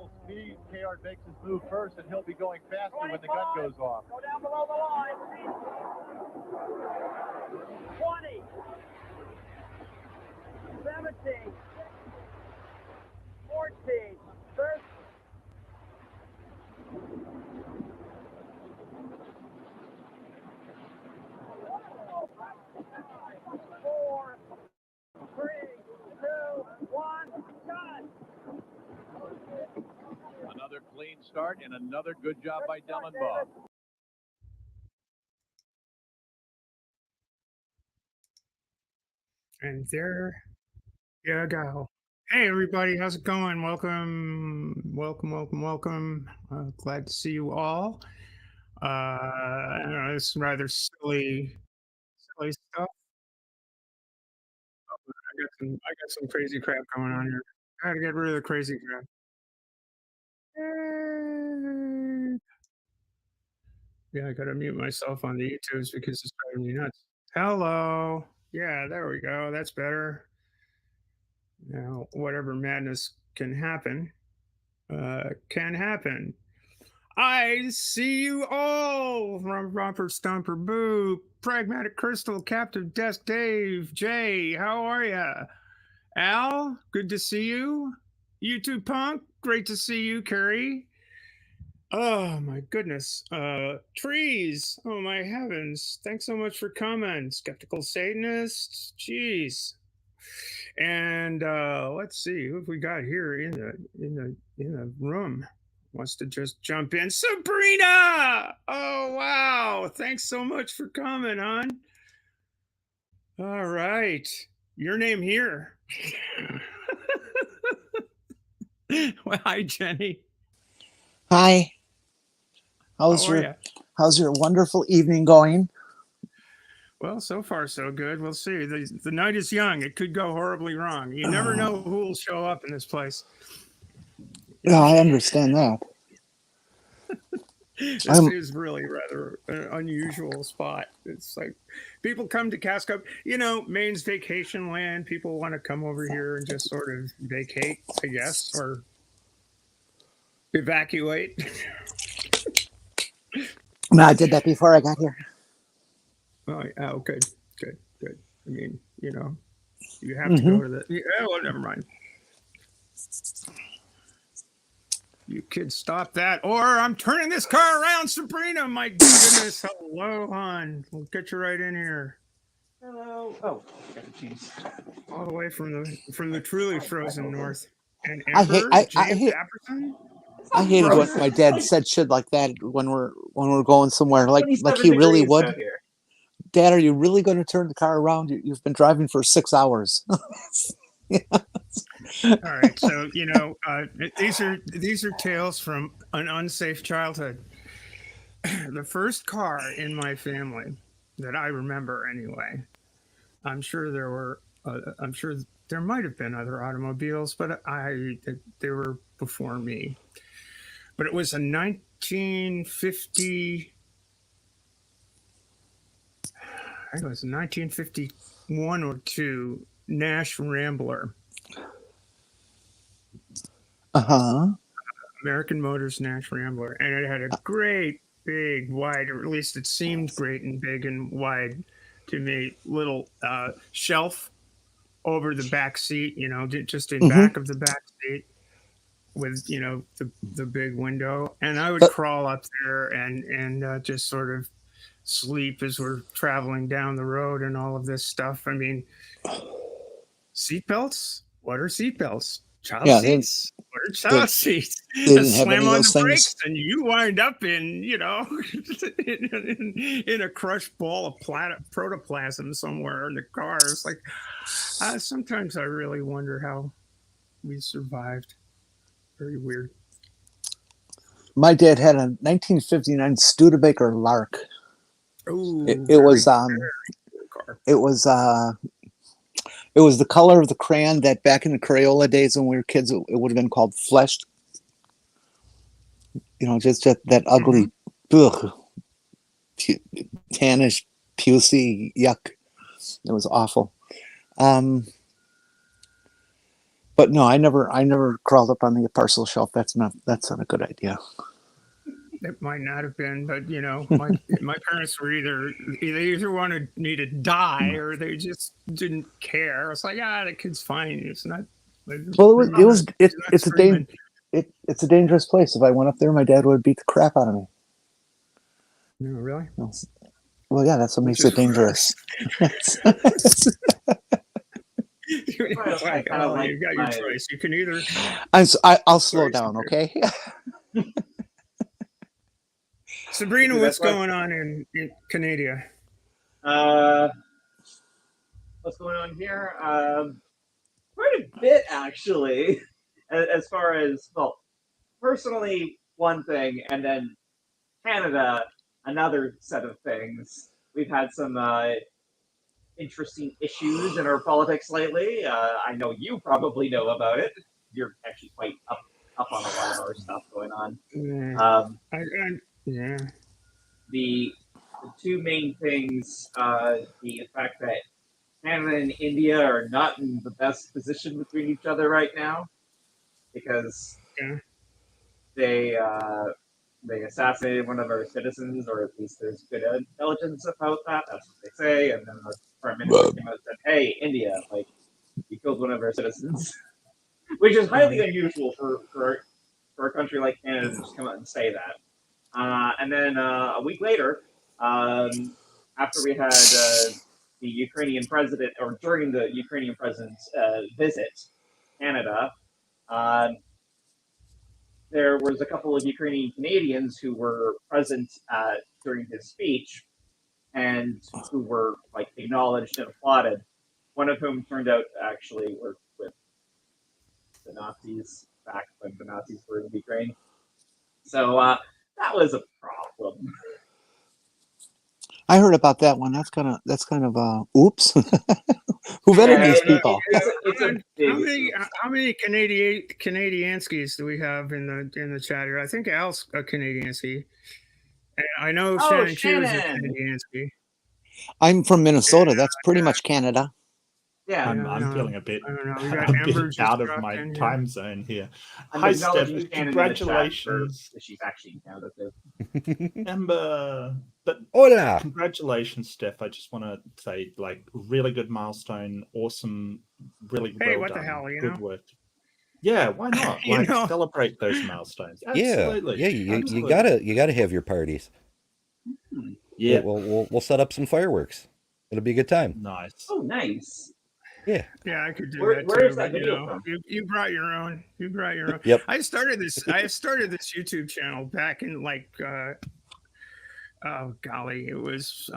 full speed, KR makes his move first, and he'll be going faster when the gun goes off. Go down below the line. 20. 17. 14. 13. 4, 3, 2, 1, gun. Another clean start and another good job by Dellenbaugh. And there you go. Hey, everybody, how's it going? Welcome. Glad to see you all. I know this is rather silly stuff. I got some crazy crap going on here. I gotta get rid of the crazy crap. Yeah, I gotta mute myself on the YouTubes because it's driving me nuts. Hello. Yeah, there we go. That's better. Now, whatever madness can happen, can happen. I see you all from Romper Stomper Boo, Pragmatic Crystal, Captive Desk Dave, Jay, how are ya? Al, good to see you. YouTube Punk, great to see you. Carrie. Oh my goodness. Trees. Oh my heavens. Thanks so much for coming. Skeptical Satanists. Jeez. And let's see who have we got here in the room. Wants to just jump in. Sabrina! Oh wow. Thanks so much for coming, hon. All right. Your name here. Well, hi, Jenny. Hi. How are ya? How's your wonderful evening going? Well, so far so good. We'll see. The night is young. It could go horribly wrong. You never know who will show up in this place. Yeah, I understand that. This is really rather an unusual spot. It's like people come to Casco, Maine's vacation land. People want to come over here and just sort of vacate, I guess, or evacuate. No, I did that before I got here. Oh, good. I mean, you have to go to the. Oh, never mind. You kids, stop that, or I'm turning this car around, Sabrina. My goodness, hello, hon. We'll get you right in here. Hello. Oh, jeez. All the way from the truly frozen north. And I hated what my dad said shit like that when we're going somewhere, like he really would. Dad, are you really going to turn the car around? You've been driving for 6 hours. Yeah. All right, so these are tales from an unsafe childhood. The first car in my family that I remember, anyway. I'm sure there might have been other automobiles, but they were before me. But it was a 1950. I think it was a 1951 or 2 Nash Rambler. American Motors Nash Rambler, and it had a great big wide, or at least it seemed great and big and wide to me, little shelf over the back seat, just in back of the back seat with the big window, and I would crawl up there and just sort of sleep as we're traveling down the road and all of this stuff. I mean, seatbelts? What are seatbelts? Child seats. What are child seats? They didn't have Slam any of on those the things. brakes, and you wind up in in a crushed ball of protoplasm somewhere in the car. It's like sometimes I really wonder how we survived. Very weird. My dad had a 1959 Studebaker Lark. Ooh, It was the color of the crayon that back in the Crayola days when we were kids, it would have been called fleshed. Just that ugly, tannish, pussy, yuck. It was awful. But no, I never crawled up on the parcel shelf. That's not a good idea. It might not have been, but my parents were either wanted me to die or they just didn't care. It's like, the kid's fine. It's not. Well, it's a dangerous place. If I went up there, my dad would beat the crap out of me. No, really? Well, yeah, that's what makes it dangerous. You got your choice. You can either. I'll slow down, okay? Sabrina, what's going on in Canada? What's going on here? Quite a bit, actually. As far as, well, personally, one thing, and then Canada, another set of things. We've had some interesting issues in our politics lately. I know you probably know about it. You're actually quite up on a lot of our stuff going on. Yeah. The two main things, the fact that Canada and India are not in the best position between each other right now, because they assassinated one of our citizens, or at least there's good intelligence about that. That's what they say. And then the Prime Minister came out and said, "Hey, India, like, you killed one of our citizens," which is highly unusual for a country like Canada to just come out and say that. And then a week later, after we had the Ukrainian president, or during the Ukrainian president's visit Canada, there was a couple of Ukrainian Canadians who were present during his speech and who were like acknowledged and applauded. One of whom turned out to actually work with the Nazis back when the Nazis were in Ukraine. So that was a problem. I heard about that one. That's kind of oops. Who vetted these people? How many Canadianskis do we have in the chat here? I think Al's a Canadianski. And I know Shannon Q is a Canadianski. I'm from Minnesota. That's pretty much Canada. Yeah, I'm feeling a bit out of my time zone here. I'm Hi, Steph. Congratulations. She's actually in Canada too. Ember. But Hola. Congratulations, Steph. I just want to say, like, really good milestone. Awesome. Really well what done. The hell, good work. Yeah, why not? Like, celebrate those milestones. Absolutely. Yeah. You gotta have your parties. Yeah. We'll set up some fireworks. It'll be a good time. Nice. Oh, nice. Yeah. Yeah, I could do Where that. Where's that video from? You brought your own. You brought your own. Yep. I started this YouTube channel back in like oh golly, it was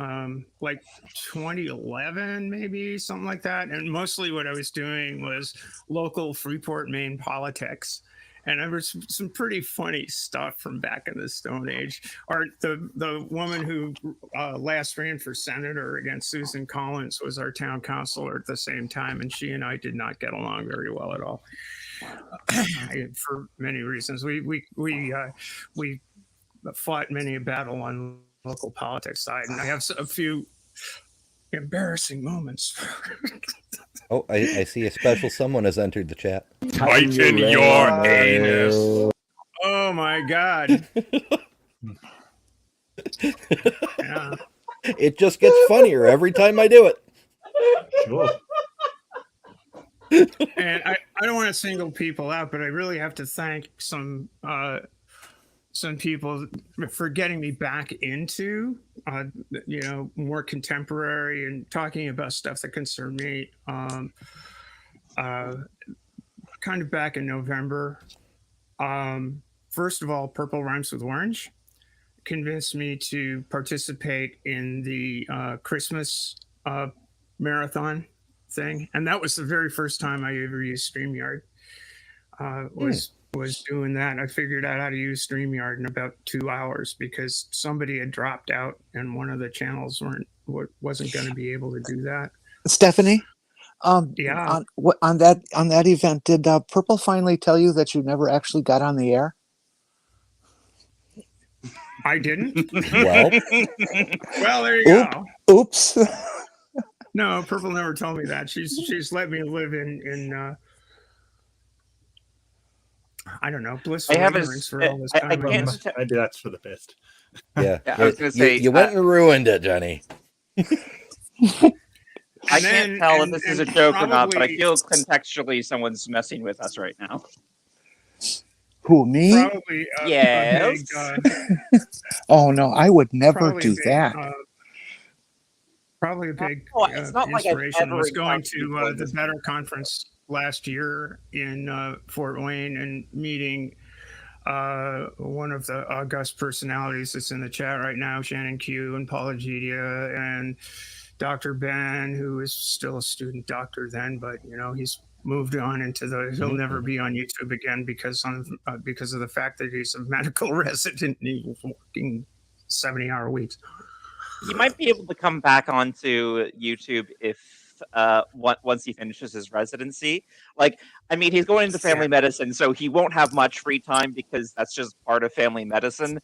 like 2011, maybe something like that. And mostly what I was doing was local Freeport, Maine politics. And there was some pretty funny stuff from back in the Stone Age. Or the woman who last ran for senator against Susan Collins was our town councilor at the same time, and she and I did not get along very well at all for many reasons. We fought many a battle on local politics side, and I have a few embarrassing moments. Oh, I see a special someone has entered the chat. Tighten your anus. Oh my God. Yeah. It just gets funnier every time I do it. Sure. And I don't want to single people out, but I really have to thank some people for getting me back into more contemporary and talking about stuff that concerned me. Kind of back in November. First of all, Purple Rhymes with Orange convinced me to participate in the Christmas marathon thing, and that was the very first time I ever used StreamYard. Was doing that. I figured out how to use StreamYard in about 2 hours because somebody had dropped out and one of the channels wasn't going to be able to do that. Stephanie, yeah. On that event, did Purple finally tell you that you never actually got on the air? I didn't. Well, there you go. Oops. No, Purple never told me that. She's let me live in I don't know, blissful I have a ignorance s- for all this I time. can't guess. st- Maybe that's for the best. Yeah. Yeah, I was gonna You- say, you went and ruined it, Johnny. I And can't then- tell and- if this is a and joke or not, but I probably- feel contextually someone's messing with us right now. Who, me? Probably a Yes. big, Oh no, I would never probably a do big, that. probably a big It's not like I've inspiration was ever going encountered to people in the this Better Conference last year in Fort Wayne and meeting one of the august personalities that's in the chat right now, Shannon Q and Paula Gidia and Dr. Ben, who is still a student doctor then, but he's moved on into he'll never be on YouTube again because of the fact that he's a medical resident and he's working 70-hour weeks. He might be able to come back onto YouTube if once he finishes his residency. Like, I mean, he's going into family medicine, so he won't have much free time because that's just part of family medicine.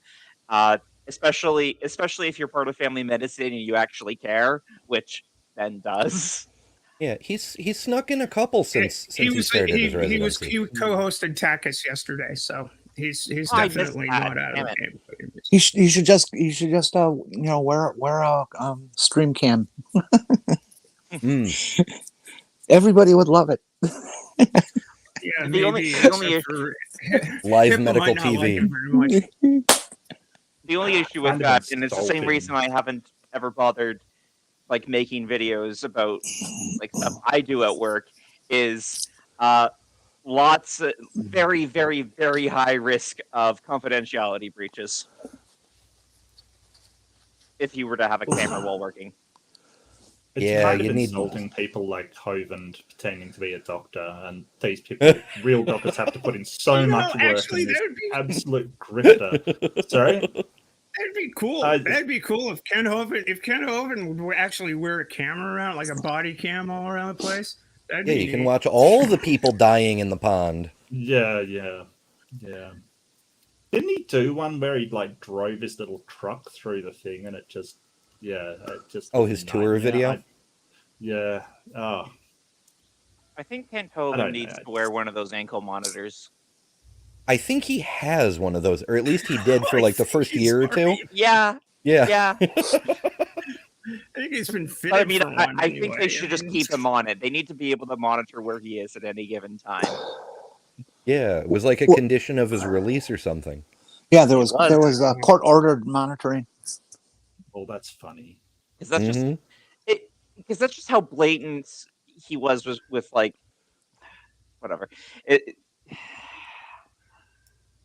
Especially if you're part of family medicine and you actually care, which Ben does. Yeah, he's snuck in a couple since he started his residency. He co-hosted Takis yesterday, so he's Oh, I missed definitely that. not out Damn of it. the game. You should just wear a stream cam. Mm. Everybody would love it. Yeah, The only- maybe the only except for Live Pippa medical might not like TV. him very much. The only issue with Kind of that, and it's the same insulting. reason I haven't ever bothered like making videos about like stuff I do at work, is lots of very, very, very high risk of confidentiality breaches if you were to have a camera while working. It's Yeah, kind of you need- insulting people like Hovind pretending to be a doctor, and these people, real doctors, have to put in so much work actually, in this that would be absolute grifter. Sorry? that'd be cool. That'd be cool if Ken Hovind would actually wear a camera around, like a body cam all around the place. That'd Yeah, be you can neat. watch all the people dying in the pond. Yeah. Didn't he do one where he like drove his little truck through the thing, and it just Oh, his tour video? Yeah. Oh, I think Kent I don't Hovind know. needs to wear one of those ankle monitors. I think he has one of those, or at least he did for I like the think first he's year or two. Yeah, Yeah. yeah. I think he's been fitted But I mean, for one. I think anyway. they should just keep him on it. They need to be able to monitor where he is at any given time. Yeah, it was like a condition of his release or something. Yeah, there was was. court ordered monitoring. well, that's funny. Because that's just Mhm. because that's just how blatant he was with like whatever.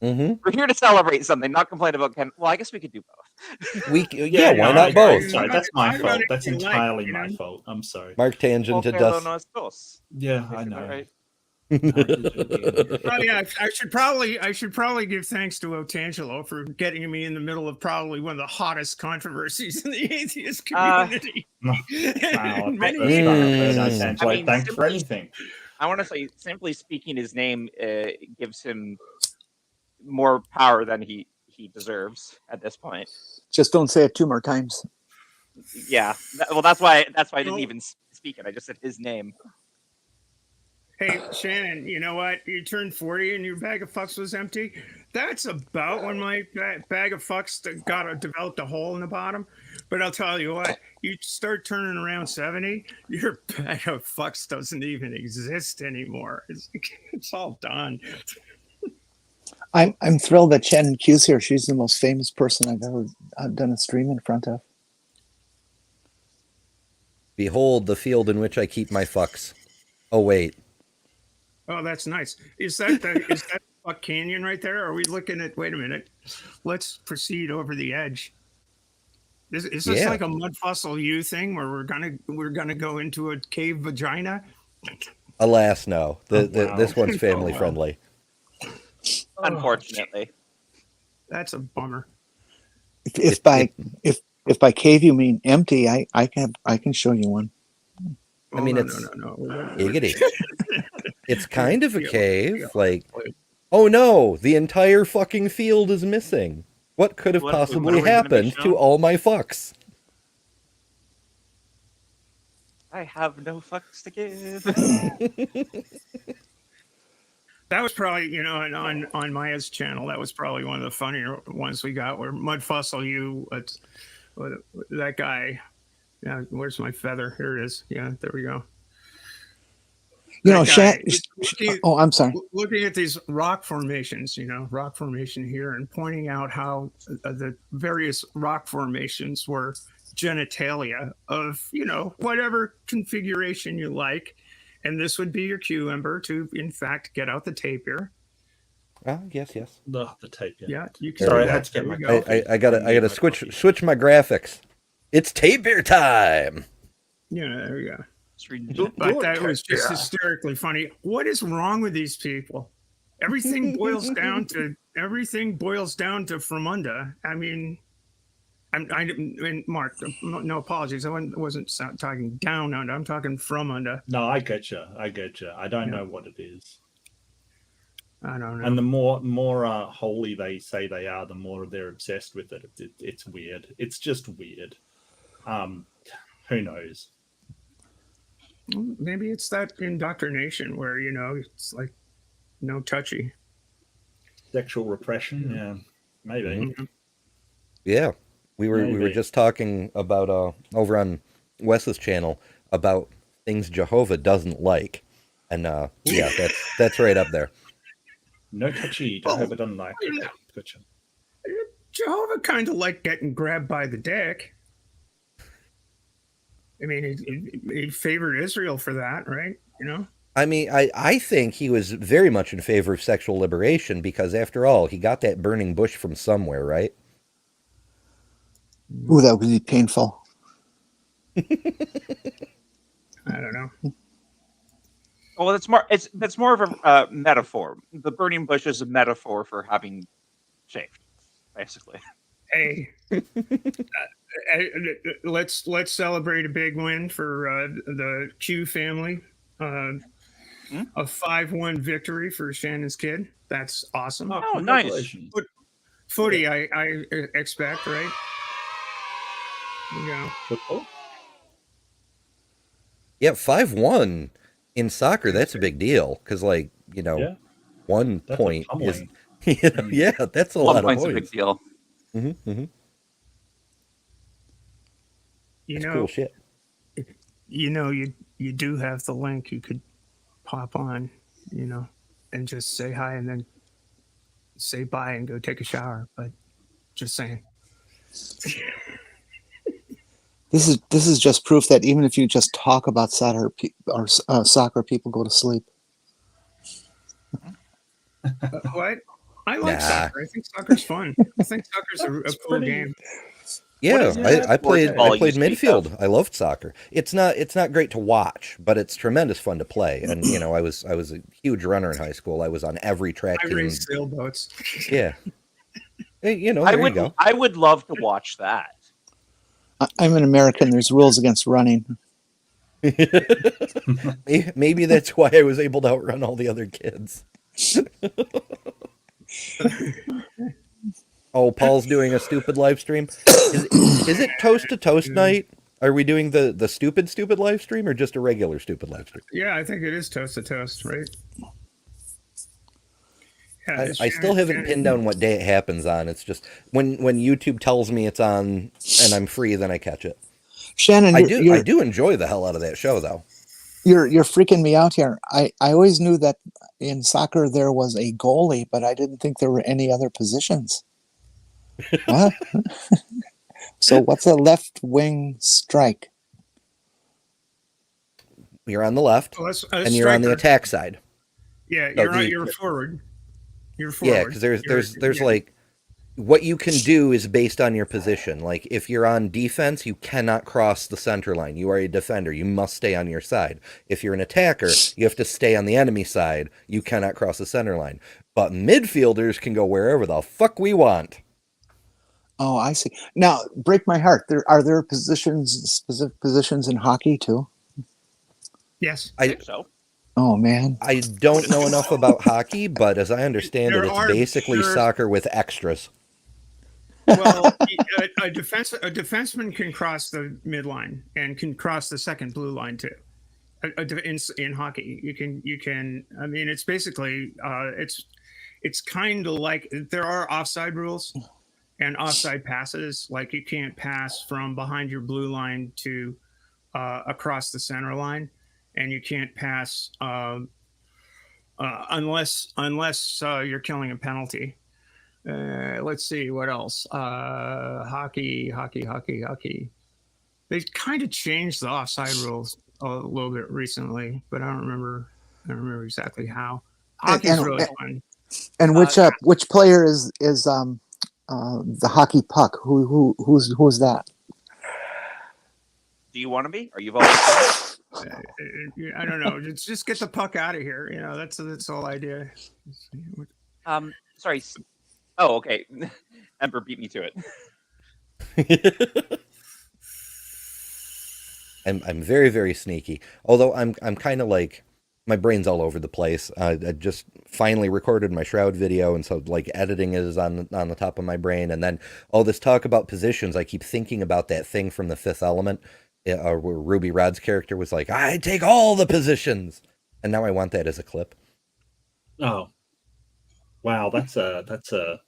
Mm-hmm. We're here to celebrate something, not complain about Ken. Well, I guess we could do both. Yeah, why no, not I- both? Sorry, that's my I fault. run it That's if you like, entirely you my know? fault. I'm sorry. Mark Tangent to Pero dust. no es dos. Yeah, I Isn't know. that right? Oh yeah, I should probably give thanks to Otangelo for getting me in the middle of probably one of the hottest controversies in the atheist community. Wow, Many that's years. not very nice, I mean, thanks for simply- anything. I want to say, simply speaking, his name gives him more power than he deserves at this point. Just don't say it 2 more times. Yeah. Well, that's why I didn't Well- even speak it. I just said his name. Hey Shannon, you know what? You turned 40 and your bag of fucks was empty. That's about when my bag of fucks developed a hole in the bottom. But I'll tell you what, you start turning around 70, your bag of fucks doesn't even exist anymore. It's all done. I'm thrilled that Shannon Q's here. She's the most famous person I've ever done a stream in front of. Behold the field in which I keep my fucks. Oh wait. Oh, that's nice. Is that Fuck Canyon right there? Are we looking at? Wait a minute. Let's proceed over the edge. Is this Yeah. like a Mud Fossil U thing where we're gonna go into a cave vagina? Alas, no. wow. This one's family Oh, wow. friendly. Unfortunately. That's a bummer. If by cave you mean empty, I can show you one. I mean, no, it's- no. Giggity. It's kind of a Yeah, cave. yeah. Like, oh no, the entire fucking field is missing. What could have What are we possibly gonna be happened to shown? all my fucks? I have no fucks to give. That was probably, on Maya's channel, that was probably one of the funnier ones we got, where Mudfussle, that guy. Yeah, where's my feather? Here it is. Yeah, there we go. Oh, I'm sorry. Looking at these rock formations, rock formation here, and pointing out how the various rock formations were genitalia of, whatever configuration you like. And this would be your cue, Ember, to, in fact, get out the tapir. Yes. The tape. Yeah, you can. Sorry, do I had that. to get There my we go. I gotta switch my graphics. It's tapir time. Yeah, there we go. It's reading But that was just hysterically funny. What is wrong with these people? Everything boils down to Fromunda. I mean, and Mark, no apologies. I wasn't talking down under. I'm talking Fromunda. No, I get you. I don't know what it is. I don't know. And the more holy they say they are, the more they're obsessed with it. It's weird. It's just weird. Who knows? Maybe it's that indoctrination where it's like no touchy. Sexual repression. Yeah, maybe. Yeah, we were just talking about over on Wes's channel about things Jehovah doesn't like, and yeah, that's right up there. No touchy. Jehovah doesn't like it. Gotcha. Jehovah kind of like getting grabbed by the dick. I mean, he favored Israel for that, right? I mean, I think he was very much in favor of sexual liberation because, after all, he got that burning bush from somewhere, right? Ooh, that would be painful. I don't know. Well, that's more of a metaphor. The burning bush is a metaphor for having shaved, basically. Hey, let's celebrate a big win for the Q family. A 5-1 victory for Shannon's kid. That's awesome. Oh, nice. Footy, I expect, right? Football? Yeah, 5-1 in soccer, that's a big deal because, 1 That's point a is pummeling. yeah, that's a 1 lot of point's points. a big deal. That's cool shit. You do have the link. You could pop on, and just say hi and then say bye and go take a shower. But just saying. This is just proof that even if you just talk about soccer, people go to sleep. What? I like soccer. I think soccer's fun. I think soccer's a cool game. Yeah, I played you speak midfield. of? I loved soccer. It's not great to watch, but it's tremendous fun to play. And I was a huge runner in high school. I was on every track I team. raced sailboats. Yeah. Hey, you I go. would love to watch that. I'm an American. There's rules against running. Maybe that's why I was able to outrun all the other kids. Oh, Paul's doing a stupid live stream. Is it toast to toast night? Are we doing the stupid live stream or just a regular stupid live stream? Yeah, I think it is toast to toast, right? Yeah, I still haven't pinned down what day it happens on. It's just when YouTube tells me it's on and I'm free, then I catch it. Shannon, I do enjoy the hell out of that show, though. You're freaking me out here. I always knew that in soccer there was a goalie, but I didn't think there were any other positions. What? So what's a left wing strike? You're on the left, and you're on the attack side. Yeah, you're forward. You're forward. Yeah, because there's like what you can do is based on your position. Like if you're on defense, you cannot cross the center line. You are a defender. You must stay on your side. If you're an attacker, you have to stay on the enemy side. You cannot cross the center line. But midfielders can go wherever the fuck we want. Oh, I see. Now, break my heart. Are there specific positions in hockey too? Yes, I think so. Oh man, I don't know enough about hockey, but as I understand it, it's basically soccer with extras. Well, a defenseman can cross the midline and can cross the second blue line too. in hockey. You can. I mean, it's basically it's kind of like there are offside rules and offside passes. Like you can't pass from behind your blue line to across the center line, and you can't pass unless you're killing a penalty. Let's see what else. Hockey. They kind of changed the offside rules a little bit recently, but I don't remember exactly how. Hockey's really fun. And which player is the hockey puck? Who's that? Do you want to be? Are you voting? I don't know. Just get the puck out of here. You know, that's the whole idea. Sorry. Oh, okay. Ember beat me to it. I'm very, very sneaky. Although I'm kind of like, my brain's all over the place. I just finally recorded my Shroud video, and so like editing is on the top of my brain. And then all this talk about positions, I keep thinking about that thing from The Fifth Element, where Ruby Rod's character was like, "I take all the positions," and now I want that as a clip. Oh, wow, that's a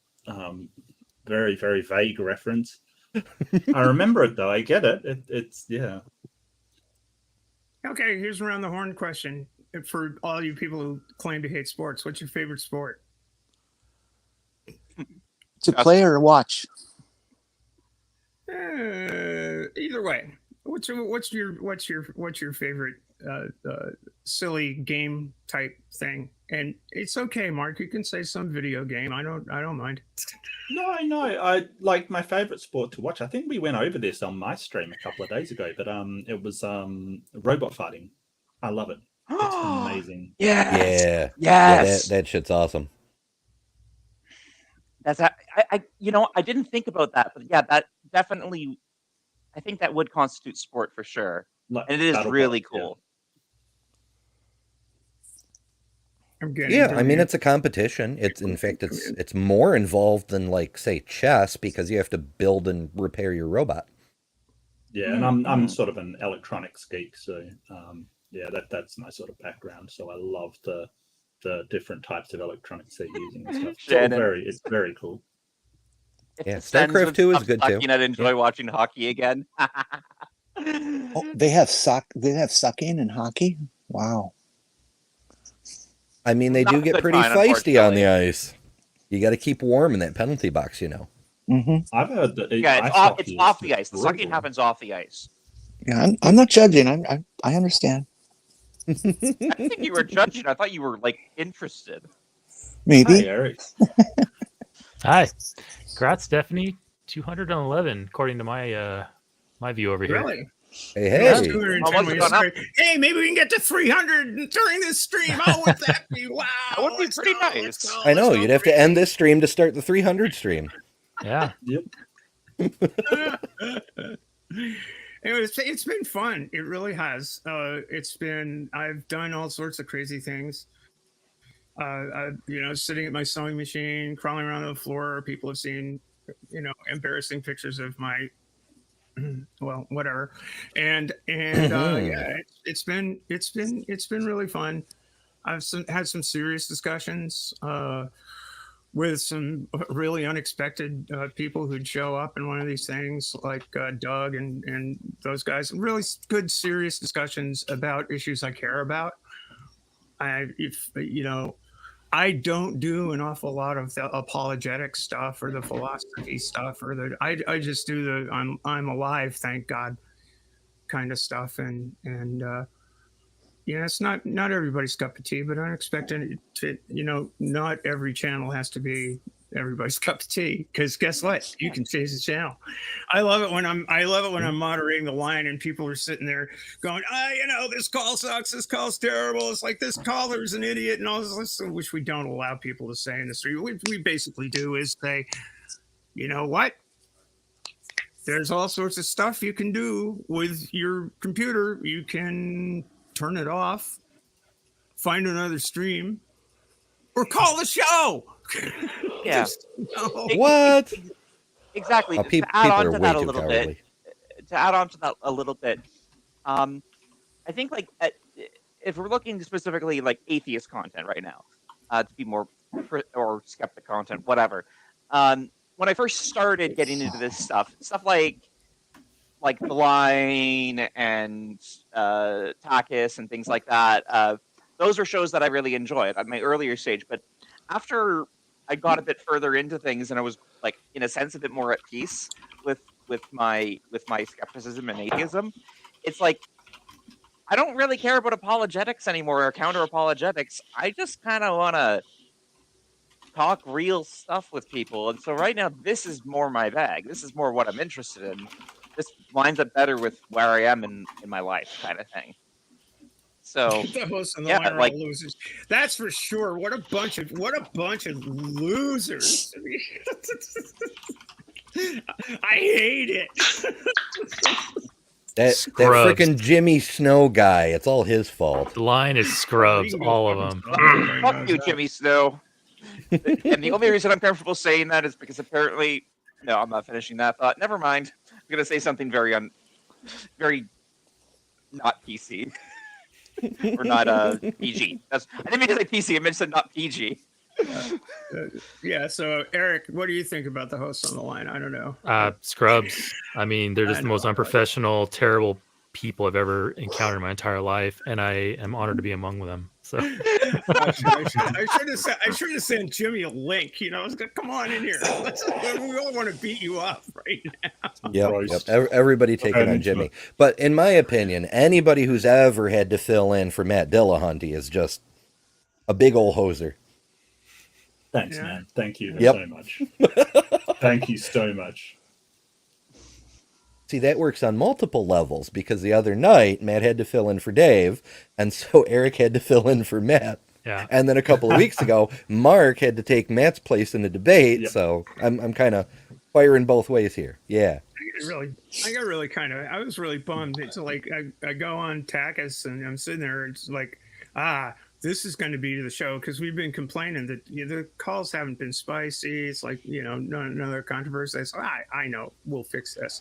very, very vague reference. I remember it though. I get it. It's yeah. Okay, here's around the horn question for all you people who claim to hate sports. What's your favorite sport? To play or watch? Either way. What's your favorite silly game type thing? And it's okay, Mark. You can say some video game. I don't mind. No. I like my favorite sport to watch. I think we went over this on my stream a couple of days ago, but it was robot fighting. I love it. It's amazing. Yeah. Yes. That shit's awesome. That's I didn't think about that, but yeah, that definitely. I think that would constitute sport for sure, Like, and it is really cool. Yeah, I mean it's a competition. It's more involved than like say chess because you have to build and repair your robot. Yeah, and I'm sort of an electronics geek, so that's my sort of background. So I love the different types of electronics they're using and stuff. It's very cool. Yeah, StarCraft 2 is good too. I'd enjoy watching hockey again. Oh, they have sucking in hockey. Wow. I mean, they do get pretty feisty on the ice. You got to keep warm in that penalty box, you know. Mm-hmm. I've heard that. It's off the ice. The sucking happens off the ice. Yeah, I'm not judging. I understand. I think you were judging. I thought you were like interested. Maybe. Hi, Eric. Hi, congrats, Stephanie. 211, according to my my view over here. Really? Hey. Hey, maybe we can get to 300 during this stream. Oh, would that be wow? That would be pretty nice. I know. You'd have to end this stream to start the 300 stream. Yeah. Yep. It's been fun. It really has. I've done all sorts of crazy things. Sitting at my sewing machine, crawling around on the floor. People have seen, embarrassing pictures of my, well, whatever. And yeah, it's been really fun. I've had some serious discussions with some really unexpected people who'd show up in one of these things, like Doug and those guys. Really good, serious discussions about issues I care about. I don't do an awful lot of the apologetic stuff or the philosophy stuff, or I just do the I'm alive, thank God kind of stuff. And it's not everybody's cup of tea, but I'm expecting it to, not every channel has to be everybody's cup of tea, because guess what? You can change the channel. I love it when I'm moderating the line and people are sitting there going, this call sucks, this call's terrible, it's like this caller's an idiot and all this, which we don't allow people to say in the stream. What we basically do is say, you know what? There's all sorts of stuff you can do with your computer. You can turn it off, find another stream, or call the show. Yeah. What? Exactly. Oh, To add on to that a little bit, I think if we're looking specifically like atheist content right now, to be more or skeptic content, whatever. When I first started getting into this stuff like The Line and Takis and things like that, those were shows that I really enjoyed at my earlier stage. But after I got a bit further into things and I was like, in a sense, a bit more at peace with my skepticism and atheism, it's like I don't really care about apologetics anymore or counter apologetics. I just kind of want to talk real stuff with people. And so right now, this is more my bag. This is more what I'm interested in. This lines up better with where I am in my life, kind of thing. So The hosts on the yeah, line are like all losers. That's for sure. What a bunch of losers. I hate it. That Scrubs. freaking Jimmy Snow guy. It's all his fault. The line is scrubs, all of them. fuck you, Jimmy Snow. And the only reason I'm comfortable saying that is because apparently, no, I'm not finishing that thought. Never mind. I'm gonna say something very not PC or not PG. I didn't mean to say PC. I meant to say not PG. Yeah. So Eric, what do you think about the hosts on the line? I don't know. Scrubs. I mean, they're just I the most know. unprofessional, terrible people I've ever encountered in my entire life, and I am honored to be among them. So I should have sent Jimmy a link. You know, I was like, come on in here. We all want to beat you up right now. Yep. Christ. Everybody taking on Jimmy. But in my opinion, anybody who's ever had to fill in for Matt Dillahunty is just a big old hoser. Thanks, Yeah. man. Thank you Yep. so much. Thank you so much. See, that works on multiple levels because the other night Matt had to fill in for Dave, and so Eric had to fill in for Matt. yeah, And then a couple of weeks ago, Mark had to take Matt's place in the debate. Yep. So I'm kind of firing both ways here. Yeah. I was really bummed. It's like I go on Takis and I'm sitting there. It's like, this is going to be the show because we've been complaining that the calls haven't been spicy. It's like, another controversy. So I know we'll fix this.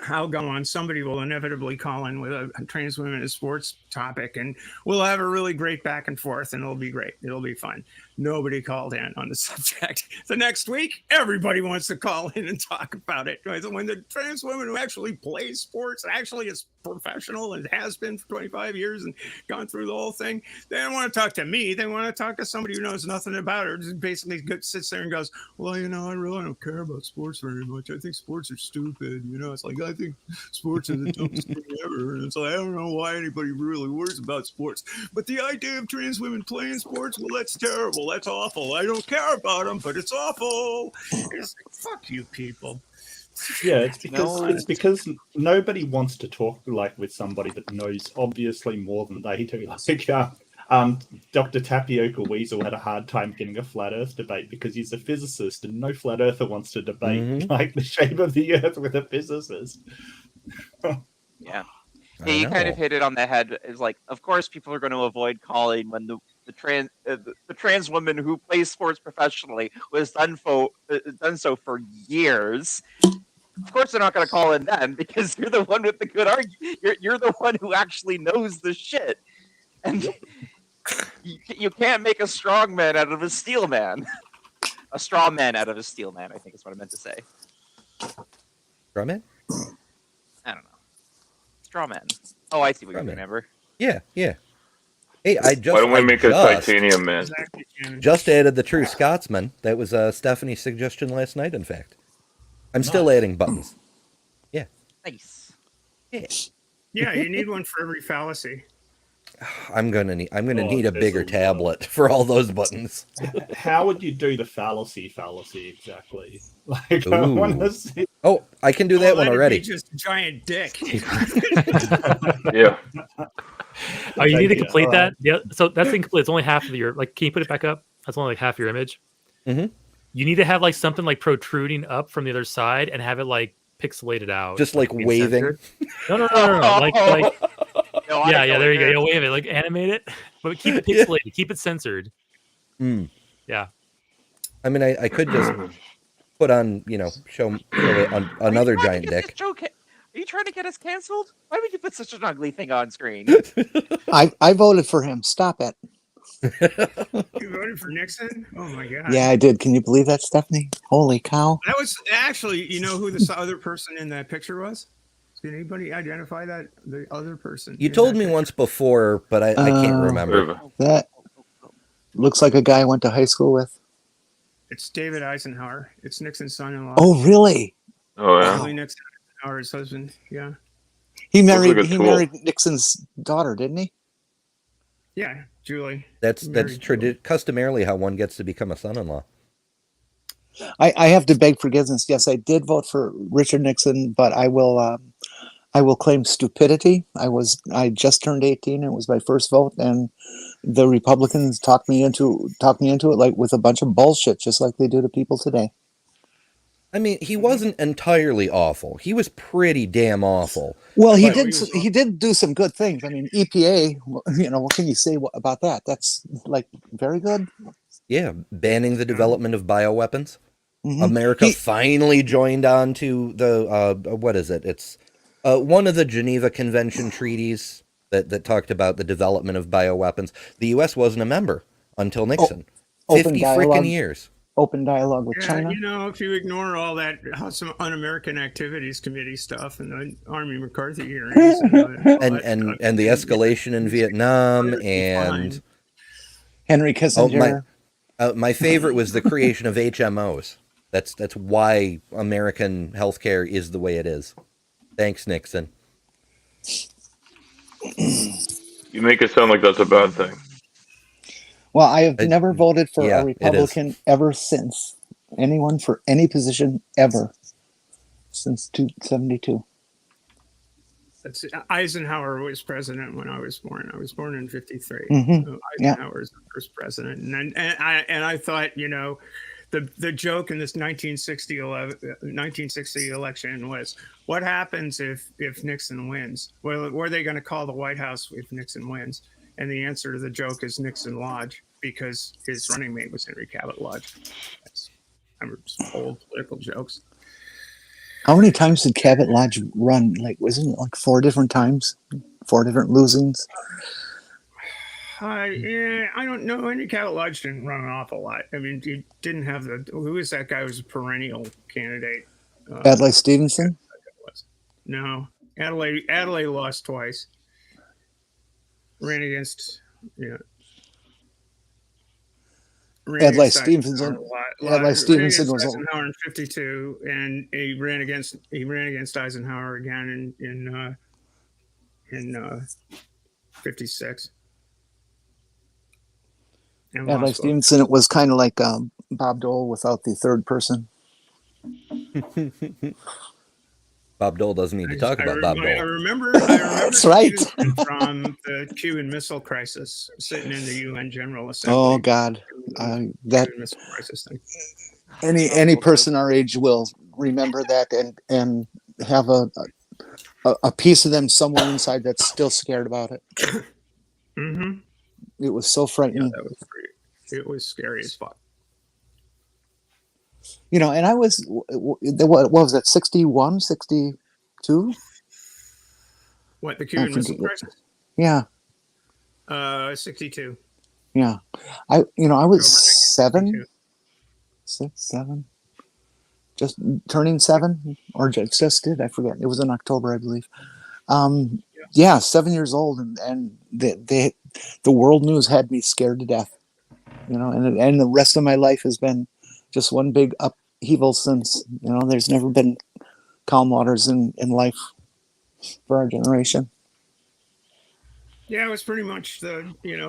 I'll go on. Somebody will inevitably call in with a trans women in sports topic, and we'll have a really great back and forth, and it'll be great. It'll be fun. Nobody called in on the subject. The next week, everybody wants to call in and talk about it. When the trans woman who actually plays sports, actually is professional and has been for 25 years and gone through the whole thing, they don't want to talk to me. They want to talk to somebody who knows nothing about it. Just basically sits there and goes, well, I really don't care about sports very much. I think sports are stupid. It's like, I think sports are the dumbest thing ever. And it's like, I don't know why anybody really worries about sports. But the idea of trans women playing sports, well, that's terrible. That's awful. I don't care about them, but it's awful. It's like, fuck you people. Yeah, it's because nobody wants to talk with somebody that knows obviously more than they do. Like Dr. Tapioca Weasel had a hard time getting a flat Earth debate because he's a physicist, and no flat earther wants to debate the shape of the Earth with a physicist. Yeah, you kind of hit it on the head. It's like, of course, people are going to avoid calling when the trans woman who plays sports professionally was done so for years. Of course, they're not going to call in then because you're the one with the good argument. You're the one who actually knows the shit, and you can't make a strong man out of a steel man. A straw man out of a steel man, I think is what I meant to say. Straw man? I don't know. Straw man. Oh, I see what you're doing, Amber. Yeah. Hey, Why don't we make a titanium man? Just added the True Scotsman. That was Stephanie's suggestion last night, in fact. I'm still adding buttons. Yeah. Nice. Yeah, you need one for every fallacy. I'm gonna need a bigger tablet for all those buttons. How would you do the fallacy exactly? Like, I want to see. Oh, I can do that one already. Just a giant dick. Yeah. Oh, you need to complete that. Yeah, so that's incomplete. It's only half of your. Like, can you put it back up? That's only like half your image. Mm-hmm. You need to have like something like protruding up from the other side and have it like pixelated out, just like waving. Censored. No. Like no, yeah. There you go. Wave it, like animate it, but keep it pixelated. Keep it censored. Yeah. I mean, I could just put on, show it on another giant dick. Are you trying to get us canceled? Why would you put such an ugly thing on screen? I voted for him. Stop it. You voted for Nixon? Oh my god. Yeah, I did. Can you believe that, Stephanie? Holy cow. That was actually, you know who the other person in that picture was? Did anybody identify that the other person? You in told that me picture? once before, but I can't remember. That looks like a guy I went to high school with. It's David Eisenhower. It's Nixon's son-in-law. Oh, really? Oh yeah. Julie Nixon, Eisenhower's husband. Yeah. He Looks married like a he tool. married Nixon's daughter, didn't he? Yeah, Julie. That's Married Julie. customarily how one gets to become a son-in-law. I have to beg forgiveness. Yes, I did vote for Richard Nixon, but I will claim stupidity. I just turned 18. It was my first vote, and the Republicans talked me into it like with a bunch of bullshit, just like they do to people today. I mean, he wasn't entirely awful. He was pretty damn awful. Well, he But- did. He did do some good things. I mean, EPA. You know, what can you say about that? That's like very good. Yeah, banning the development of bioweapons. Mhm. America He- finally joined on to the what is it? It's one of the Geneva Convention treaties that talked about the development of bioweapons. The U.S. wasn't a member until Nixon. open 50 dialogue. freaking years. Open dialogue with Yeah, China. you know, if you ignore all that some un-American activities committee stuff and the Army McCarthy hearings and all And that stuff, and the escalation in Vietnam Fine. and Henry Kissinger. my favorite was the creation of HMOs. That's why American healthcare is the way it is. Thanks, Nixon. You make it sound like that's a bad thing. Well, I have It- never voted for yeah, a it is. Republican ever since. Anyone for any position ever since 1972. That's Eisenhower was president when I was born. I was born in '53. Mhm. So Yeah. Eisenhower was the first president, and I thought, you know, the joke in this 1960 election was, what happens if Nixon wins? Well, were they going to call the White House if Nixon wins? And the answer to the joke is Nixon Lodge, because his running mate was Henry Cabot Lodge. I'm old political jokes. How many times did Cabot Lodge run? Like, wasn't it like 4 different times? 4 different losings? Yeah, I don't know. Henry Cabot Lodge didn't run an awful lot. I mean, he didn't have who was that guy who was a perennial candidate? Adlai Stevenson? No, Adlai lost twice. Ran against, Adlai Stevenson. Adlai Stevenson was Eisenhower in '52, and he ran against Eisenhower again in '56. Adlai Stevenson, it was kind of like Bob Dole without the third person. Bob Dole doesn't need to talk about Bob I Dole. remember That's right. Stevenson from the Cuban Missile Crisis, sitting in the UN General Assembly. Oh God, that Cuban Missile Crisis thing. any person our age will remember that and have a piece of them somewhere inside that's still scared about it. Mm-hmm. It was so frightening. That was pretty. It was scary as fuck. You know, and I was, what was that, 61, 62? What, the Cuban Missile forget. Crisis? Yeah, 62. yeah. I was October 7, 6, 7, just turning 7, or just did, I forget. It was in October, I believe. Yeah, 7 years old, and the world news had me scared to death. You know, and the rest of my life has been just one big upheaval since. You know, there's never been calm waters in life for our generation. Yeah, it was pretty much what do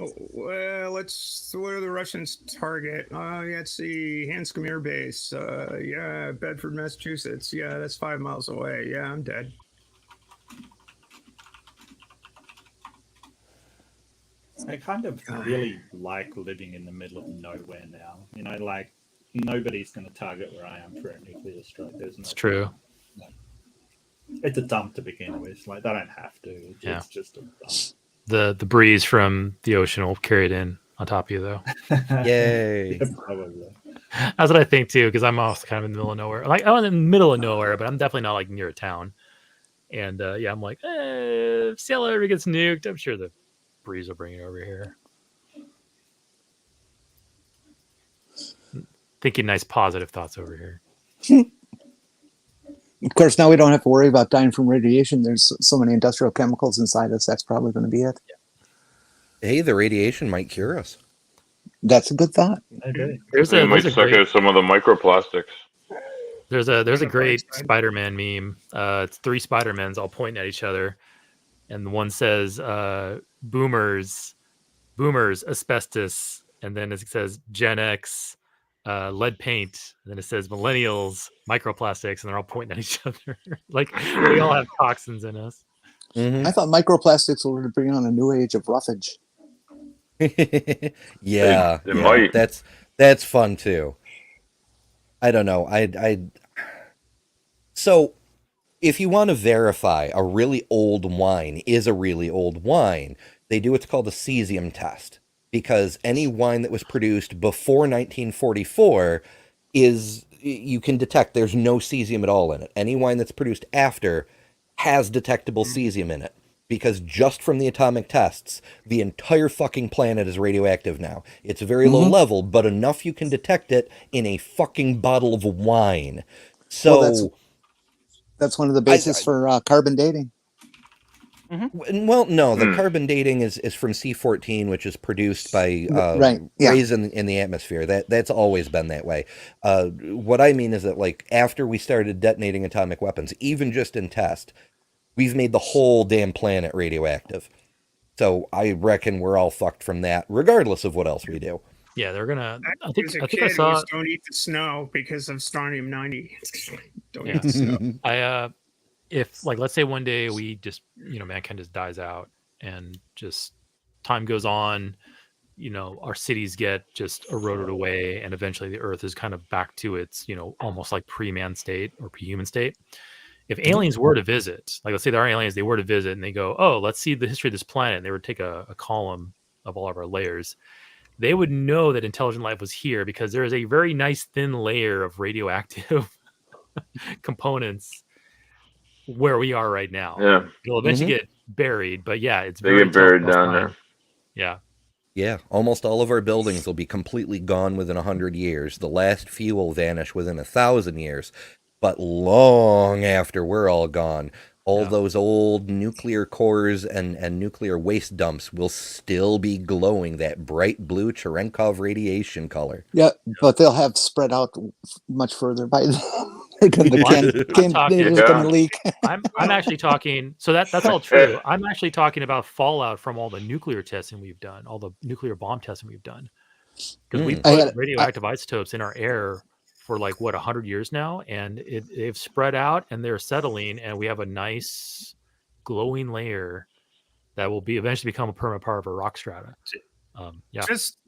the Russians target? Let's see, Hanscom Air Base. Yeah, Bedford, Massachusetts. Yeah, that's 5 miles away. Yeah, I'm dead. I kind of really like living in the middle of nowhere now. You know, like nobody's going to target where I am for a nuclear strike. It's true. It's a dump to begin with. Like they don't have to. It's just a dump. The breeze from the ocean will carry it in on top of you, though. Yay! Yeah, probably. That's what I think too, because I'm also kind of in the middle of nowhere. Like I'm in the middle of nowhere, but I'm definitely not like near a town. And yeah, I'm like, if Seattle ever gets nuked, I'm sure the breeze will bring it over here. Thinking nice positive thoughts over here. Of course, now we don't have to worry about dying from radiation. There's so many industrial chemicals inside us. That's probably going to be it. Hey, the radiation might cure us. That's a good thought. There's They a might there's a suck great out some of the microplastics. there's a great Spider-Man meme. It's 3 Spider-Mans all pointing at each other, and the one says boomers, asbestos, and then it says Gen X, lead paint, and then it says millennials, microplastics, and they're all pointing at each other. Like we all have toxins in us. Mhm. I thought microplastics were to bring on a new age of roughage. Yeah, It might. That's fun too. I don't know. So if you want to verify a really old wine is a really old wine, they do what's called a cesium test, because any wine that was produced before 1944 you can detect there's no cesium at all in it. Any wine that's produced after has detectable cesium in it, because just from the atomic tests, the entire fucking planet is radioactive now. It's very low level, but enough you can detect it in a fucking bottle of wine. So Well, that's one of the bases for carbon dating. well, no, the carbon dating is from C14, which is produced by Right, yeah. rays in the atmosphere. That's always been that way. What I mean is that, like, after we started detonating atomic weapons, even just in test, we've made the whole damn planet radioactive. So I reckon we're all fucked from that, regardless of what else we do. Yeah, they're gonna. I As think a I kid, saw. was don't eat the snow because of strontium 90. Don't Yeah. eat the snow. If like let's say one day we just mankind just dies out and just time goes on, our cities get just eroded away, and eventually the Earth is kind of back to its almost like pre-man state or pre-human state. If aliens were to visit, like let's say there are aliens, they were to visit and they go, oh, let's see the history of this planet. And they would take a column of all of our layers. They would know that intelligent life was here because there is a very nice thin layer of radioactive components where we are right now. Yeah. It'll eventually get buried, but yeah, it's They very get buried tough down time. there. Yeah. Yeah, almost all of our buildings will be completely gone within 100 years. The last few will vanish within 1,000 years. But long after we're all gone, all those old nuclear cores and nuclear waste dumps will still be glowing that bright blue Cherenkov radiation color. Yeah, but they'll have spread out much further by then. They're going to leak. I'm actually talking. So that's all true. I'm actually talking about fallout from all the nuclear testing we've done, all the nuclear bomb testing we've done, because we put radioactive isotopes in our air for 100 years now, and they've spread out and they're settling, and we have a nice glowing layer that will eventually become a permanent part of our rock strata. Yeah.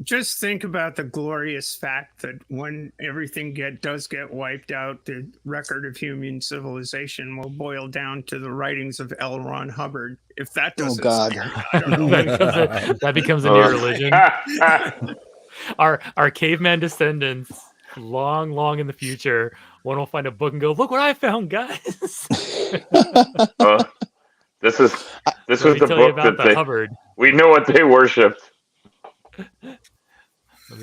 Just think about the glorious fact that when everything does get wiped out, the record of human civilization will boil down to the writings of L. Ron Hubbard. If that doesn't, God. I don't know. that becomes a new religion. Our caveman descendants, long in the future, one will find a book and go, "Look what I found, guys." This was the book that Hubbard. We know what they worshipped.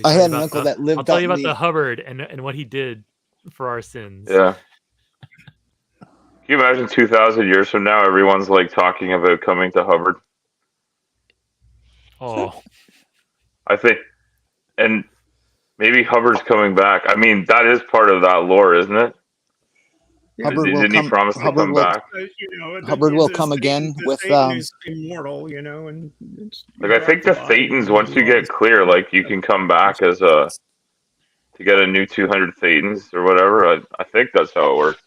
I had an uncle that lived. I'll tell you about the Hubbard and what he did for our sins. Yeah. Can you imagine 2,000 years from now, everyone's talking about coming to Hubbard? Oh. I think, and maybe Hubbard's coming back. I mean, that is part of that lore, isn't it? Didn't he promise to come back? Hubbard will come again with. Is immortal, and I think the Thetans, once you get clear, you can come back as to get a new 200 Thetans or whatever. I think that's how it works.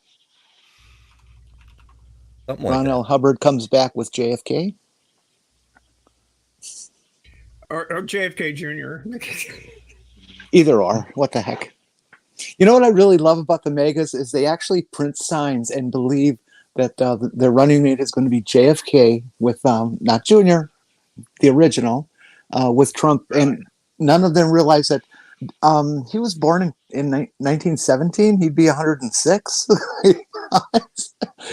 Ron L. Hubbard comes back with JFK. Or JFK Jr. Either or. What the heck? You know what I really love about the megas is they actually print signs and believe that their running mate is going to be JFK with not Junior, the original, with Trump, and none of them realize that he was born in in 1917 he'd be 106,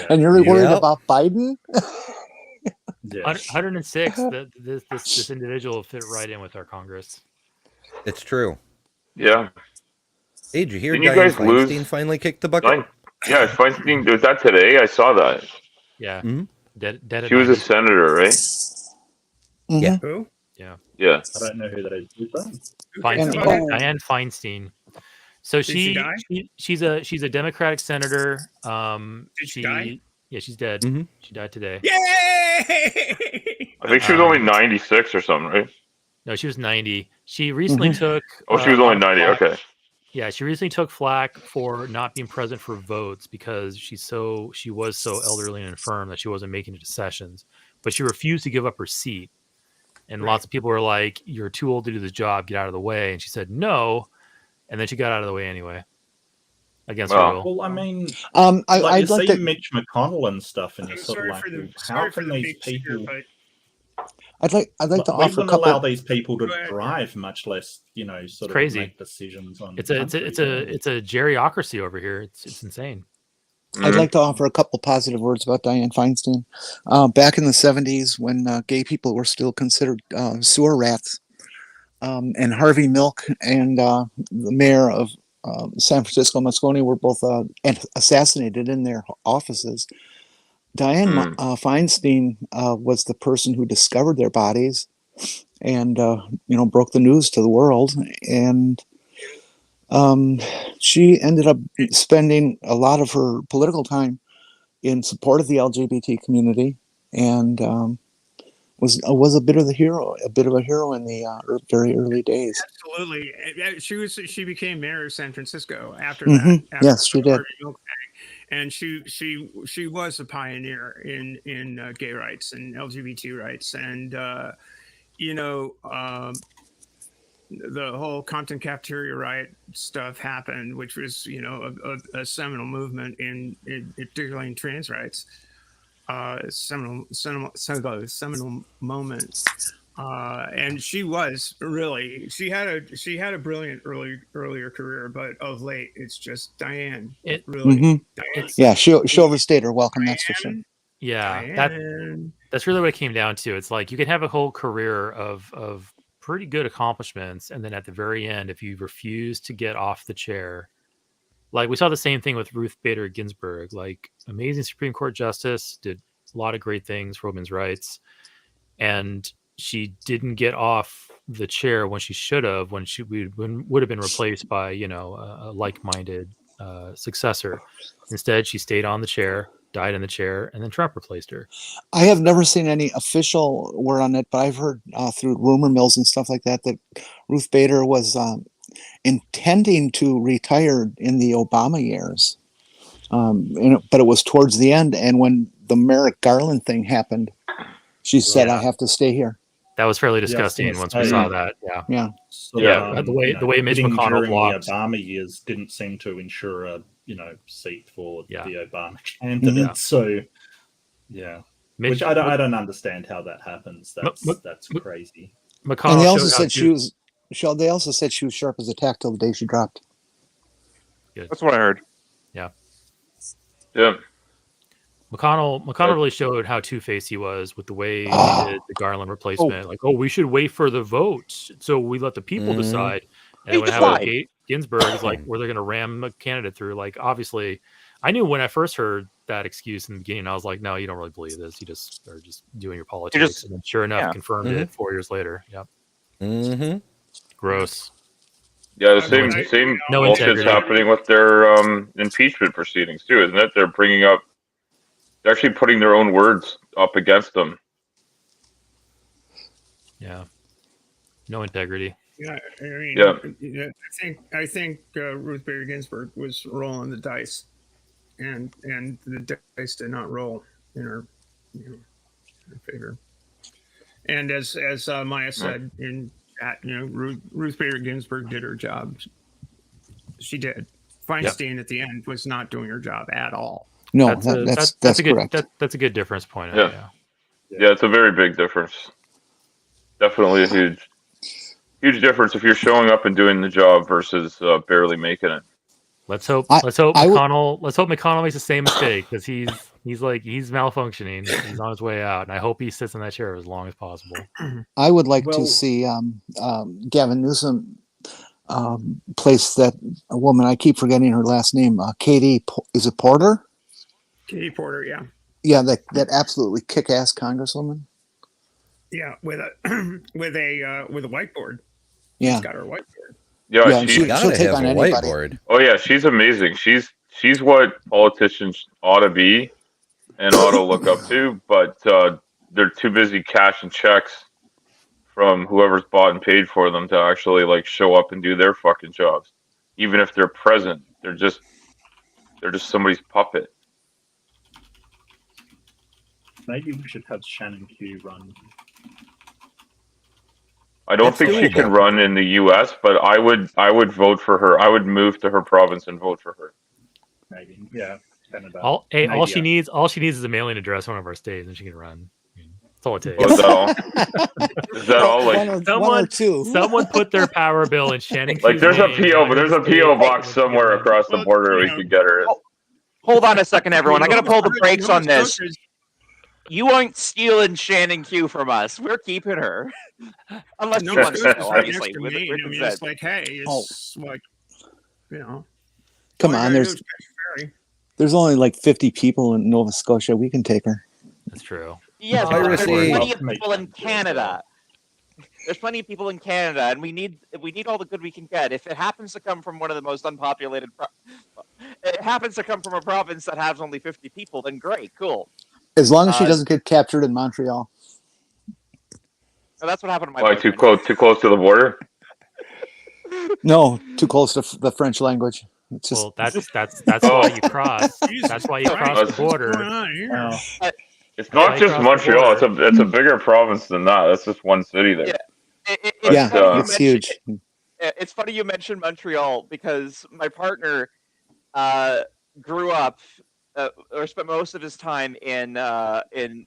and you're worried Yep. about Biden? Yeah. 106. This individual fit right in with our Congress. It's true. Yeah. Hey, did you hear Didn't you Dianne guys lose? Feinstein finally kicked the bucket? Yeah, Feinstein. Was that today? I saw that. Yeah. Mhm. Dead at She was a 90. senator, right? Mhm. Who? Yeah. Yeah. I don't know who that is. Who's that? Feinstein. Oh. Dianne Feinstein. So Did she die? she's a Democratic senator. Did she die? Yeah, she's dead. Mhm. She died today. Yay! I think she was only 96 or something, right? No, she was 90. She recently Mhm. took. Oh, she was only on 90. flack- Okay. Yeah, she recently took flack for not being present for votes because she was so elderly and infirm that she wasn't making it to sessions. But she refused to give up her seat. And lots of people were like, "You're too old to do this job. Get out of the way." And she said no. And then she got out of the way anyway. Against her Wow. will. Well, I mean, I'd you like see to. Mitch McConnell and stuff, and you're I'm sort of sorry like, for the well, how sorry for can the these big cheer, people? but I'd like to We offer a wouldn't couple. allow these people to Go ahead. drive, much less, sort of Crazy. make decisions on. It's a countries. geriocracy over here. It's insane. I'd Mhm. like to offer a couple positive words about Dianne Feinstein. Back in the 70s, when gay people were still considered sewer rats, and Harvey Milk and the mayor of San Francisco, Moscone, were both assassinated in their offices. Dianne Feinstein was the person who discovered their bodies and, broke the news to the world. And she ended up spending a lot of her political time in support of the LGBT community, and was a bit of a hero in the very early days. absolutely, she became mayor of San Francisco after Mhm. that. After Yes, she the did. Harvey Milk thing. And she was a pioneer in gay rights and LGBT rights, and the whole Compton cafeteria riot stuff happened, which was a seminal movement in particularly in trans rights. Seminal moment. And she had a brilliant earlier career, but of late it's just Dianne. Mhm. Dianne. Yeah, she overstayed her welcome. That's for sure. Yeah, Dianne. that's really what it came down to. It's like you can have a whole career of pretty good accomplishments, and then at the very end, if you refuse to get off the chair, like we saw the same thing with Ruth Bader Ginsburg, like amazing Supreme Court justice, did a lot of great things for women's rights, and she didn't get off the chair when she should have, when she would have been replaced by a like-minded successor. Instead, she stayed on the chair, died in the chair, and then Trump replaced her. I have never seen any official word on it, but I've heard through rumor mills and stuff like that Ruth Bader was intending to retire in the Obama years, but it was towards the end. And when the Merrick Garland thing happened, she said, "I have to stay here." That was fairly disgusting once we saw that. Yeah. So, The way Mitch hitting McConnell during blocked. the Obama years didn't seem to ensure a seat for the Obama Yeah. candidate. So Mitch- which I don't understand how that happens. That's crazy. McConnell And they also showed how said they also said she was sharp as a tack till the day she dropped. That's what I heard. Yeah. Yeah. McConnell really showed how two-faced he was with the way he did the Garland replacement. Like, we should wait for the vote, so we let the people decide. And then when happened Ginsburg is like, where they're going to ram a candidate through. Like, obviously, I knew when I first heard that excuse in the beginning, I was like, no, you don't really believe this. You just are just doing your politics. And then sure enough, confirmed it 4 years later. Yep. Mm-hmm. Gross. Yeah, the same bullshit's happening with their impeachment proceedings too, isn't it? They're actually putting their own words up against them. Yeah. No integrity. Yeah, I mean, Yeah. I think Ruth Bader Ginsburg was rolling the dice, and the dice did not roll in her favor. And as Maya said in chat, Ruth Bader Ginsburg did her job. She did. Feinstein at the end was not doing her job at all. No, that's correct. a good that's a good difference point. Yeah, it's a very big difference. Definitely a huge huge difference if you're showing up and doing the job versus barely making it. Let's hope. I- Let's hope I would- McConnell. Let's hope McConnell makes the same mistake because he's malfunctioning. He's on his way out, and I hope he sits in that chair as long as possible. I would like Well- to see Gavin Newsom place that a woman. I keep forgetting her last name. Katie, is it Porter? Katie Porter, yeah. Yeah, that absolutely kick-ass congresswoman. Yeah, with a with a whiteboard. Yeah, She's got her whiteboard. Yeah, Yeah, she's, she- Gotta she'll take have on a anybody. whiteboard. oh yeah, she's amazing. She's what politicians ought to be and ought to look up to, but they're too busy cashing checks from whoever's bought and paid for them to actually like show up and do their fucking jobs. Even if they're present, they're just somebody's puppet. Maybe we should have Shannon Q run. I don't That's think she doable. can run in the U.S., but I would vote for her. I would move to her province and vote for her. Maybe, yeah. Canada. All Maybe, she needs is a mailing address one of our states, and she can run. I mean, that's all it takes. Well, is that all? Is that all? Like, one or two. Someone put their power bill in Shannon. like there's a Q's name, PO, but there's a United PO States, box somewhere across the Well, border we you know. could get her. Hold on a second, everyone. I gotta pull the Nova brakes on this. Scotia's- You aren't stealing Shannon Q from us. We're keeping her. Unless you Nova want to, Scotia's know, right obviously. next to With, Maine. with I mean, consent. it's like, hey, it's like, you know. Come all you on, gotta do there's is catch a ferry. there's only like 50 people in Nova Scotia. We can take her. That's true. Yes, but there's Piracy. plenty of Make people in sense, yeah. Canada. There's plenty of people in Canada, and we need all the good we can get. If it happens to come from one of the most unpopulated, it happens to come from a province that has only 50 people, then great, cool. As long as she Uh, doesn't get captured in Montreal. So that's what happened to my. Why too boyfriend. close to the border? No, too close to the French language. It's just Well, that's Oh. why you cross. Jesus That's why you Christ, cross the what's going border. on here? Well, It's not Right just across the Montreal. border. It's a bigger province than that. That's just one city there. Yeah. yeah, funny you it's huge. It's funny you mentioned Montreal because my partner grew up or spent most of his time in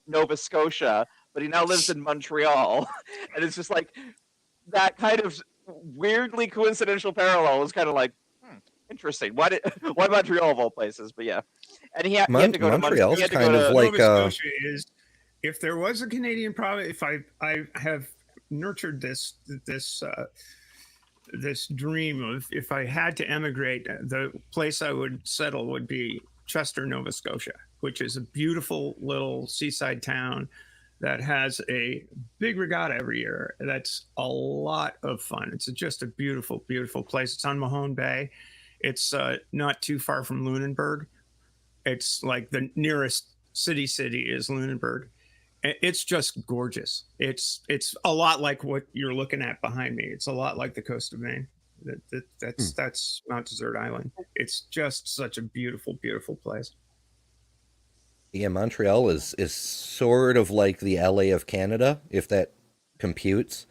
Nova Scotia, but he now lives in Montreal, and it's just like that kind of weirdly coincidental parallel was kind of like interesting. Why Montreal of all places? But yeah, and he had to go to Montreal's he had to kind go of to, like Nova Scotia is, if there was a Canadian province, if I have nurtured this dream of if I had to emigrate, the place I would settle would be Chester, Nova Scotia, which is a beautiful little seaside town that has a big regatta every year. That's a lot of fun. It's just a beautiful, beautiful place. It's on Mahone Bay. It's not too far from Lunenburg. It's like the nearest city is Lunenburg. It's just gorgeous. It's a lot like what you're looking at behind me. It's a lot like the coast of Maine. That's Mount Desert Island. It's just such a beautiful, beautiful place. Yeah, Montreal is sort of like the LA of Canada, if that computes.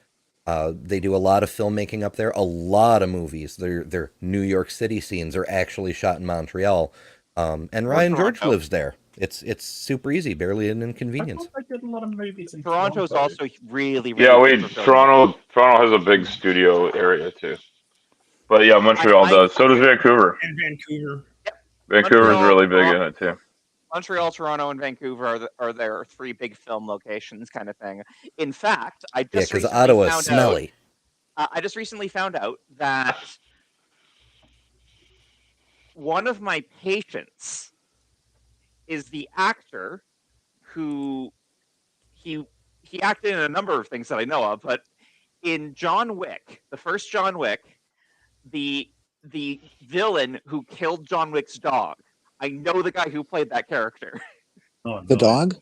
They do a lot of filmmaking up there, a lot of movies. Their New York City scenes are actually shot in Montreal. And Ryan George Toronto. lives there. It's super easy, barely an I inconvenience. thought they did a lot of movies in Toronto's Toronto. also really Yeah, good wait. for filming. Toronto has a big studio area too. But yeah, Montreal I- does. So does Vancouver. And Vancouver. Vancouver's Montreal- really big in it too. Montreal, Toronto, and Vancouver are their three big film locations, kind of thing. In fact, I Yeah, just because recently Ottawa's found smelly. out. I just recently found out that one of my patients is the actor who he acted in a number of things that I know of, but in John Wick, the first John Wick, the villain who killed John Wick's dog. I know the guy who played that character. Oh, The no. dog?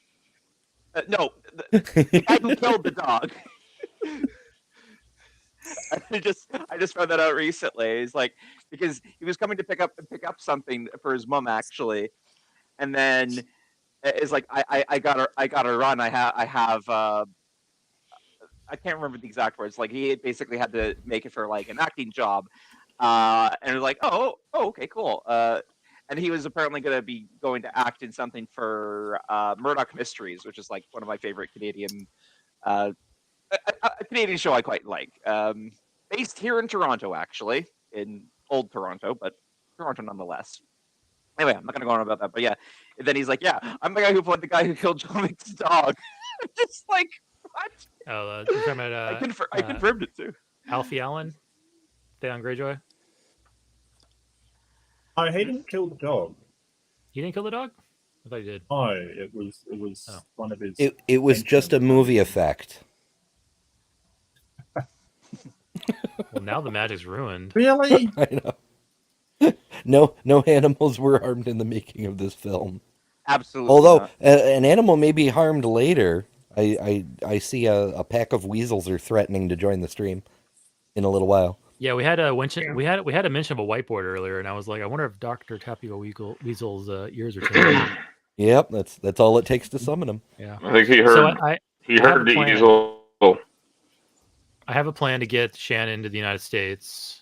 No, the guy who killed the dog. I just found that out recently. He's like, because he was coming to pick up something for his mom actually, and then it's like I gotta run. I have I can't remember the exact words. Like he basically had to make it for like an acting job, and it was like oh okay cool. And he was apparently going to be going to act in something for Murdoch Mysteries, which is like one of my favorite Canadian a Canadian show I quite like. based here in Toronto, actually, in old Toronto, but Toronto nonetheless. Anyway, I'm not gonna go on about that, but yeah. And then he's like, "Yeah, I'm the guy who played the guy who killed John Wick's dog." Just like what? Oh, you're talking about, I confirmed it too. Alfie Allen, Theon Greyjoy. Oh, he didn't kill the dog. He didn't kill the dog? I thought he did. Oh, it was one of his. It was just a movie effect. Well, now the magic's ruined. Really? I know. No animals were harmed in the making of this film. Absolutely. Although not. an animal may be harmed later. I see a pack of weasels are threatening to join the stream in a little while. Yeah, we had a we had a mention of a whiteboard earlier, and I was like, I wonder if Dr. Tapio Weasel's ears are tingling. Yep, that's all it takes to summon them. Yeah, I think he heard. So he heard the easel. I have a plan to get Shannon to the United States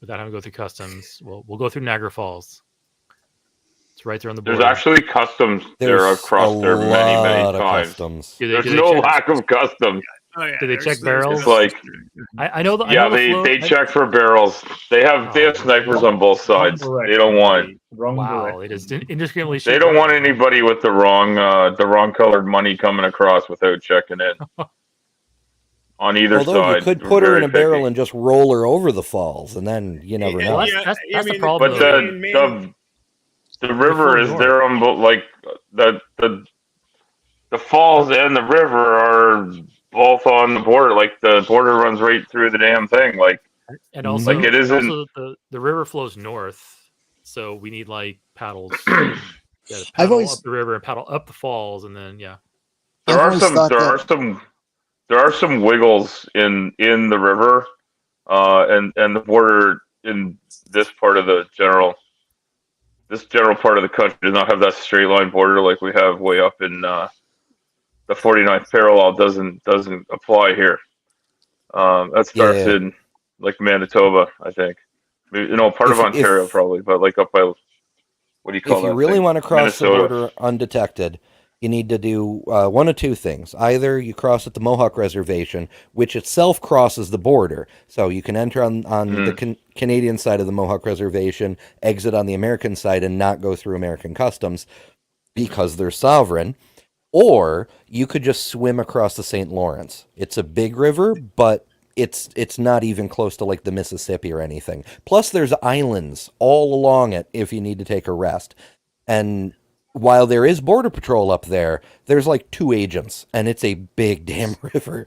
without having to go through customs. We'll go through Niagara Falls. It's right there on the border. There's actually customs there. I've crossed there many times. Customs. There's no lack of customs. Oh, yeah. Do they check barrels? It's like, I know. yeah, they check for barrels. They have snipers on both sides. They don't want. Wow, they just indiscriminately. They don't want anybody with the wrong colored money coming across without checking in. On either Although side. you could put her in a barrel and just roll her over the falls, and then you never know. Well, that's the problem. But the river is there on both, like the falls and the river are both on the border. Like the border runs right through the damn thing. Like, and also, like it isn't. Also the river flows north, so we need like paddles. Paddle I've always up the river and paddle up the falls, and then yeah. There are some wiggles in the river, and the border in this part of the general part of the country does not have that straight line border like we have way up in the 49th parallel. Doesn't apply here. That starts in like Manitoba, I think. Part of Ontario probably, but like up by what do you call that? If you really want to cross Minnesota. the border undetected, you need to do one of two things. Either you cross at the Mohawk Reservation, which itself crosses the border. So you can enter on the Canadian side of the Mohawk Reservation, exit on the American side, and not go through American customs because they're sovereign. Or you could just swim across the St. Lawrence. It's a big river, but it's not even close to like the Mississippi or anything. Plus there's islands all along it if you need to take a rest. And while there is border patrol up there, there's like 2 agents, and it's a big damn river.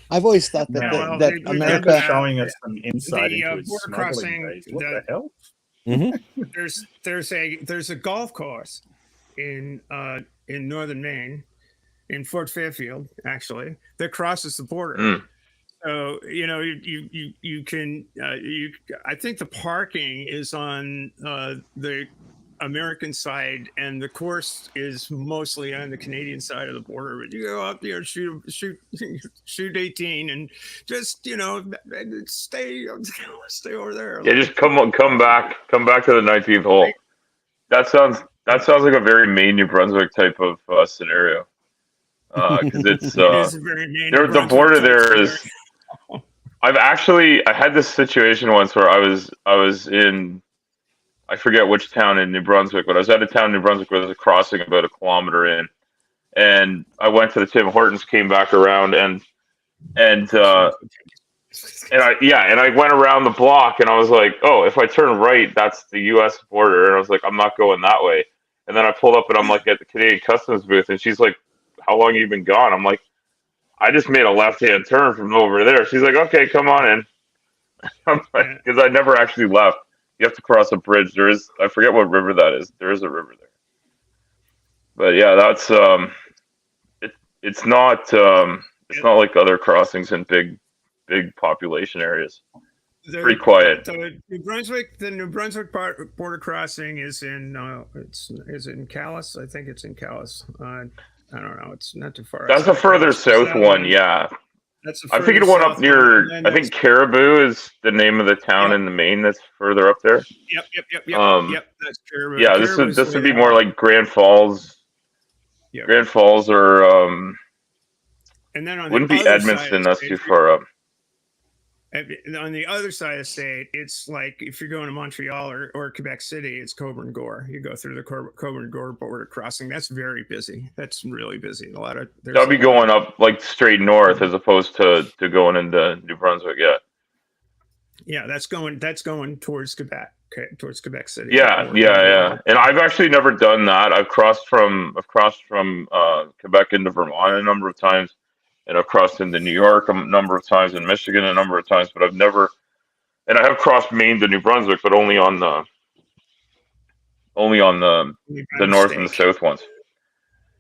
I've always thought that that America showing us some insight into his border smuggling crossing. days. What the hell? Mm-hmm. There's a golf course in northern Maine, in Fort Fairfield, actually, that crosses the border. So you can I think the parking is on the American side, and the course is mostly on the Canadian side of the border. But you go up there, shoot 18, and just stay over there. Yeah, just come back to the 19th hole. That sounds like a very Maine, New Brunswick type of scenario. Because it's the border there is. I had this situation once where I was in, I forget which town in New Brunswick, but I was at a town in New Brunswick where there's a crossing about a kilometer in, and I went to the Tim Hortons, came back around, and I went around the block, and I was like, oh, if I turn right, that's the U.S. border, and I was like, I'm not going that way, and then I pulled up, and I'm like at the Canadian Customs booth, and she's like, how long have you been gone? I'm like, I just made a left-hand turn from over there. She's like, okay, come on in. Because I never actually left. You have to cross a bridge. I forget what river that is. There is a river there. But yeah, that's it's not like other crossings in big population areas. Pretty quiet. The New Brunswick border crossing is in Calais. I think it's in Calais. I don't know. It's not too far. That's the further south one, yeah. I'm thinking one up near. I think Caribou is the name of the town in the Maine that's further up there. Yep. That's Caribou. Yeah, this would be more like Grand Falls. Yep. Grand Falls, or and then on wouldn't the be other Edmonton. side, That's too far up. On the other side of the state, it's like if you're going to Montreal or Quebec City, it's Coburn Gore. You go through the Coburn Gore border crossing. That's very busy. That's really busy. That'll be going up like straight north as opposed to going into New Brunswick. Yeah. Yeah, that's going towards Quebec. Okay, towards Quebec City. Yeah. And I've actually never done that. I've crossed from Quebec into Vermont a number of times, and I've crossed into New York a number of times, and Michigan a number of times, but I've never. And I have crossed Maine to New Brunswick, but only on the north and the south ones.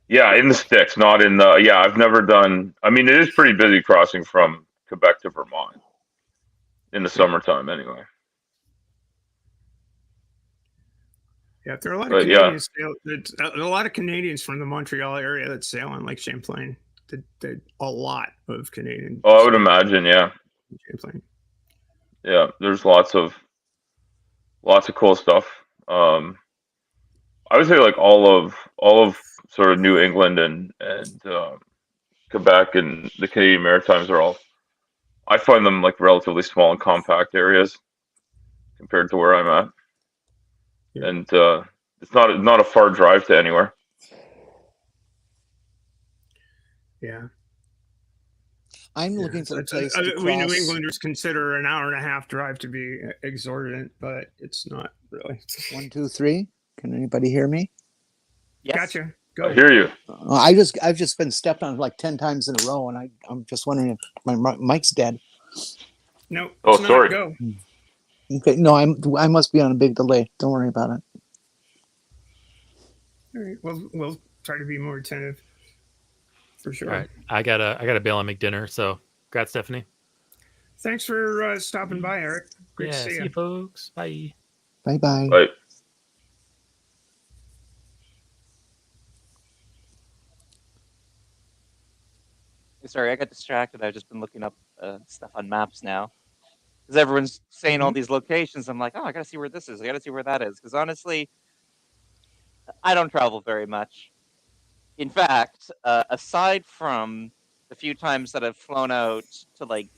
Yeah, in the sticks, not in the. Yeah, I've never done. I mean, it is pretty busy crossing from Quebec to Vermont in the summertime, anyway. Yeah, there are a lot of Canadians. A lot of Canadians from the Montreal area that sail on Lake Champlain. A lot of Canadian. Oh, I would imagine, yeah. Champlain. Yeah, there's lots of cool stuff. I would say like all of sort of New England and Quebec and the Canadian Maritimes are all. I find them like relatively small and compact areas compared to where I'm at. Yeah. And it's not a far drive to anywhere. Yeah. I'm looking for a place to cross. We New Englanders consider an hour and a half drive to be exorbitant, but it's not really. 1, 2, 3. Can anybody hear me? Yes. Gotcha. Go. I hear you. I've just been stepped on like 10 times in a row, and I'm just wondering if my mic's dead. No. Oh, sorry. Go. Okay. No, I must be on a big delay. Don't worry about it. All right. Well, we'll try to be more attentive. For sure. All right. I gotta bail and make dinner. So, congrats, Stephanie. Thanks for stopping by, Eric. Great to see you, folks. Bye. Bye. Bye. Sorry, I got distracted. I've just been looking up stuff on maps now. Because everyone's saying all these locations. I'm like, oh, I got to see where this is. I got to see where that is. Because honestly, I don't travel very much. In fact, aside from the few times that I've flown out to like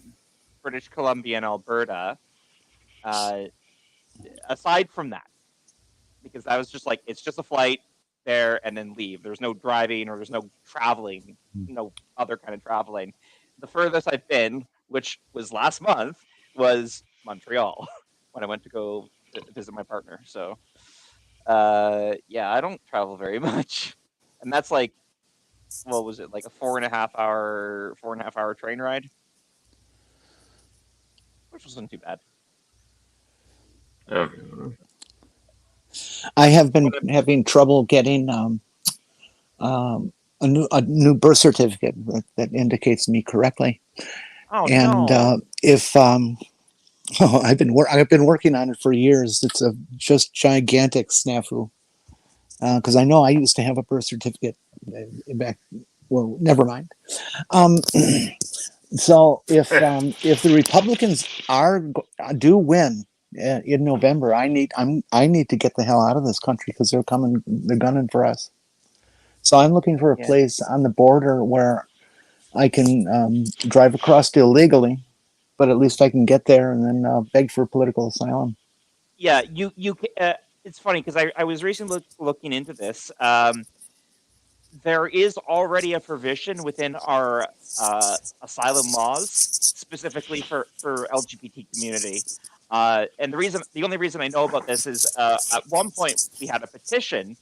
British Columbia and Alberta, aside from that, because I was just like, it's just a flight there and then leave. There's no driving or there's no traveling, no other kind of traveling. The furthest I've been, which was last month, was Montreal when I went to go visit my partner. So, yeah, I don't travel very much. And that's like, what was it? Like a 4.5 hour train ride, which wasn't too bad. Yeah. I have been having trouble getting a new birth certificate that indicates me correctly. Oh, and no. If I've been working on it for years. It's a just gigantic snafu. Because I know I used to have a birth certificate back. Well, never mind. So if the Republicans do win in November, I need to get the hell out of this country because they're gunning for us. So I'm looking for a place on the border where I can drive across illegally, but at least I can get there and then beg for political asylum. Yeah, you. It's funny because I was recently looking into this. There is already a provision within our asylum laws specifically for LGBT community. And the only reason I know about this is at one point we had a petition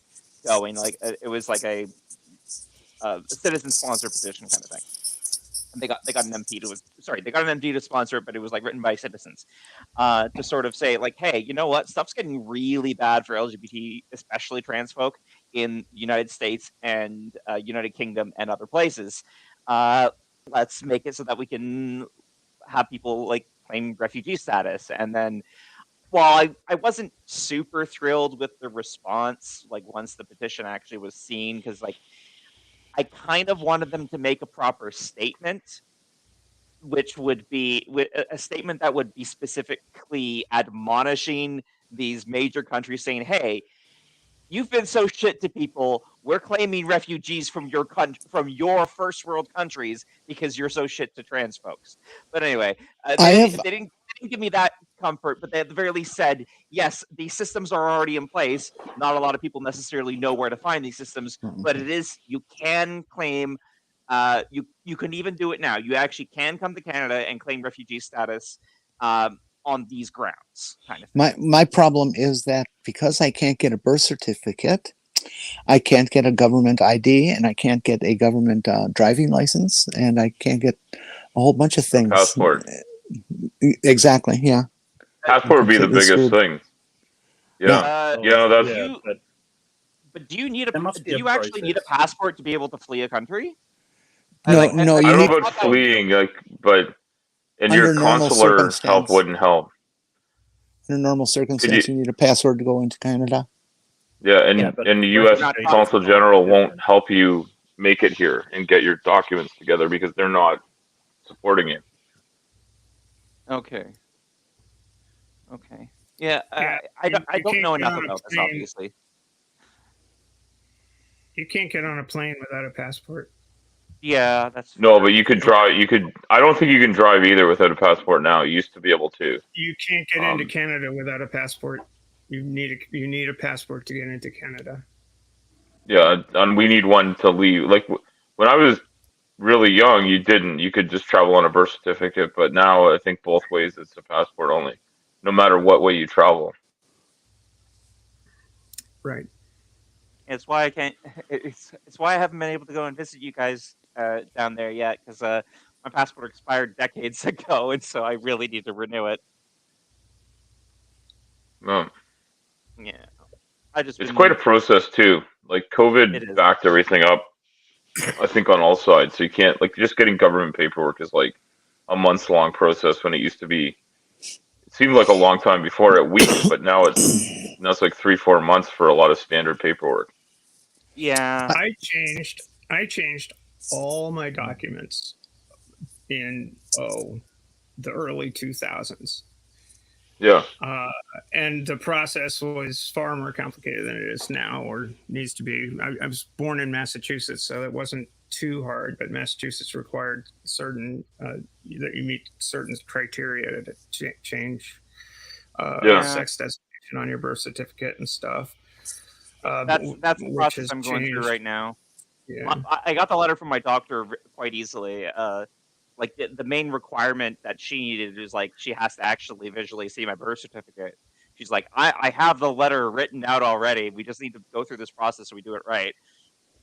going, like it was like a citizen sponsored petition kind of thing. And they got an MP to sponsor it, but it was like written by citizens to sort of say like, hey, you know what? Stuff's getting really bad for LGBT, especially trans folk in the United States and United Kingdom and other places. Let's make it so that we can have people like claim refugee status. And then while I wasn't super thrilled with the response, like once the petition actually was seen, because like I kind of wanted them to make a proper statement, which would be a statement that would be specifically admonishing these major countries saying, hey, You've been so shit to people. We're claiming refugees from your from your first world countries because you're so shit to trans folks. But anyway, they didn't give me that comfort, but they at the very least said, yes, these systems are already in place. Not a lot of people necessarily know where to find these systems, but it is, you can claim, you can even do it now. You actually can come to Canada and claim refugee status on these grounds, kind of thing. My problem is that because I can't get a birth certificate, I can't get a government ID, and I can't get a government driving license, and I can't get a whole bunch of things. Passport. Exactly. Yeah. Passport would be the biggest thing. Yeah. But do you need do you actually need a passport to be able to flee a country? No, I don't know about fleeing, but in your consular help wouldn't help. Under normal circumstances, you need a passport to go into Canada. Yeah, and the U.S. Consul General won't help you make it here and get your documents together because they're not supporting you. Okay. Yeah, I don't know enough about this, obviously. You can't get on a plane without a passport. Yeah, that's no, but you could drive. I don't think you can drive either without a passport now. You used to be able to. You can't get into Canada without a passport. You need a passport to get into Canada. Yeah, and we need one to leave. Like when I was really young, you didn't. You could just travel on a birth certificate, but now I think both ways it's a passport only, no matter what way you travel. Right. It's why I can't. It's why I haven't been able to go and visit you guys down there yet, because my passport expired decades ago, and so I really need to renew it. No. Yeah. It's quite a process too. Like COVID backed everything up, I think, on all sides. So you can't, like, just getting government paperwork is like a months long process when it used to be. It seemed like a long time before at weeks, but now it's like 3-4 months for a lot of standard paperwork. Yeah. I changed all my documents in the early 2000s. Yeah. And the process was far more complicated than it is now, or needs to be. I was born in Massachusetts, so it wasn't too hard, but Massachusetts required certain that you meet certain criteria to change sex designation on your birth certificate and stuff. That's the process I'm going through right now. Yeah. I got the letter from my doctor quite easily. Like the main requirement that she needed is like she has to actually visually see my birth certificate. She's like, I have the letter written out already. We just need to go through this process so we do it right.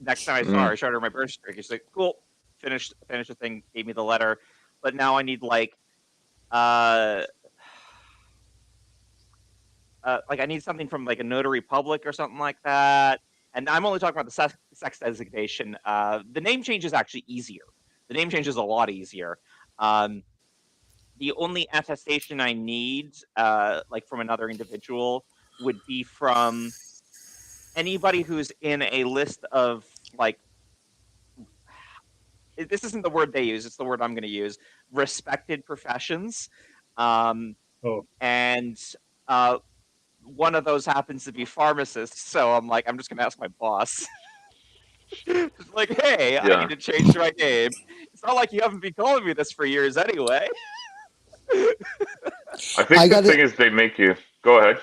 Next time I saw her, I showed her my birth certificate. She's like, cool, finished the thing, gave me the letter. But now I need like I need something from like a notary public or something like that. And I'm only talking about the sex designation. The name change is actually easier. The name change is a lot easier. The only attestation I need, like from another individual, would be from anybody who's in a list of, like, this isn't the word they use, it's the word I'm going to use, respected professions. And one of those happens to be pharmacists. So I'm like, I'm just going to ask my boss. Just like, hey, I need to change my name. It's not like you haven't been calling me this for years anyway. I think the thing is they make you go ahead.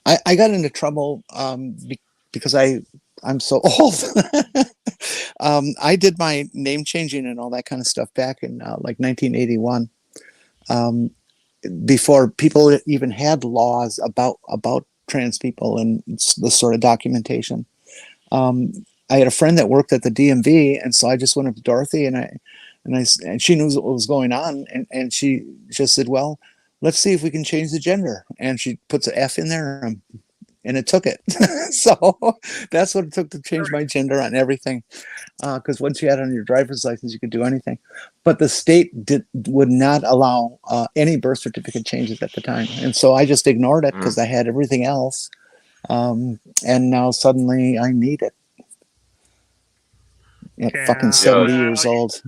I got into trouble because I'm so old. I did my name changing and all that kind of stuff back in like 1981, before people even had laws about trans people and this sort of documentation. I had a friend that worked at the DMV, and so I just went up to Dorothy and she knew what was going on, and she just said, well, let's see if we can change the gender. And she puts an F in there, and it took it. So that's what it took to change my gender on everything. Because once you had it on your driver's license, you could do anything. But the state would not allow any birth certificate changes at the time. And so I just ignored it because I had everything else. And now suddenly I need it. Fucking 70 years old.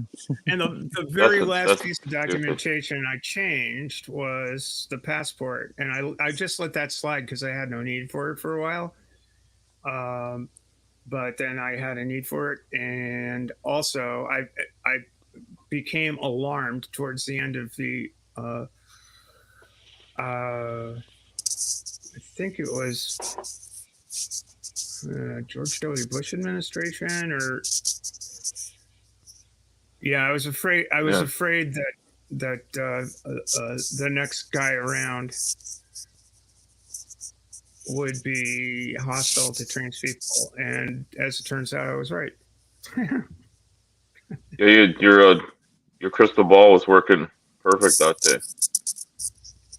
And the very last piece of documentation I changed was the passport, and I just let that slide because I had no need for it for a while. but then I had a need for it, and also I became alarmed towards the end of the I think it was George W. Bush administration, or yeah, I was afraid. I was afraid that the next guy around would be hostile to trans people, and as it turns out, I was right. Yeah, your crystal ball was working perfect that day.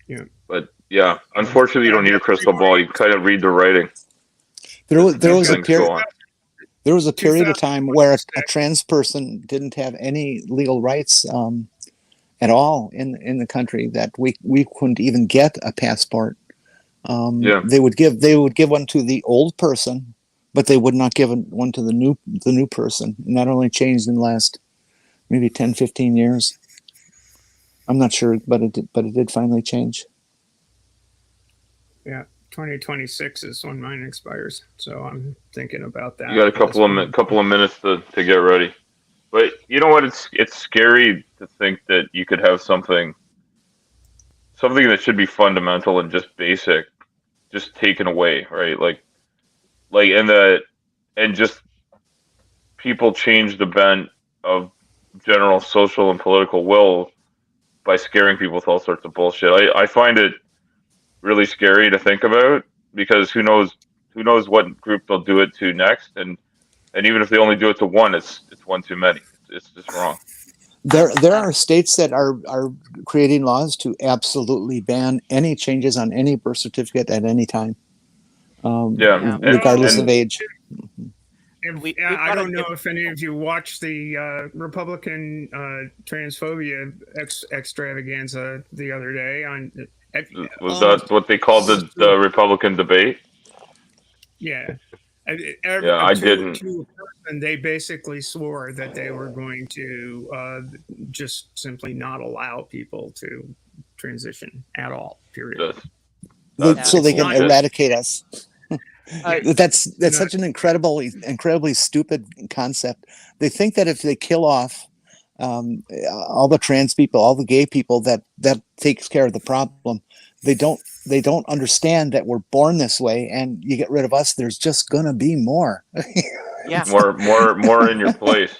Yeah. But yeah, unfortunately, you don't need a crystal ball. You can kind of read the writing. There was a Things go period. on. There was a period of time where a trans person didn't have any legal rights at all in the country. That we couldn't even get a passport. Yeah. They would give one to the old person, but they would not give one to the new person. And that only changed in the last maybe 10, 15 years. I'm not sure, but it did finally change. Yeah, 2026 is when mine expires, so I'm thinking about that. You got a couple of minutes to get ready. But you know what? It's scary to think that you could have something that should be fundamental and just basic, just taken away, right? Like and just people change the bent of general social and political will by scaring people with all sorts of bullshit. I find it really scary to think about, because who knows what group they'll do it to next, and even if they only do it to one, it's one too many. It's just wrong. There are states that are creating laws to absolutely ban any changes on any birth certificate at any time. Regardless of age. And I don't know if any of you watched the Republican transphobia extravaganza the other day. Was that what they called the Republican debate? Yeah. I didn't. To a person, they basically swore that they were going to just simply not allow people to transition at all. Period. So they can eradicate us. That's no. Such an incredibly stupid concept. They think that if they kill off all the trans people, all the gay people, that takes care of the problem. They don't understand that we're born this way, and you get rid of us, there's just gonna be more. Yeah. More in your place.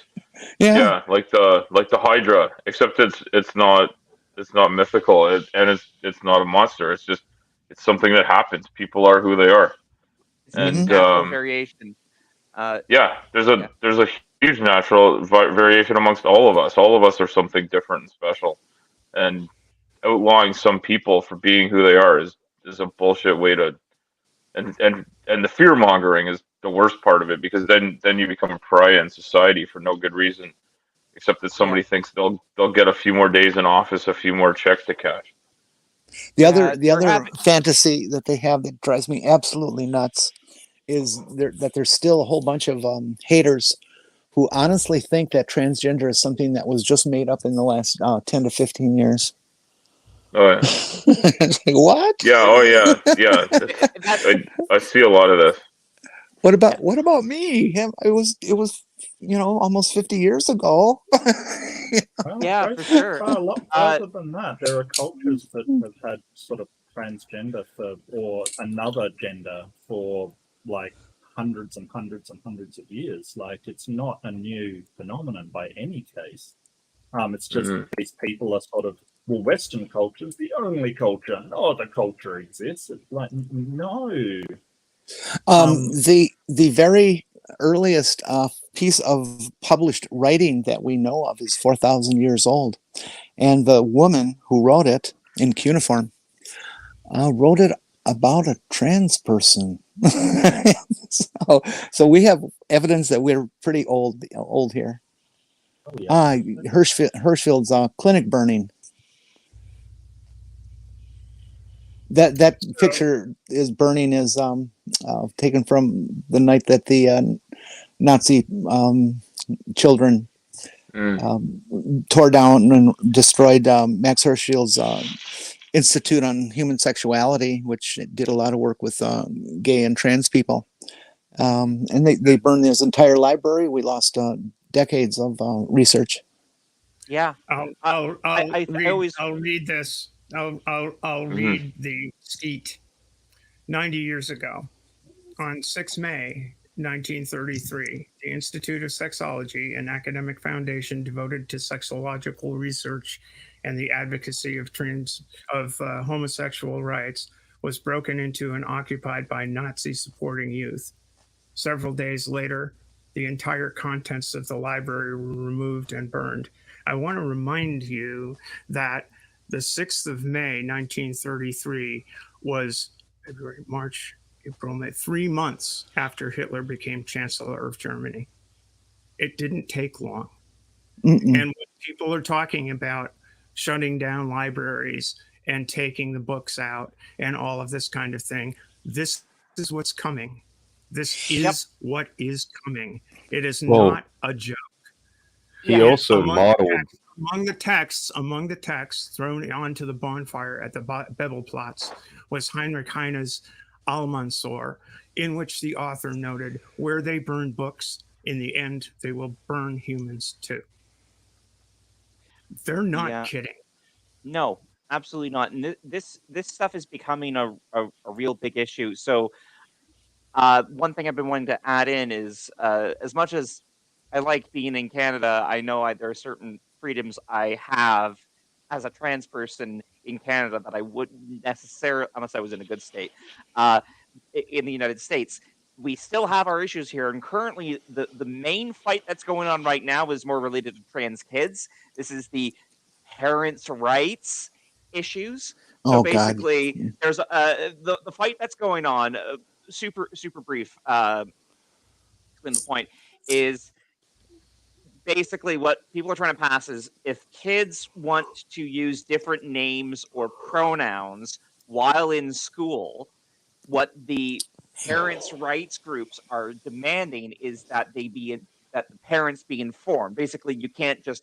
Yeah. Like the Hydra, except it's not mythical, and it's not a monster. It's something that happens. People are who they are. And natural variation. There's a huge natural variation amongst all of us. All of us are something different and special, and outlawing some people for being who they are is a bullshit way to, and the fear mongering is the worst part of it, because then you become a pariah in society for no good reason, except that somebody thinks they'll get a few more days in office, a few more checks to cash. The other fantasy that they have that drives me absolutely nuts is that there's still a whole bunch of haters who honestly think that transgender is something that was just made up in the last 10 to 15 years. Oh yeah. It's like, what? Yeah. Oh yeah. I see a lot of this. What about me? It was almost 50 years ago. Yeah, for sure. A lot further than that. There are cultures that have had sort of transgender or another gender for like hundreds and hundreds and hundreds of years. Like, it's not a new phenomenon by any case. It's just these people are sort of, well, Western culture is the only culture. No other culture exists. It's like, no. The very earliest piece of published writing that we know of is 4,000 years old, and the woman who wrote it in cuneiform wrote it about a trans person. So we have evidence that we're pretty old here. Oh, yeah. Hirschfield's clinic burning. That picture is burning is taken from the night that the Nazi children tore down and destroyed Max Hirschfield's Institute on Human Sexuality, which did a lot of work with gay and trans people. And they burned his entire library. We lost decades of research. Yeah. I'll I read. always I'll read this. I'll Mhm. read the skeet. 90 years ago, on 6 May 1933, the Institute of Sexology, an academic foundation devoted to sexological research and the advocacy of homosexual rights, was broken into and occupied by Nazi-supporting youth. Several days later, the entire contents of the library were removed and burned. I want to remind you that the 6th of May, 1933, was February, March, April, May, 3 months after Hitler became Chancellor of Germany. It didn't take long. Mm-mm. And when people are talking about shutting down libraries and taking the books out and all of this kind of thing, this is what's coming. This is what is coming. It is Well, not a joke. He Yeah. also modeled. Among the texts thrown onto the bonfire at the Bebelplatz was Heinrich Heine's Almansor, in which the author noted, where they burn books, in the end, they will burn humans too. They're not Yeah. kidding. No, absolutely not. And this stuff is becoming a real big issue. So one thing I've been wanting to add in is as much as I like being in Canada, I know there are certain freedoms I have as a trans person in Canada that I wouldn't necessarily, unless I was in a good state, in the United States. We still have our issues here, and currently the main fight that's going on right now is more related to trans kids. This is the parents' rights issues. So Oh, God. basically, there's the fight that's going on. Super brief. Explain the point is basically what people are trying to pass is if kids want to use different names or pronouns while in school, what the parents' rights groups are demanding is that that the parents be informed. Basically, the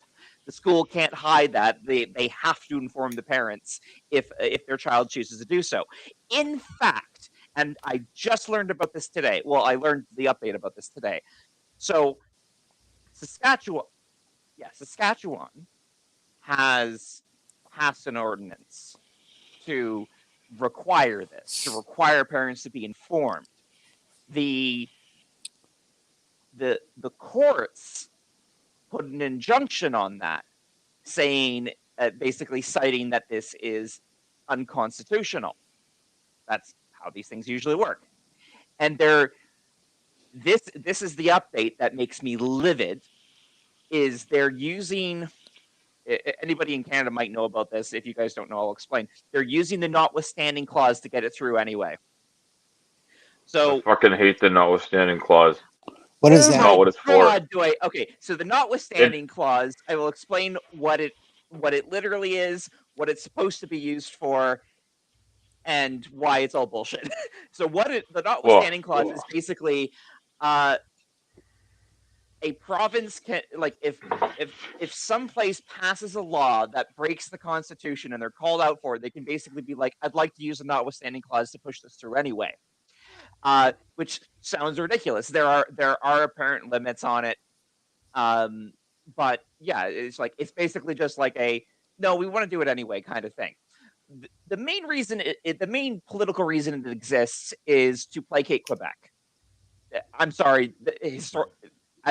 school can't hide that. They have to inform the parents if their child chooses to do so. In fact, and I just learned about this today. Well, I learned the update about this today. So Saskatchewan has passed an ordinance to require this, to require parents to be informed. The courts put an injunction on that, saying, basically citing that this is unconstitutional. That's how these things usually work. And this is the update that makes me livid, is they're using, anybody in Canada might know about this. If you guys don't know, I'll explain. They're using the notwithstanding clause to get it through anyway. So I fucking hate the notwithstanding clause. What is That's that? not what it's for. Okay, so the notwithstanding clause, I will explain what it literally is, what it's supposed to be used for, and why it's all bullshit. So the notwithstanding clause is basically a province can, like, if some place passes a law that breaks the Constitution and they're called out for it, they can basically be like, I'd like to use the notwithstanding clause to push this through anyway. Which sounds ridiculous. There are apparent limits on it. But yeah, it's basically just like no, we want to do it anyway kind of thing. The main reason, the main political reason it exists is to placate Quebec. I'm sorry, as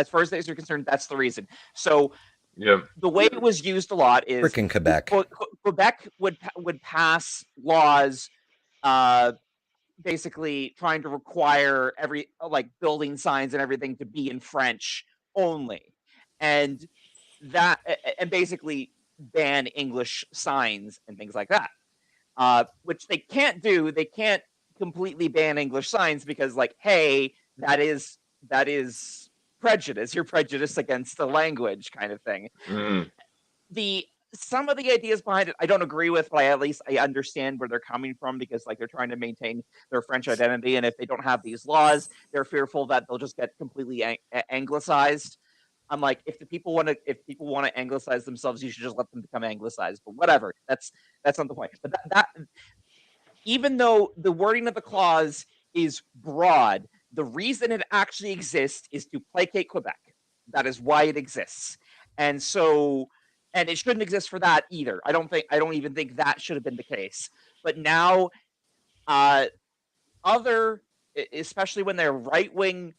far as things are concerned, that's the reason. So the way it was used a lot is Frickin' Quebec. Quebec would pass laws, basically trying to require building signs and everything to be in French only, and basically ban English signs and things like that. Which they can't do. They can't completely ban English signs because, hey, that is prejudice. You're prejudiced against the language, kind of thing. Mm. Some of the ideas behind it I don't agree with, but at least I understand where they're coming from, because they're trying to maintain their French identity, and if they don't have these laws, they're fearful that they'll just get completely anglicized. I'm like, if people want to anglicize themselves, you should just let them become anglicized. But whatever, that's not the point. But that even though the wording of the clause is broad, The reason it actually exists is to placate Quebec. That is why it exists. And so, and it shouldn't exist for that either. I don't even think that should have been the case. But now, especially when they're right-wing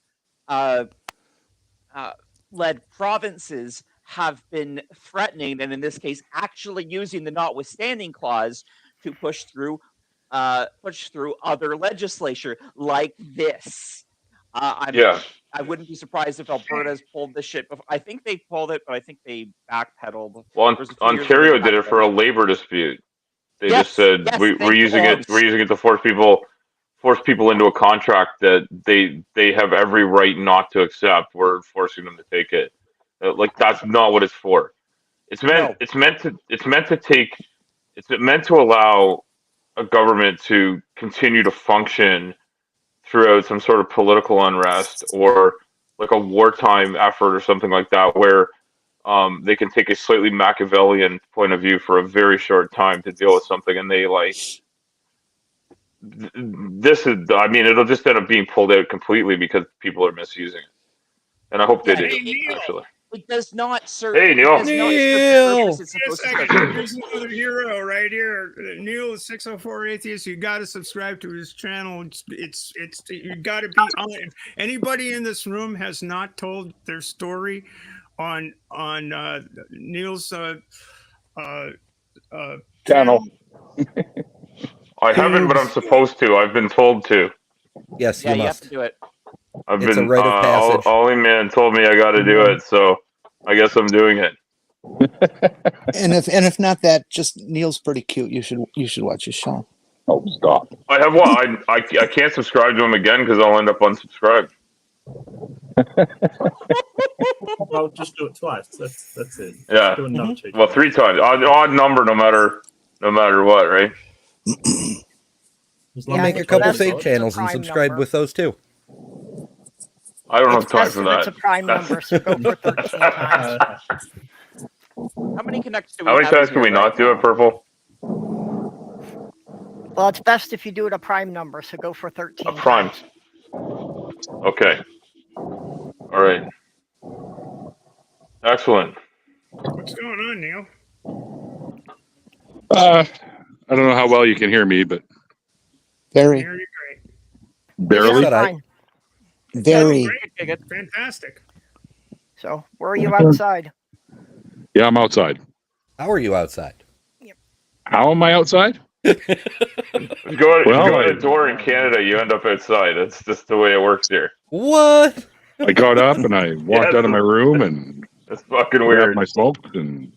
led provinces have been threatening, and in this case, actually using the notwithstanding clause to push through other legislature like this. I wouldn't be surprised if Alberta's pulled this shit before. I think they pulled it, but I think they backpedaled. Well, Ontario did it for a labor dispute. They just said we're using it to force people into a contract that they have every right not to accept. We're forcing them to take it. Like, that's not what it's for. It's meant to allow a government to continue to function throughout some sort of political unrest or like a wartime effort or something like that, where they can take a slightly Machiavellian point of view for a very short time to deal with something, and they like this is. I mean, it'll just end up being pulled out completely because people are misusing it, and I hope they do. Actually, it does not serve. Hey, Neil. Here's another hero right here. Neil is 604 Atheist. You got to subscribe to his channel. It's you got to be on it. Anybody in this room has not told their story on Neil's channel. I haven't, but I'm supposed to. I've been told to. Yes, you you must. have to do it. It's a rite of passage. Ollie Man told me I got to do it, so I guess I'm doing it. And if not that, just Neil's pretty cute. You should watch his show. Oh, stop! I have one. I can't subscribe to him again because I'll end up unsubscribed. Well, just do it twice. That's it. Yeah. Do another check. Well, 3 times. Odd number, no matter what, right? You make a couple save channels and subscribe with those too. I don't have time for that. It's a prime number, so go for 13 times. How many connects do we How many have times in can we here not right do it, Purple? Well, it's best if you do it a prime number, so go for 13. A prime. times. Okay. All right. Excellent. What's going on, Neil? I don't know how well you can hear me, but Very, Hear you great. barely. Shut up. Fine. very. Great. Fantastic. So, where are you outside? Yeah, I'm outside. How are you outside? How am I outside? If you go Well, to a door in Canada, you end up outside. That's just the way it works here. What? I got up and I walked out of my room and That's fucking grabbed weird. my smoke and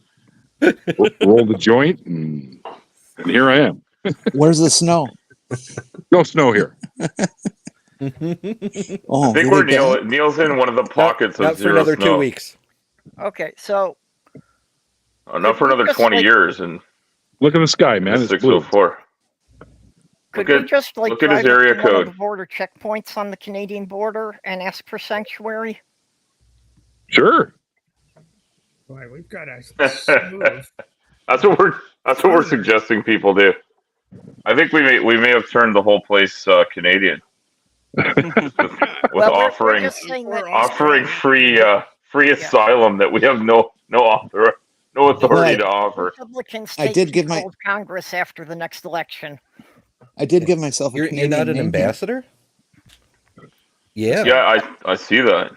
rolled a joint, and here I am. Where's the snow? No snow here. Oh, I think really we're bad? Neil's in one of the pockets Not of for zero another snow. 2 weeks. Okay, so Not for another 20 years. And Look at the sky, man. It's blue. 604. could Look we at- just like look at his drive up area to one of code. the border checkpoints on the Canadian border and ask for sanctuary? Sure. Boy, we've got a smooth. That's what we're suggesting people do. I think we may have turned the whole place Canadian with Well, we're offering just saying that free asylum that we have no authority to offer. Republicans I take did give my- control of Congress after the next election. I did give myself a You're Canadian not an name here. ambassador? Yeah. Yeah, I see that.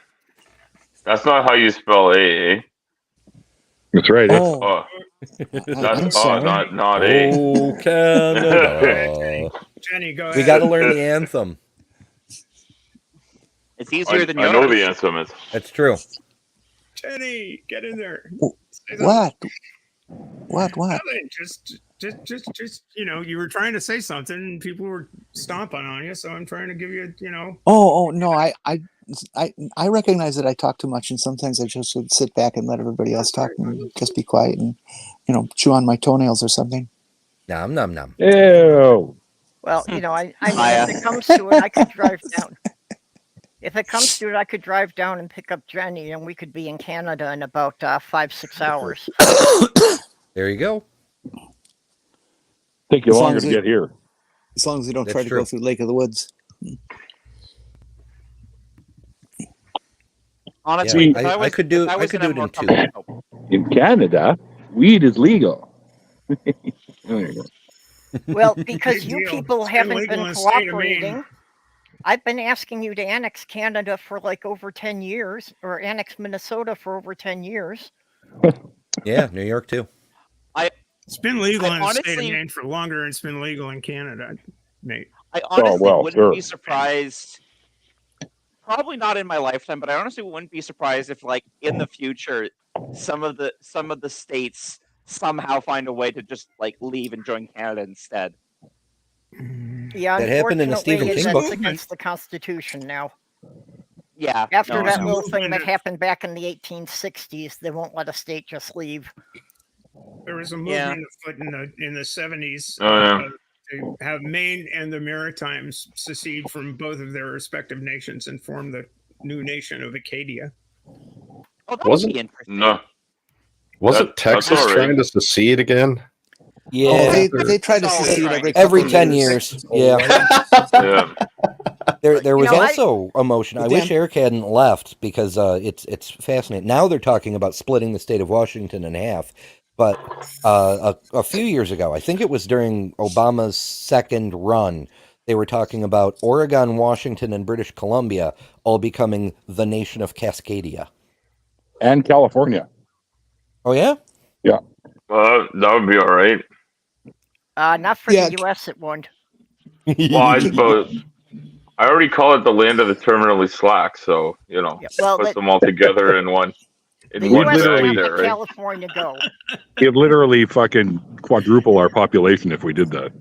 That's not how you spell AA. That's right. Oh, Oh, I'm that's sorry. not A. Oh, Canada. Jenny, go ahead. We got to learn the anthem. It's easier than I know yours. the anthem. It's That's true. Jenny, get in there. Say something. What? Nothing. Just, you were trying to say something and people were stomping on you. So I'm trying to give you, Oh, no, I recognize that I talk too much, and sometimes I just would sit back and let everybody else talk and just be quiet and, chew on my toenails or something. Nom, nom, nom. Ew. Well, I mean, Maya. if it comes to it, I could drive down. If it comes to it, I could drive down and pick up Jenny, and we could be in Canada in about 5-6 hours. There you go. Take you As long longer as to it- get here. As long as we don't That's try to true. go through Lake of the Woods. Honestly, Yeah, if I I was, could do if I I was could in do a it in more 2. com- oh, In Canada, weed is legal. There you go. Well, because Big you deal. people It's been haven't legal been in the state of Maine. cooperating. I've been asking you to annex Canada for like over 10 years, or annex Minnesota for over 10 years. Yeah, New York too. It's been legal I in the state of honestly- Maine for longer than it's been legal in Canada, Nate. I honestly well, wouldn't sure. be surprised. Probably not in my lifetime, but I honestly wouldn't be surprised if, like, in the future, some of the states somehow find a way to just like leave and join Canada instead. Yeah, That happened in a unfortunately, Stephen King that's book. against the Constitution now. Yeah. After no, that I know. little thing that movement- happened back in the 1860s, they won't let a state just leave. There was a Yeah. movement afoot in the 70s Oh, yeah. to have Maine and the Maritimes secede from both of their respective nations and form the new nation of Acadia. Oh, that Wasn't- would be interesting. No. Wasn't That's Texas all right. trying to secede again? Yeah, Oh, they try to It's always secede trying. every every 10 years. Yeah. Yeah. There was know, also a motion. I wish Eric hadn't left because it's fascinating. Now they're talking about splitting the state of Washington in half. But a few years ago, I think it was during Obama's second run, they were talking about Oregon, Washington, and British Columbia all becoming the nation of Cascadia. And California. Oh, yeah? That would be all right. Not for Yeah. the U.S. it won't. Well, but I already call it the land of the terminally slack, so you know, Yeah, well, put the- them all together in one. The In one U.S. literally- bag will there, let right? California go. It'd literally fucking quadruple our population if we did that.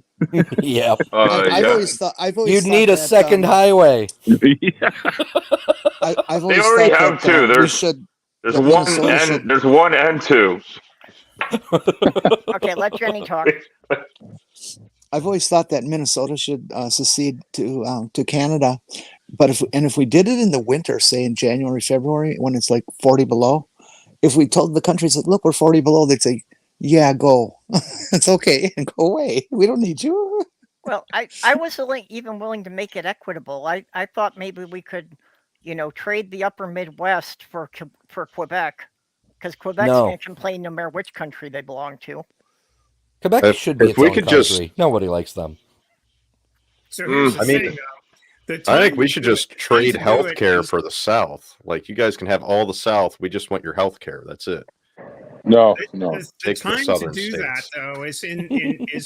Yeah. I've Yeah. always thought You'd need a that, second highway. Yeah. I've They always already thought have that, two. we There's should. there's that one Minnesota and should- there's one and two. Okay, let Jenny talk. I've always thought that Minnesota should secede to Canada, but if we did it in the winter, say in January, February, when it's like 40 below, if we told the countries that look we're 40 below, they'd say, "Yeah, go. It's okay, and go away. We don't need you." Well, I was even willing to make it equitable. I thought maybe we could, trade the upper Midwest for Quebec, because Quebec's No. going to complain no matter which country they belong to. Quebec If- should be if its we own could country. just- Nobody likes them. So here's the I mean, thing, though. The I think time we to should do just it- the time trade to do health it care is- for the South. Like, you guys can have all the South. We just want your health care. That's it. No, The, no. the Take the time to southern do that states. though is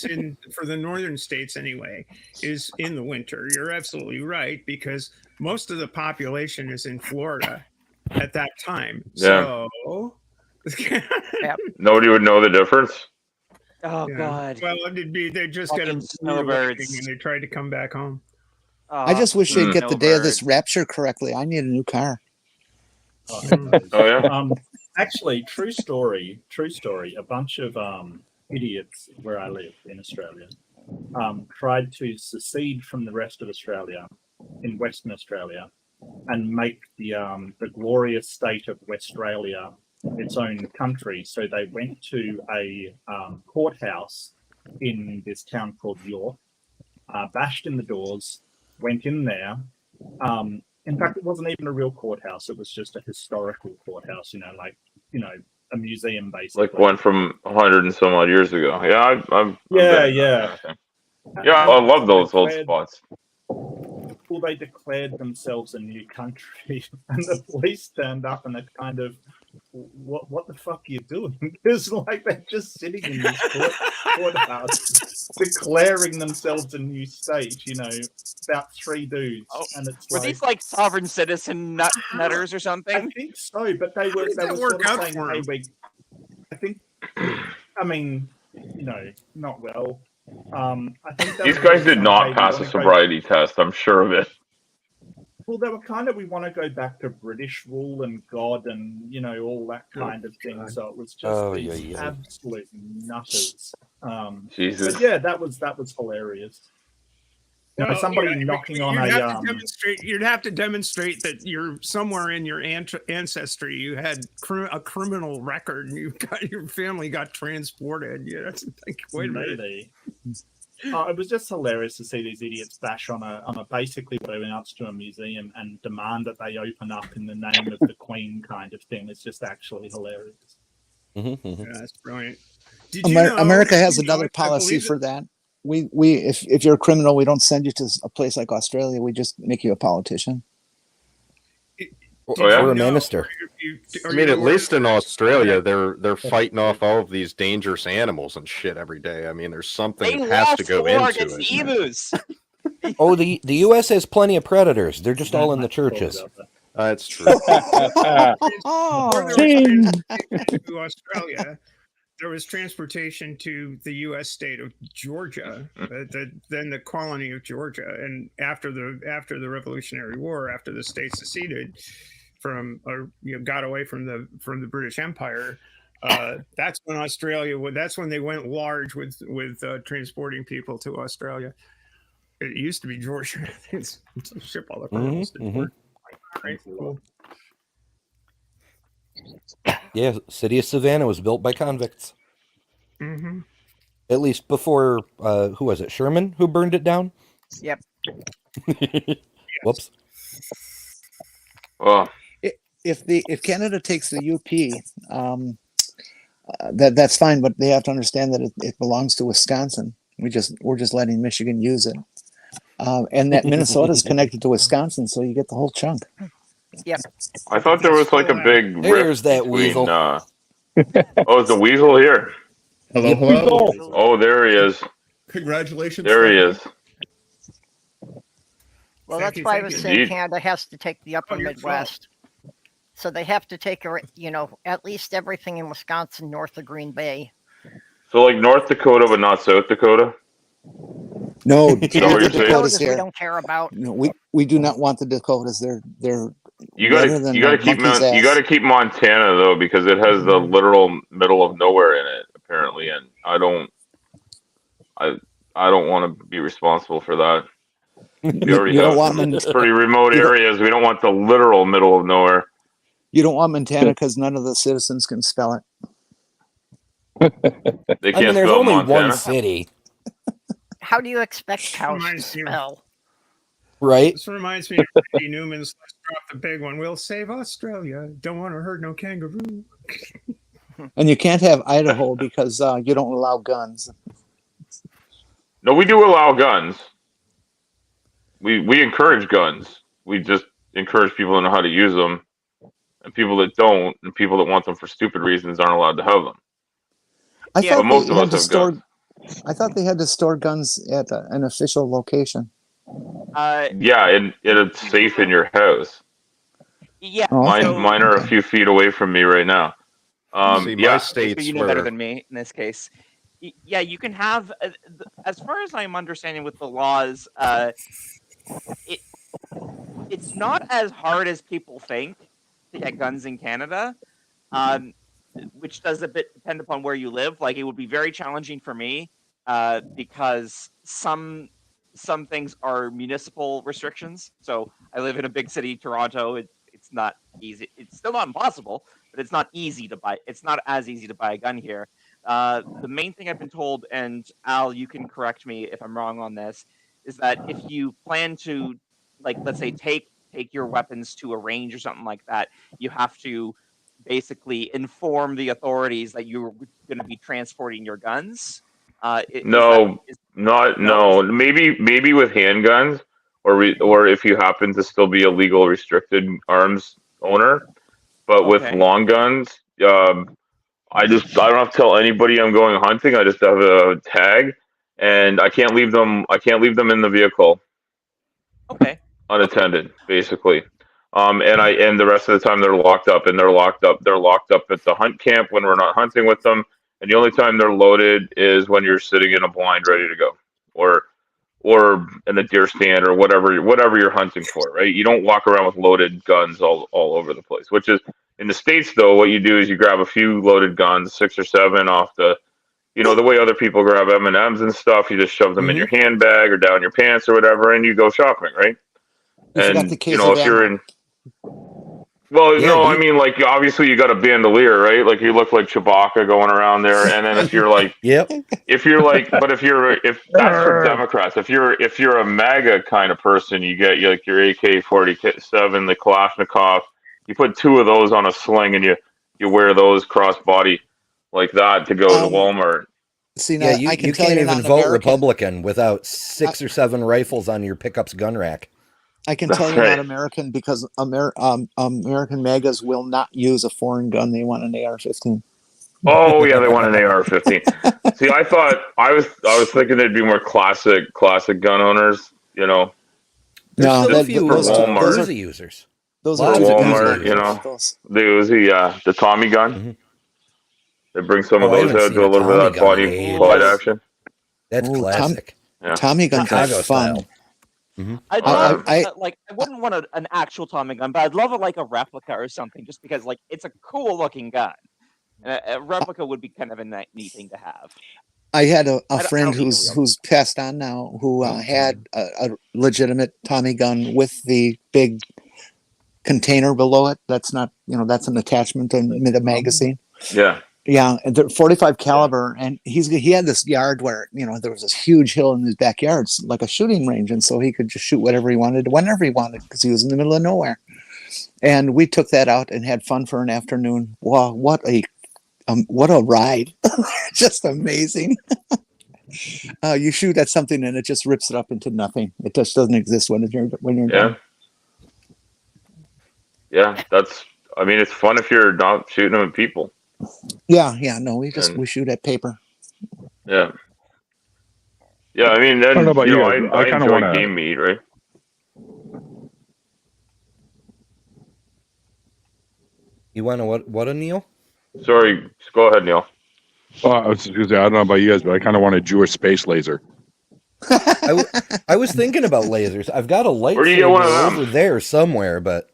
in for the northern states anyway, is in the winter. You're absolutely right, because most of the population is in Florida at that time. Yeah. So Nobody would know the difference. Oh yeah. God. Well, it'd be they just got a Fucking rude awakening snowbirds. and they tried to come back home. I just wish they'd Mm. get the day of this Snowbirds. rapture correctly. I need a new car. Oh yeah. Actually, true story. A bunch of idiots where I live in Australia tried to secede from the rest of Australia in Western Australia and make the glorious state of Westralia its own country. So they went to a courthouse in this town called York, bashed in the doors, went in there. In fact, it wasn't even a real courthouse. It was just a historical courthouse, a museum basically. Like one from 100 and some odd years ago. Yeah, I've been Yeah, in yeah. that kind of thing. Yeah, I love those old spots. Well, they declared themselves a new country, and the police turned up, and they're kind of, what the fuck are you doing? Because like they're just sitting in this courthouse, declaring themselves a new state. About three dudes, Oh, and it's Were these like sovereign citizen nutters or I something? think so, but they were did that sort work of out saying, for "Hey, 'em? I think, I mean, not well." I think they These were guys did saying, not "Hey, we pass a wanna go sobriety test. I'm sure of it. Well, they were kind of, we want to go back to British rule and God and, all that kind of thing. So it was just Oh, these yeah, yeah. absolute nutters. Jesus. But yeah, that was hilarious. Somebody knocking on you'd a, have to demonstrate. You'd have to demonstrate that you're somewhere in your ancestry. You had a criminal record, and your family got transported. That's like, wait a minute. maybe. It was just hilarious to see these idiots bash on a basically what amounts to a museum and demand that they open up in the name of the Queen kind of thing. It's just actually hilarious. Yeah, that's brilliant. Did you know- America has you know, another I policy believe for that. We if you're a criminal, we don't send you to a place like Australia. We just make you a politician. Or Did you a know- minister. are I mean, you at aware- least in Australia, they're fighting off all of these dangerous animals and shit every day. I mean, there's something They that has lost to go war into against it. the emus. Oh, the U.S. has plenty of predators. They're just all in the churches. That's true. Before there was transportation to Australia, there was transportation to the U.S. state of Georgia, then the colony of Georgia, and after the Revolutionary War, after the state seceded from, or got away from the British Empire, that's when that's when they went large with transporting people to Australia. It used to be Georgia. It's ship all the criminals to Georgia. Right, cool. Yeah, city of Savannah was built by convicts. Mm-hmm. At least before, who was it? Sherman who burned it down? Yep. Whoops. Well, If Canada takes the UP, that's fine, but they have to understand that it belongs to Wisconsin. We're just letting Michigan use it, and that Minnesota is connected to Wisconsin, so you get the whole chunk. Yep. I thought there was like a big There's rift that between, weasel. Oh, is the weasel here? Hello, hello. Oh, there he is. Congratulations. There he is. Well, Thank that's you, why I thank was you. saying Indeed. Canada has to take the upper Oh, your fault. Midwest. So they have to take, at least everything in Wisconsin north of Green Bay. So like North Dakota, but not South Dakota. No, Is that what you're the saying? Dakotas Dakotas we here. don't care about. No, we do not want the Dakotas. They're You better gotta than you gotta a keep monkey's you ass. gotta keep Montana though, because it has the literal middle of nowhere in it apparently, and I don't want to be responsible for that. We already You don't have want some pretty remote you don't- areas. We don't want the literal middle of nowhere. You don't want Montana because none of the citizens can spell it. They I can't mean, there's spell only Montana. one city, How do you expect cows to Reminds me of- spell? right? This reminds me of Randy Newman's Let's Drop the Big One. We'll save Australia. Don't want to hurt no kangaroo. And you can't have Idaho because you don't allow guns. No, we do allow guns. We encourage guns. We just encourage people to know how to use them, and people that don't, and people that want them for stupid reasons, aren't allowed to have them. I Yeah, thought but most they of had us to have store. guns. I thought they had to store guns at an official location. Yeah, and it's safe in your house. Yeah. Oh, Mine, so- mine are a few feet away from me right now. See, my Yeah, states you know better were than me in this case. Yeah, you can have, as far as I'm understanding with the laws, it's not as hard as people think to get guns in Canada, which does a bit depend upon where you live. Like, it would be very challenging for me because some things are municipal restrictions. So I live in a big city, Toronto. It's not easy. It's still not impossible, but it's not easy to buy. It's not as easy to buy a gun here. The main thing I've been told, and Al, you can correct me if I'm wrong on this, is that if you plan to, like, let's say, take your weapons to a range or something like that, you have to basically inform the authorities that you're going to be transporting your guns. No, maybe with handguns, or if you happen to still be a legal restricted arms owner, but with Okay. long guns, I don't have to tell anybody I'm going hunting. I just have a tag, and I can't leave them. I can't leave them in the vehicle Okay. unattended, basically. And the rest of the time they're locked up, and they're locked up at the hunt camp when we're not hunting with them. And the only time they're loaded is when you're sitting in a blind ready to go, or in a deer stand, or whatever you're hunting for, right? You don't walk around with loaded guns all over the place. Which is, in the States, though, what you do is you grab a few loaded guns, 6 or 7 off the, the way other people grab M&Ms and stuff. You just shove them in your handbag or down your pants or whatever, and you go shopping, right? You forgot And the case if of you're ammo. in, Well, Yeah, no, I you- mean, like, obviously you got a bandolier, right? Like, you look like Chewbacca going around there, and then if you're like, Yep. if that's for Democrats, if you're a MAGA kind of person, you get like your AK-47, the Kalashnikov. You put 2 of those on a sling, and you wear those cross-body like that to go to Walmart. See, now Yeah, you, I can you tell can't you're even not vote American. Republican without 6 or 7 rifles on your pickup's gun rack. I can That's tell you're right. not American because American MAGAs will not use a foreign gun. They want an AR-15. Oh yeah, they want an AR-15. See, I was thinking they'd be more classic gun owners. You know, There's No, still a that- few those are- Uzi users. Those for are too Walmart, dangerous. you know, Those- the Uzi, the Tommy gun. Mhm. They bring some of Oh, I those haven't out, seen do a a little bit of Tommy that gun in body ages. slide action. That's Ooh, classic. Yeah. Tommy guns are Chicago fun. style. I'd I- love, I- like, I wouldn't want an actual Tommy gun, but I'd love like a replica or something, just because like it's a cool looking gun. And a replica would be kind of a neat thing to have. I had a I don't friend need a who's real- who's passed on now who had a legitimate Tommy gun with the big container below it. That's not, that's an attachment to the magazine. Yeah. Yeah, and they're 45 caliber, and he had this yard where there was this huge hill in his backyard, it's like a shooting range, and so he could just shoot whatever he wanted, whenever he wanted, because he was in the middle of nowhere. And we took that out and had fun for an afternoon. Wow, what a ride! Just amazing. You shoot at something and it just rips it up into nothing. It just doesn't exist when you're Yeah. done. Yeah, it's fun if you're not shooting them at people. Yeah, no, we And- shoot at paper. Yeah. Yeah, I mean, then, I don't know about you, I I kinda enjoy wanna- game meat, right? You want to what, Neil? Sorry, go ahead, Neil. I was just gonna say, I don't know about you guys, but I kind of want a Jewish space laser. I was thinking about lasers. I've got a Where do you get one of lightsaber them? over there somewhere, but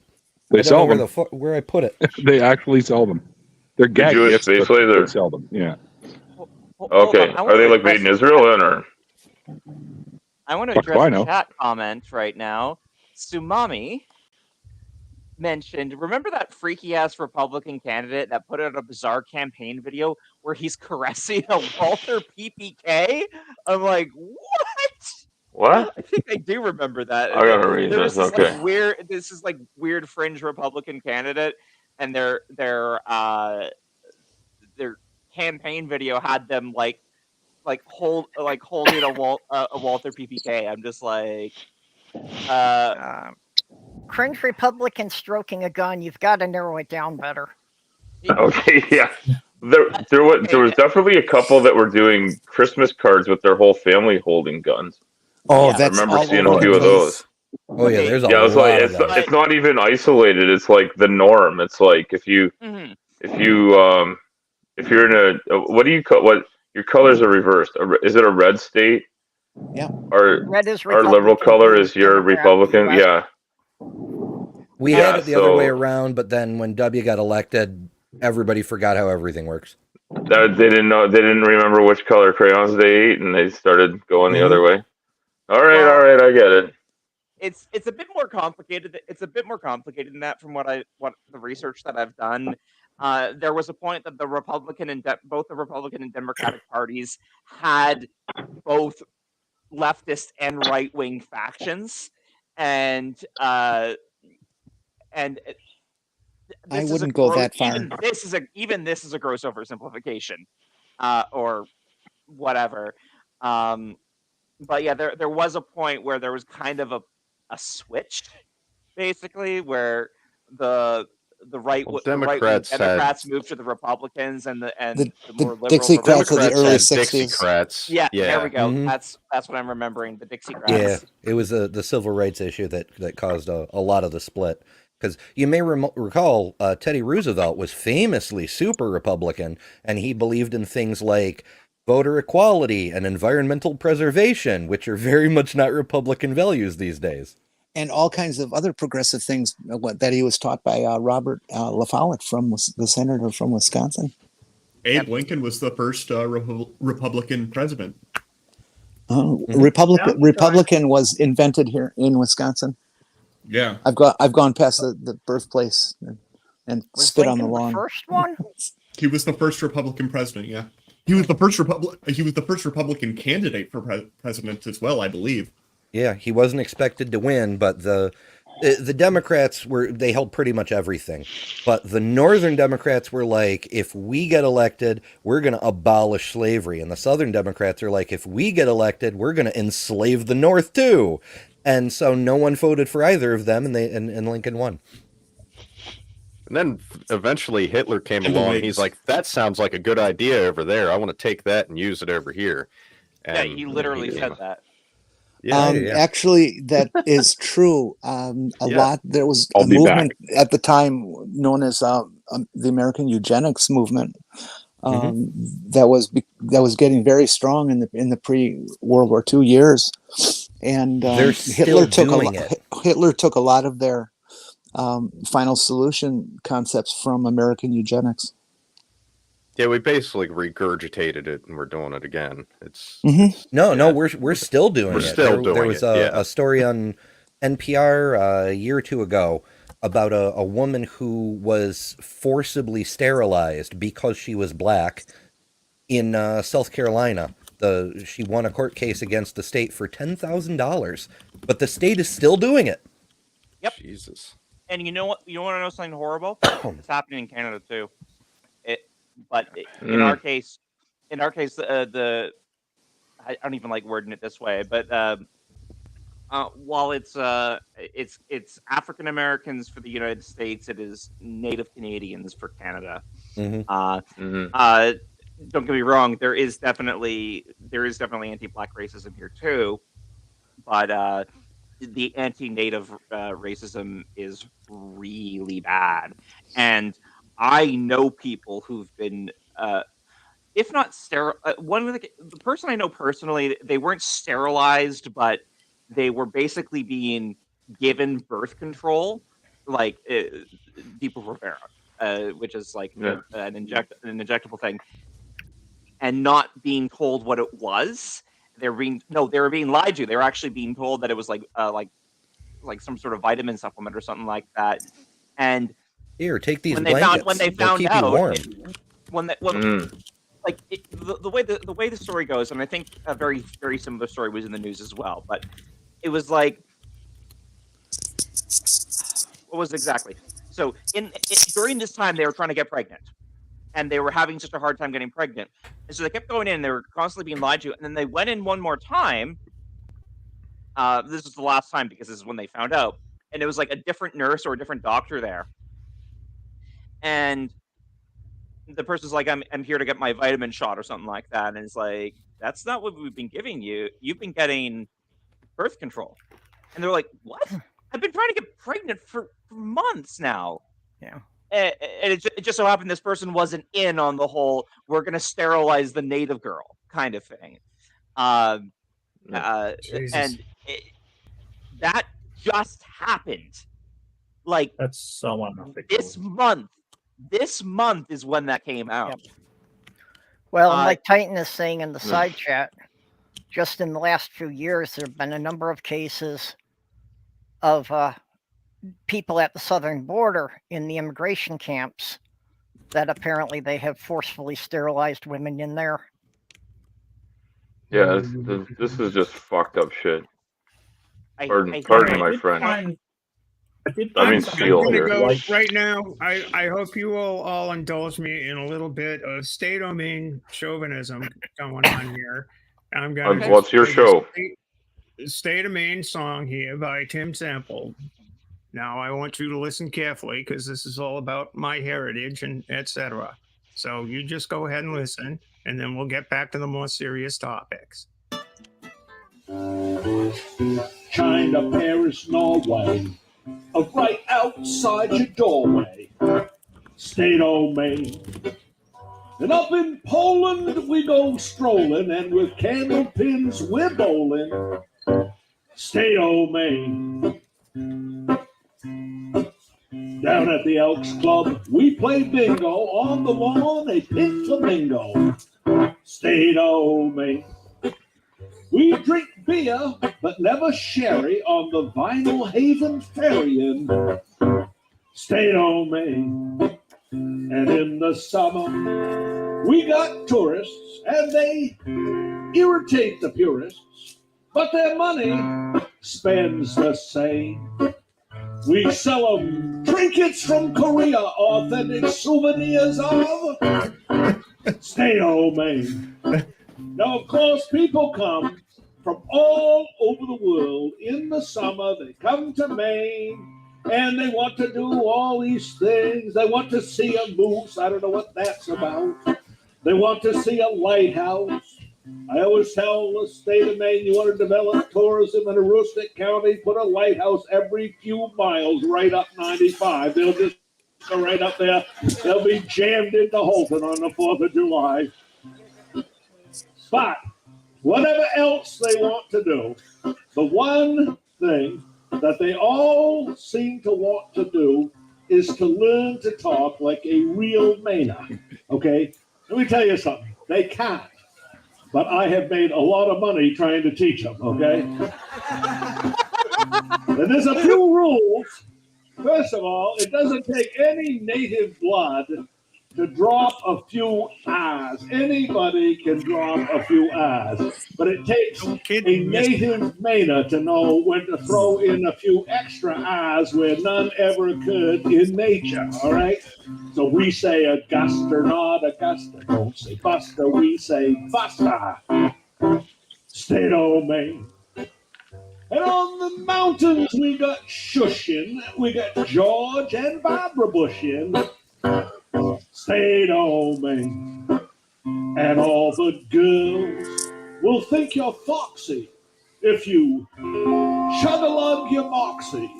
They I don't know sell where them. where I put it. They actually sell them. They're gag Jewish gifts, space but laser? they sell them. Yeah. Hold Okay. on, I Are wanna they like address- made in Israel then, or? I want to Fuck if address I the know. chat comment right now. Sumami mentioned, remember that freaky ass Republican candidate that put out a bizarre campaign video where he's caressing a Walther PPK? I'm like, what? What? I think I do remember that. I gotta read There this. was Okay. this is like weird fringe Republican candidate, and their campaign video had them holding a Walther PPK. I'm just like, Cringe Republican stroking a gun. You've got to narrow it down better. Okay, yeah. There was definitely a couple that were doing Christmas cards with their whole family holding guns. Oh, Yeah. I that's remember all seeing over a the few of place. those. Oh yeah, there's a Yeah, it's lot like of them. it's not even isolated. It's like the norm. It's like if you're in a what do you call what your colors are reversed? Is it a red state? Yeah. Our Red is our liberal Republican, color blue is your Democrat, Republican. West. Yeah. We Yeah, had it the other way so- around, but then when W got elected, everybody forgot how everything works. That they didn't know. They didn't remember which color crayons they ate, and they started going the other way. All right, I get it. it's a bit more complicated. It's a bit more complicated than that from what the research that I've done. There was a point that the Republican and both the Republican and Democratic parties had both leftist and right wing factions, and I this is a wouldn't go gross- that far. Even this is a gross oversimplification, or whatever. But yeah, there was a point where there was kind of a switch, basically, where the right Well, the right-wing Democrats had- Democrats moved to the Republicans, and the more liberal Dixiecrats of the Democrats early had 60s. Dixiecrats. Yeah, there we go. Mhm. That's what I'm remembering. The Dixiecrats. Yeah, it was the civil rights issue that caused a lot of the split. Because you may recall, Teddy Roosevelt was famously super Republican, and he believed in things like voter equality and environmental preservation, which are very much not Republican values these days. And all kinds of other progressive things that he was taught by Robert La Follette, the senator from Wisconsin. Abe Lincoln was the first Republican president. Republican was invented here in Wisconsin. Yeah. I've gone past the birthplace. and Was spit on the Lincoln lawn. first one? He was the first Republican president. Yeah, he was the first Republican candidate for president as well, I believe. Yeah, he wasn't expected to win, but the Democrats they held pretty much everything. But the Northern Democrats were like, if we get elected, we're going to abolish slavery. And the Southern Democrats are like, if we get elected, we're going to enslave the North too. And so no one voted for either of them, and Lincoln won. And then eventually Hitler came along. He's like, that sounds like a good idea over there. I want to take that and use it over here. And Yeah, he literally said that. Actually, that is true. Lot. There was I'll a be movement at the time known as the American Eugenics Movement that was getting very strong in the pre-World War II years, and Hitler took a lot of their final solution concepts from American eugenics. Yeah, we basically regurgitated it, and we're doing it again. No, we're still doing it. There was a a story on NPR a year or two ago about a woman who was forcibly sterilized because she was black in South Carolina. She won a court case against the state for $10,000, but the state is still doing it. Yep. Jesus. And you know what? You want to know something horrible? It's happening in Canada too. In our case, I don't even like wording it this way, but while it's African Americans for the United States, it is Native Canadians for Canada. Don't get me wrong, there is definitely anti-black racism here too, but the anti-Native racism is really bad, and I know people who've been, if not sterile, one of the person I know personally, they weren't sterilized, but they were basically being given birth control, like Depo-Provera, which is like an injectable thing, and not being told what it was. They were being lied to. They were actually being told that it was like some sort of vitamin supplement or something like that, and here, take these blankets. When they They'll found keep out, you warm. The way the story goes, and I think a very very similar story was in the news as well. But it was like, what was it exactly? So during this time, they were trying to get pregnant, and they were having such a hard time getting pregnant, and so they kept going in. They were constantly being lied to, and then they went in one more time. This was the last time because this is when they found out, and it was like a different nurse or a different doctor there. And the person's like, I'm here to get my vitamin shot or something like that. And it's like, that's not what we've been giving you. You've been getting birth control. And they're like, what? I've been trying to get pregnant for months now. Yeah. And it just so happened this person wasn't in on the whole, we're going to sterilize the native girl kind of thing. And that just happened. Like, that's so unethical. This month is when that came out. Yep. Well, like Titan is saying in the side chat, just in the last few years, there have been a number of cases of people at the southern border in the immigration camps that apparently they have forcefully sterilized women in there. Yeah, this is just fucked up shit. Pardon my friend. I mean, Seal here. Right now, I hope you will all indulge me in a little bit of state of Maine chauvinism going on here. I'm going. What's your show? State of Maine song here by Tim Sample. Now, I want you to listen carefully because this is all about my heritage and etc. So you just go ahead and listen, and then we'll get back to the more serious topics. China, Paris, Norway, right outside your doorway. State of Maine. And up in Poland we go strolling, and with candle pins we're bowling. State of Maine. Down at the Elks Club we play bingo, on the lawn a pink flamingo. State of Maine. We drink beer, but never sherry on the Vinyl Haven ferry in state of Maine. And in the summer, we got tourists, and they irritate the purists, but their money spends the same. We sell them trinkets from Korea, authentic souvenirs of state of Maine. Now, of course, people come from all over the world in the summer. They come to Maine. And they want to do all these things. They want to see a moose. I don't know what that's about. They want to see a lighthouse. I always tell the state of Maine, you want to develop tourism in Aroostook County, put a lighthouse every few miles right up 95. They'll just go right up there. They'll be jammed into Holton on the 4th of July. But whatever else they want to do, the one thing that they all seem to want to do is to learn to talk like a real Mainer. Okay? Let me tell you something. They can't. But I have made a lot of money trying to teach them, okay? And there's a few rules. First of all, it doesn't take any native blood to drop a few R's. Anybody can drop a few R's, but it takes a native Mainer to know when to throw in a few extra R's where none ever could in nature, all right? So we say Augusta, not Augusta. Don't say Buster, we say Buster. State of Maine. And on the mountains we got Shushin, we got George and Barbara Bush in. State of Maine. And all the girls will think you're foxy if you chug-a-lug your moxie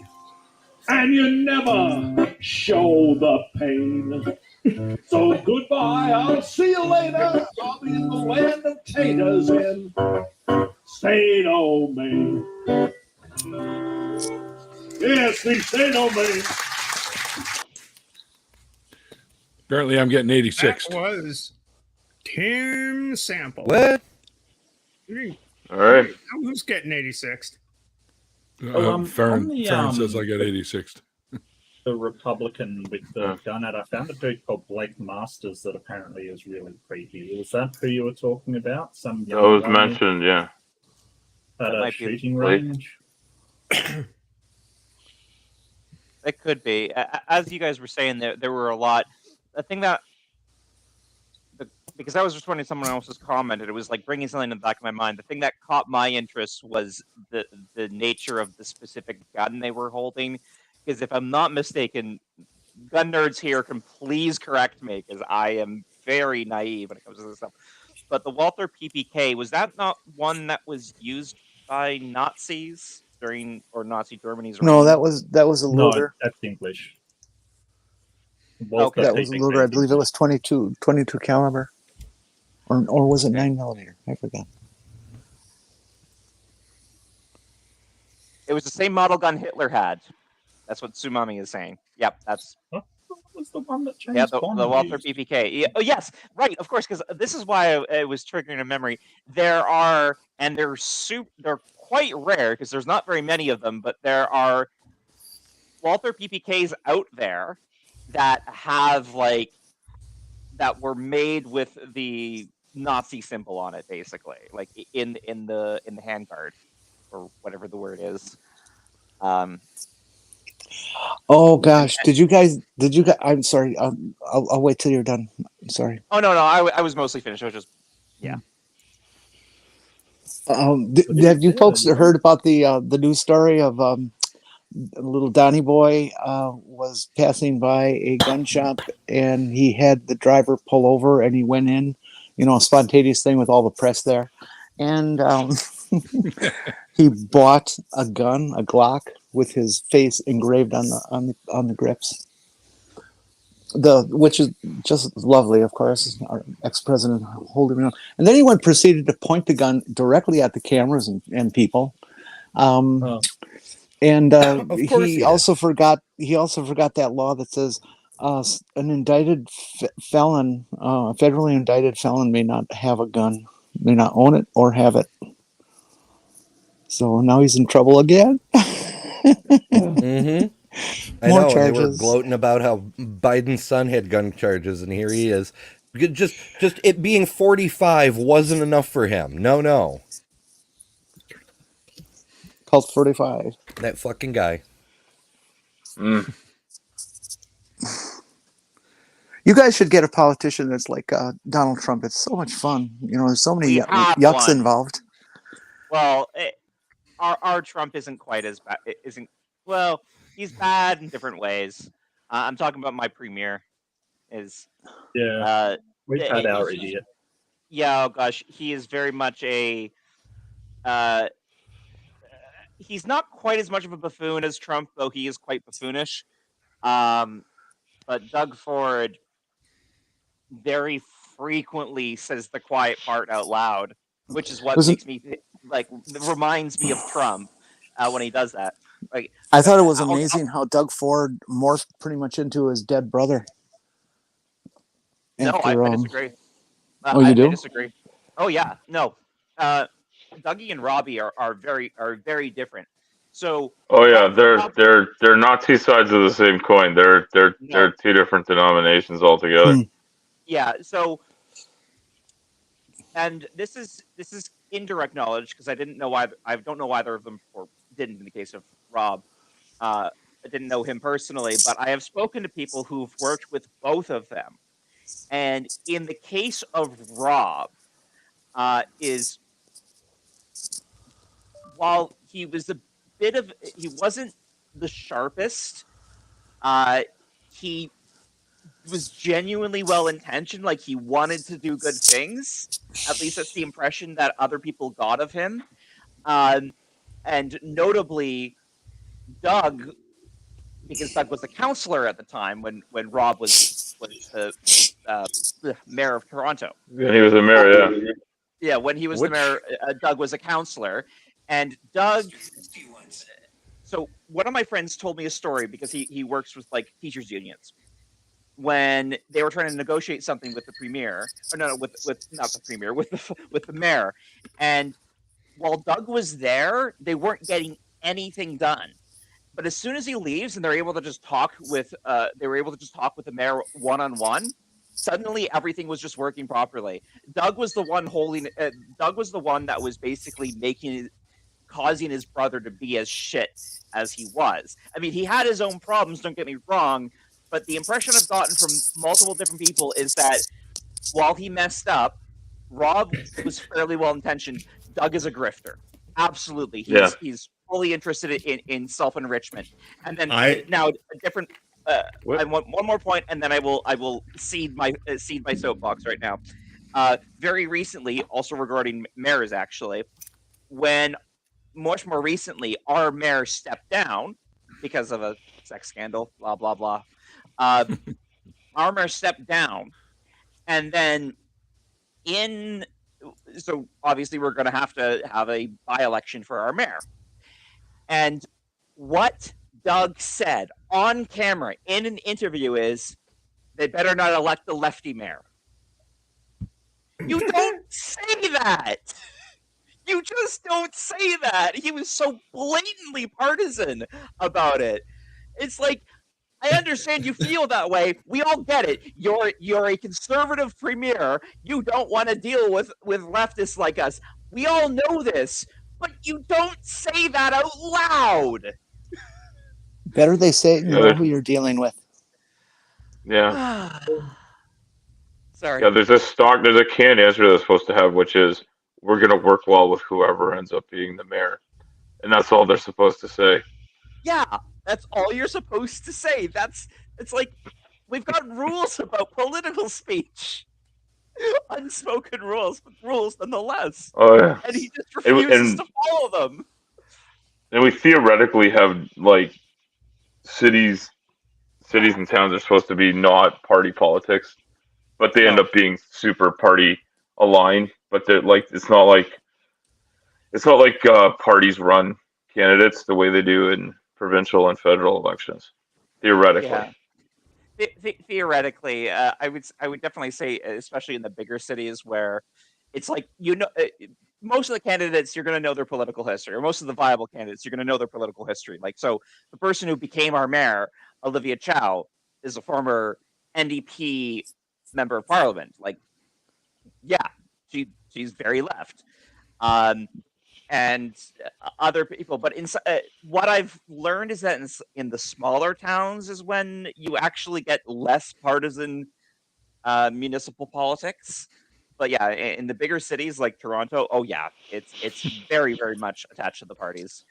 and you never show the pain. So goodbye, I'll see you later. I'll be in the land of taters in State of Maine. Yes, the State of Maine. Apparently, I'm getting 86. That was Tim Sample. What? All right. Who's getting 86? Farron says I got 86. The Republican with the gun ad, I found a dude called Blake Masters that apparently is really creepy. Was that who you were talking about? Some That was mentioned, yeah. At a might be shooting Blake. range? It could be. As you guys were saying, there were a lot. I think that because I was responding to someone else's comment, it was like bringing something in the back of my mind. The thing that caught my interest was the nature of the specific gun they were holding. Because if I'm not mistaken, gun nerds here can please correct me because I am very naive when it comes to this stuff. But the Walther PPK, was that not one that was used by Nazis during or Nazi Germany's reign? No, that was a No, Luger. that's English. Okay. That was a Luger. I believe it was 22 caliber, or was it 9mm? I forgot. It was the same model gun Hitler had. That's what Tsumami is saying. Yep, that's. What was the one that James Yeah, the Bond Walther used? PPK. Yeah, oh, yes, right, of course, because this is why it was triggering a memory. There are, and they're quite rare because there's not very many of them, but there are Walther PPKs out there that have that were made with the Nazi symbol on it, basically, like in the handguard or whatever the word is. Oh gosh, did you guys? I'm sorry. I'll wait till you're done. I'm sorry. Oh no, I was mostly finished. I was just Have you folks heard about the news story of little Donnie Boy was passing by a gun shop and he had the driver pull over and he went in, a spontaneous thing with all the press there, and he bought a gun, a Glock, with his face engraved on the grips. Which is just lovely, of course. Our ex-president holding it on, and then he proceeded to point the gun directly at the cameras and people. And he also forgot that law that says an indicted felon, a federally indicted felon, may not have a gun, may not own it or have it. So now he's in trouble again. Mm-hmm. I More know, and they were charges. gloating about how Biden's son had gun charges, and here he is. Just it being 45 wasn't enough for him. No. Cult 45. That fucking guy. You guys should get a politician that's like Donald Trump. It's so much fun. You know, there's so many We have yucks one. involved. Well, our Trump isn't quite as bad. Well, he's bad in different ways. I'm talking about my premier. We've had our idiot. Yeah, oh gosh, he is very much a. He's not quite as much of a buffoon as Trump, though he is quite buffoonish. But Doug Ford very frequently says the quiet part out loud, which is what makes me reminds me of Trump when he does that. Like, I thought it was amazing how Doug Ford morphed pretty much into his dead brother. No, After, I disagree. you do? I disagree. Oh yeah, no. Dougie and Robbie are very different. So. Oh yeah, they're not two sides of the same coin. They're two different denominations altogether. Yeah. So. And this is indirect knowledge because I don't know either of them, or didn't in the case of Rob. I didn't know him personally, but I have spoken to people who've worked with both of them. And in the case of Rob, while he was he wasn't the sharpest, he was genuinely well-intentioned, like he wanted to do good things. At least that's the impression that other people got of him. And notably, Doug, because Doug was a counselor at the time when Rob was the mayor of Toronto. Yeah, he was a mayor, yeah. Yeah, when he was the mayor, Doug was a counselor. And Doug... So one of my friends told me a story because he works with like teachers unions. When they were trying to negotiate something with the premier, or no, with not the premier, with the mayor, and while Doug was there, they weren't getting anything done. But as soon as he leaves, and they're able to just talk with the mayor one-on-one, suddenly everything was just working properly. Doug was the one Doug was the one that was basically causing his brother to be as shit as he was. I mean, he had his own problems. Don't get me wrong. But the impression I've gotten from multiple different people is that while he messed up, Rob was fairly well-intentioned. Doug is a grifter. Absolutely. He's fully interested in self-enrichment. And then now a different... I want one more point, and then I will cede my soapbox right now. Very recently, also regarding mayors, actually, when much more recently our mayor stepped down because of a sex scandal, blah, blah, blah. Our mayor stepped down, and then so obviously we're going to have a by-election for our mayor. And what Doug said on camera in an interview is, they better not elect the lefty mayor. You don't say that. You just don't say that. He was so blatantly partisan about it. It's like, I understand you feel that way. We all get it. You're a conservative premier. You don't want to deal with leftists like us. We all know this, but you don't say that out loud. Better they say it, you know who you're dealing with. Yeah. Sorry. Yeah, there's a canned answer they're supposed to have, which is, we're going to work well with whoever ends up being the mayor. And that's all they're supposed to say. Yeah, that's all you're supposed to say. It's like, we've got rules about political speech. Unspoken rules, but rules nonetheless. Oh, yeah. And he just refuses to follow them. And we theoretically have, like, cities and towns are supposed to be not party politics, but they end up being super party aligned. But they're like, it's not like parties run candidates the way they do in provincial and federal elections, theoretically. Yeah. Theoretically, I would definitely say, especially in the bigger cities where it's like, most of the candidates, you're going to know their political history, or most of the viable candidates, you're going to know their political history. Like, so the person who became our mayor, Olivia Chow, is a former NDP member of parliament. Like, yeah, she's very left. And other people, but what I've learned is that in the smaller towns is when you actually get less partisan municipal politics. But yeah, in the bigger cities like Toronto, oh yeah, it's very, very much attached to the parties.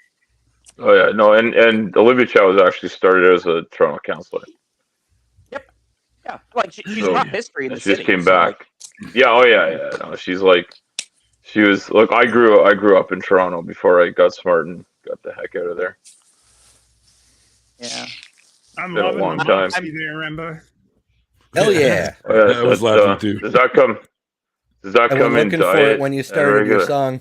Oh yeah, no, and Olivia Chow was actually started as a Toronto councillor. Yep. Yeah, like she's So, got history in the she city. just came so, back. like, Yeah, oh yeah. No, she's like, she was. Look, I grew up in Toronto before I got smart and got the heck out of there. yeah. I'm Been a loving long the time. Moxie there, Rembo. Hell yeah. Oh, yeah, I was but, laughing too. Does that come? Does that I come was in looking for diet it when you and started your regular? song.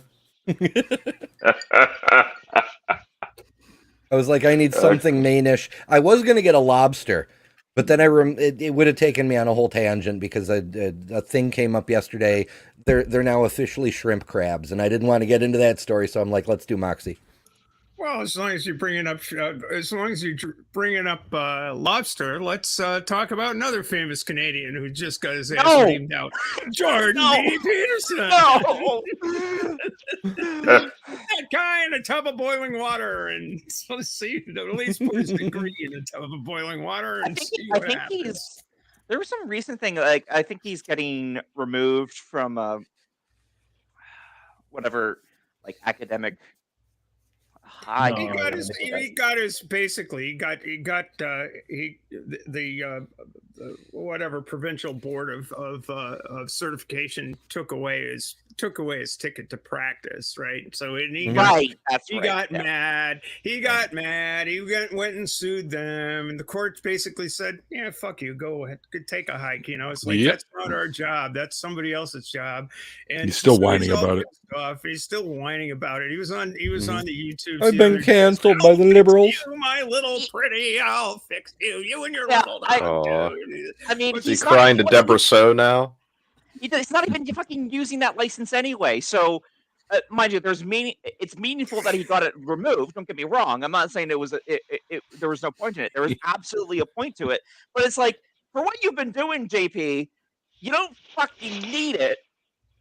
I was like, I need something Maine-ish. I was gonna get a lobster, but then it would have taken me on a whole tangent because a thing came up yesterday. They're now officially shrimp crabs, and I didn't want to get into that story, so I'm like, let's do Moxie. Well, as long as you're bringing up, lobster, let's talk about another famous Canadian who just got his ass No. named out, Jordan No. B. Peterson. No. That guy in a tub of boiling water, and let's see, at least put his degree in a tub of boiling water, and see I what think happens. there was some recent thing, like I think he's getting removed from whatever, like academic high. He got his whatever provincial board of certification took away his ticket to practice, right? So he got mad. He went and sued them, and the courts basically said, "Yeah, fuck you, go ahead, take a hike." You know, it's like Yep. that's not our job. That's somebody else's job. And He's still so whining all about it. pissed off. He's still whining about it. He was on the YouTube. I've been canceled by the liberals. You, my little pretty, I'll fix you. You and your Yeah, little Aw. dude. I mean, Is he he's crying to not, Deborah So now? He's not even fucking using that license anyway. So, mind you, it's meaningful that he got it removed. Don't get me wrong. I'm not saying there was no point in it. There was absolutely a point to it. But it's like, for what you've been doing, JP, you don't fucking need it.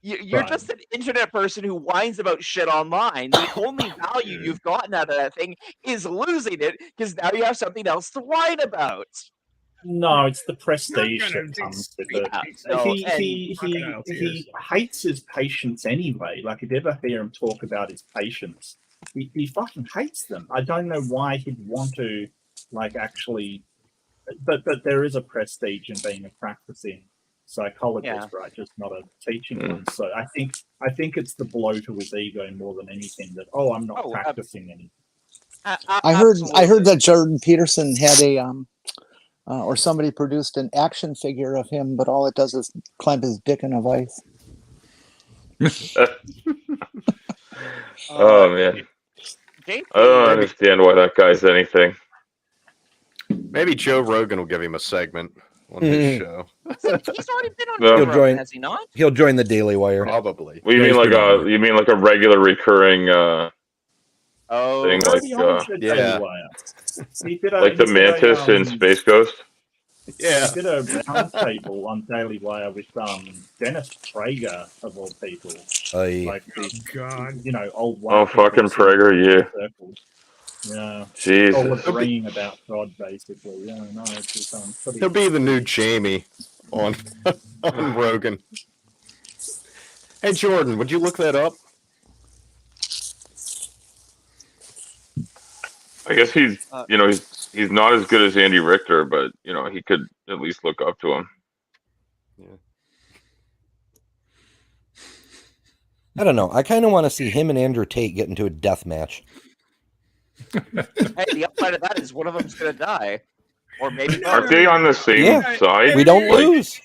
You're Right. just an internet person who whines about shit online. The only value you've gotten out of that thing is losing it, because now you have something else to whine about. No, it's the Not prestige gonna that comes with be- it. No, He Crocodile tears. he hates his patients anyway. Like, if you ever hear him talk about his patients, he fucking hates them. I don't know why he'd want to, like, actually. But there is a prestige in being a practicing psychologist, right? Just not a teaching one. So I think it's the blow to his ego more than anything that I'm not practicing anything. I heard that Jordan Peterson had or somebody produced an action figure of him, but all it does is clamp his dick in a vice. Oh man, JP, I don't understand why that guy's anything. Maybe Joe Rogan will give him a segment on his show. he's already been on No. Joe He'll Rogan, join. has he not? He'll join the Daily Wire. Probably. What do you Yeah, mean, he's like been on a regular recurring Oh, thing, He's already like on the yeah. Daily Wire. He did like the he did Mantis in Space Ghost? Yeah. He did a roundtable on Daily Wire with Dennis Prager, of all people. Like these, God. old white Oh, people fucking sitting Prager, in yeah. circles. Yeah. All Jesus. agreeing about God, basically. Yeah, no, it's just pretty. He'll be the new Jamie on on Rogan. Hey Jordan, would you look that up? I guess he's he's not as good as Andy Richter, but he could at least look up to him. I don't know. I kind of want to see him and Andrew Tate get into a death match. Hey, the upside of that is one of them's gonna die, or maybe Aren't they on the same Yeah. side? We don't Like, lose.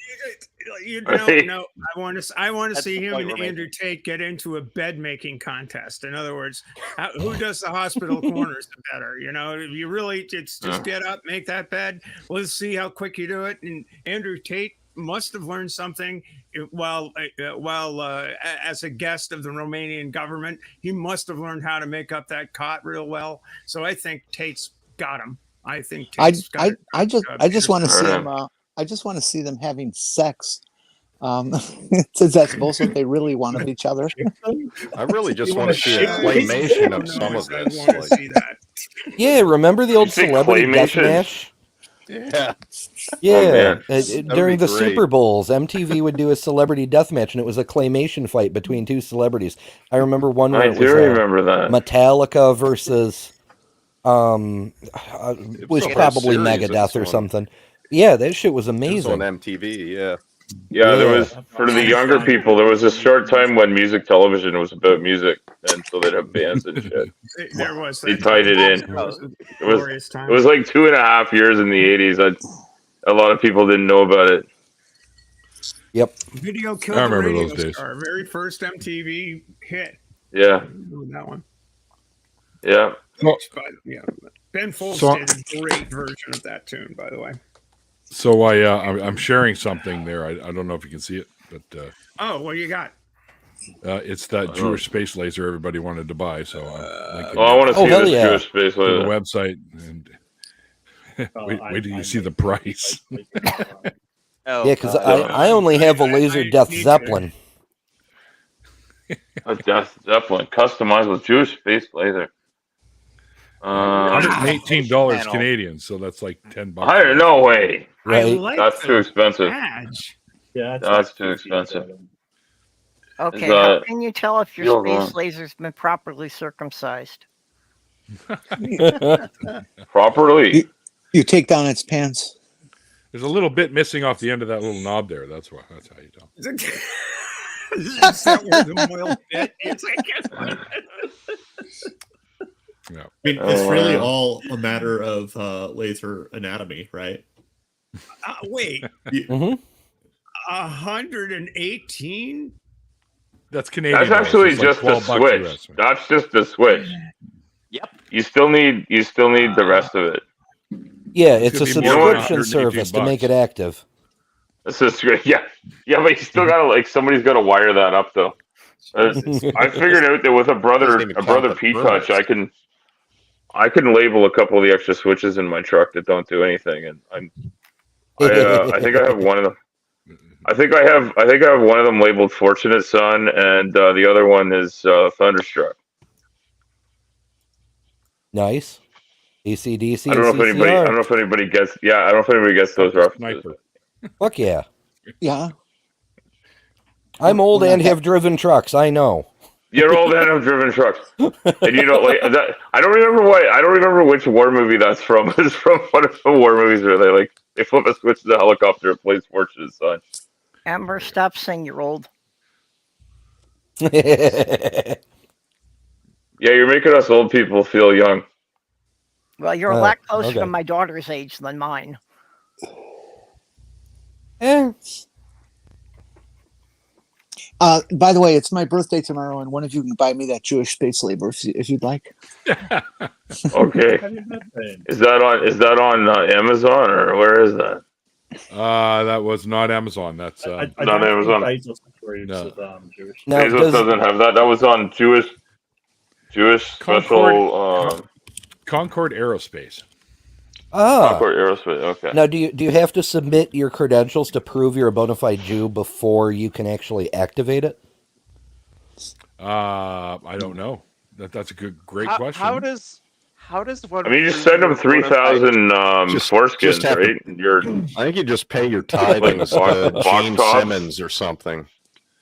No. I want to That's see the him point and we're Andrew Tate get into a bed making contest. In other words, who does the hospital corners better? You really just get up, make that bed. Let's see how quick you do it. And Andrew Tate must have learned something while as a guest of the Romanian government. He must have learned how to make up that cot real well. So I think Tate's got him. I think Tate's got it. I just want to see Peterson. them. I just want to see them having sex. Since that's both what they really want of each other. I really just You want wanna to see a shit? claymation Who of some knows? of I this. wanna Like, see that. Yeah, remember the old You think celebrity claymation? deathmatch? yeah. Yeah, man. during be the great. Super Bowls, MTV would do a celebrity deathmatch, and it was a claymation fight between two celebrities. I remember one where I it do was remember that. Metallica versus was so probably serious, Megadeth it's or on- something. Yeah, that shit was It was amazing. on MTV. Yeah. Yeah, there Yeah. was for the younger people. There was a short time when music television was about music, and so they'd have bands and shit. There was. They that tied it in. It was a It was glorious time. it was like 2.5 years in the '80s. A lot of people didn't know about it. Yep. Video Killed I the remember Radio those days. Star, very first MTV hit. Yeah, That one. yeah. Well, But, yeah, Ben Folds So- did a great version of that tune, by the way. So I'm sharing something there. I don't know if you can see it, but Oh, what you got? it's that Jewish space laser everybody wanted to buy. So I'm linking Oh, I want to Oh, see hell this yeah. Jewish space to the laser. website and wait till you see the price. Oh, Yeah, because God. I only have a I laser Death need to- Zeppelin. A Death Zeppelin, customized with Jewish space laser. $118 Panel. Canadian, so that's like $10. Higher? No way. I Right. like That's the too expensive. badge. That's too expensive. Okay, Is how that can you tell if your field space on? laser's been properly circumcised? Properly. You take down its pants. There's a little bit missing off the end of that little knob there. That's why. That's how you tell. Is that where the oil fit? It's like, Yeah. I mean, it's really wow. all a matter of laser anatomy, right? wait, Mhm. 118? That's Canadian. That's dollars. actually It's like just a $12 switch. US. That's just the switch. Yep. You still need the rest of it. Yeah, it's a gonna be more than subscription service to make it $118. active. This is great. Yeah, but you still gotta somebody's gotta wire that up though. I figured out that with a brother Doesn't even count the P touch, burners. I can label a couple of the extra switches in my truck that don't do anything, and I think I have one of them. I think I have one of them labeled Fortunate Son, and the other one is Thunderstruck. Nice. ACDC I don't and know CCR. if anybody gets. Yeah, I don't know if anybody gets those references. Sniper. Fuck yeah. Yeah. I'm old We're not and have driven trucks. I know. You're old and have driven trucks, and you know like that. I don't remember which war movie that's from. It's from one of the war movies where they flip a switch to the helicopter and plays Fortunate Son. Amber, stop saying you're old. Yeah, you're making us old people feel young. Well, you're a lot Oh, closer okay. to my daughter's age than mine. By the way, it's my birthday tomorrow, and one of you can buy me that Jewish space labor if you'd like. Okay, is that on Amazon or where is that? That was not Amazon. That's Not Amazon. no. Now, Bezos doesn't have that. That was on Jewish special. Concord Aerospace. Concord Aerospace. Okay. Now, do you have to submit your credentials to prove you're a bona fide Jew before you can actually activate it? I don't know. That's a great question. How does one? I mean, you just send them 3,000 foreskins, have to- right? You're I think you just pay your tithings to box Gene tops. Simmons or something.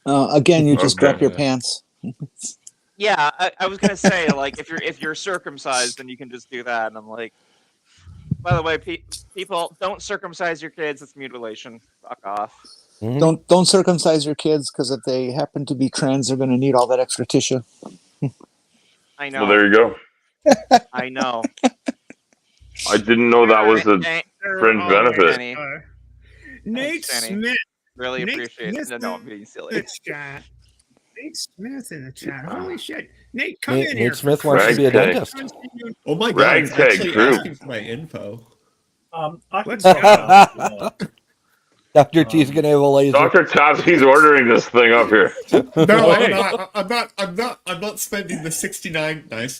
Again, you just Okay. drop your pants. Yeah, I was gonna say like if you're circumcised, then you can just do that. And I'm like, by the way, people don't circumcise your kids. It's mutilation. Fuck off. Mhm. Don't circumcise your kids because if they happen to be trans, they're going to need all that extra tissue. I know. well, there you go. I know. I didn't know that was a Thank- fringe benefit. Penny. Nate Thanks, Penny. Smith. Really Nate appreciate it. Smith No, I'm being silly. in the chat. Nate Smith in the chat. Holy shit. Nate, come in Nate here. Smith wants to be a Ragtag. dentist. Oh my god, it's Ragtag actually group. asking for my info. Let's go. Dr. T's gonna have a laser. Dr. Topsy's ordering this thing up here. No, I'm not spending the $69 nice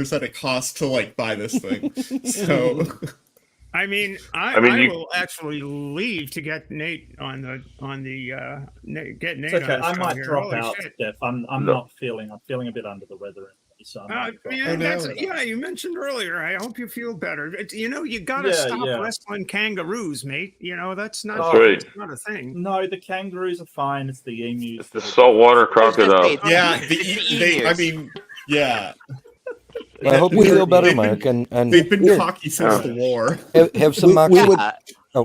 that it costs to like buy this thing. So I mean, I will actually leave to get Nate on the get Nate. It's okay. On the I show might here. drop Holy out, shit. Steph. I'm not feeling. I'm feeling a bit under the weather, so I might drop out. Yeah, you mentioned earlier. I hope you feel better. You got to Yeah, stop yeah. wrestling kangaroos, mate. That's not That's right. that's not a thing. No, the kangaroos are fine. It's the emus. It's the saltwater crocodile. yeah, I mean, yeah. I hope you feel better, Mark. And they've been cocky since the war. Have some moxie.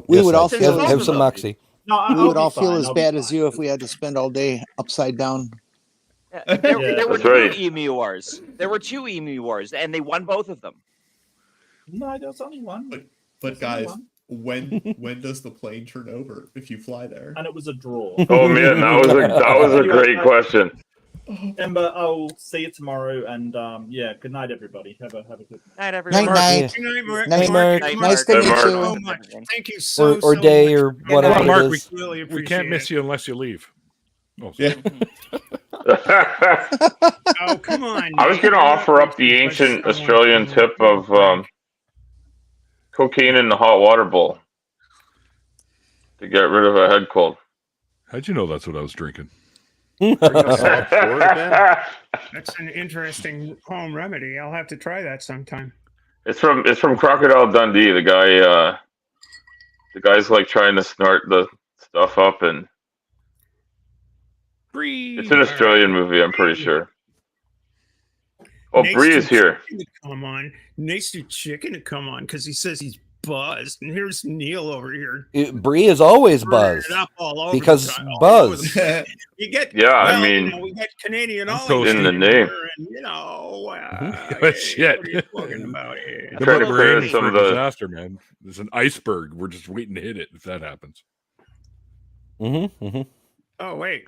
We would all feel have some moxie. We would all feel as bad as you if we had to spend all day upside down. There were That's two right. emu wars. There were two emu wars, and they won both of them. No, there was only one. But guys, when does the plane turn over if you fly there? And it was a draw. Oh man, that was a great question. Ember, I'll see you tomorrow, and yeah, good night, everybody. Have a good night, everyone. Night. Good night, Mark. Night, Mark. Mark. Nice to meet you. So much. Thank you so Or day much. or whatever Mark, it is. really We can't miss you unless you leave. Oh, Yeah. Oh, come on. I was going to offer up the ancient Australian tip of cocaine in the hot water bowl to get rid of a head cold. How'd you know that's what I was drinking? That's an interesting home remedy. I'll have to try that sometime. It's from Crocodile Dundee. The guy's like trying to snort the stuff up, and it's an Australian movie, I'm pretty sure. Oh, Bree is here. Come on, Nate's new chicken to come on because he says he's buzzed, and here's Neil over here. Bree is always buzzed because buzz. You get I mean, we get Canadian in the name. Shit. What are you talking about here? The trying to clear brain some for of the disaster, man. There's an iceberg. We're just waiting to hit it if that happens. Oh wait,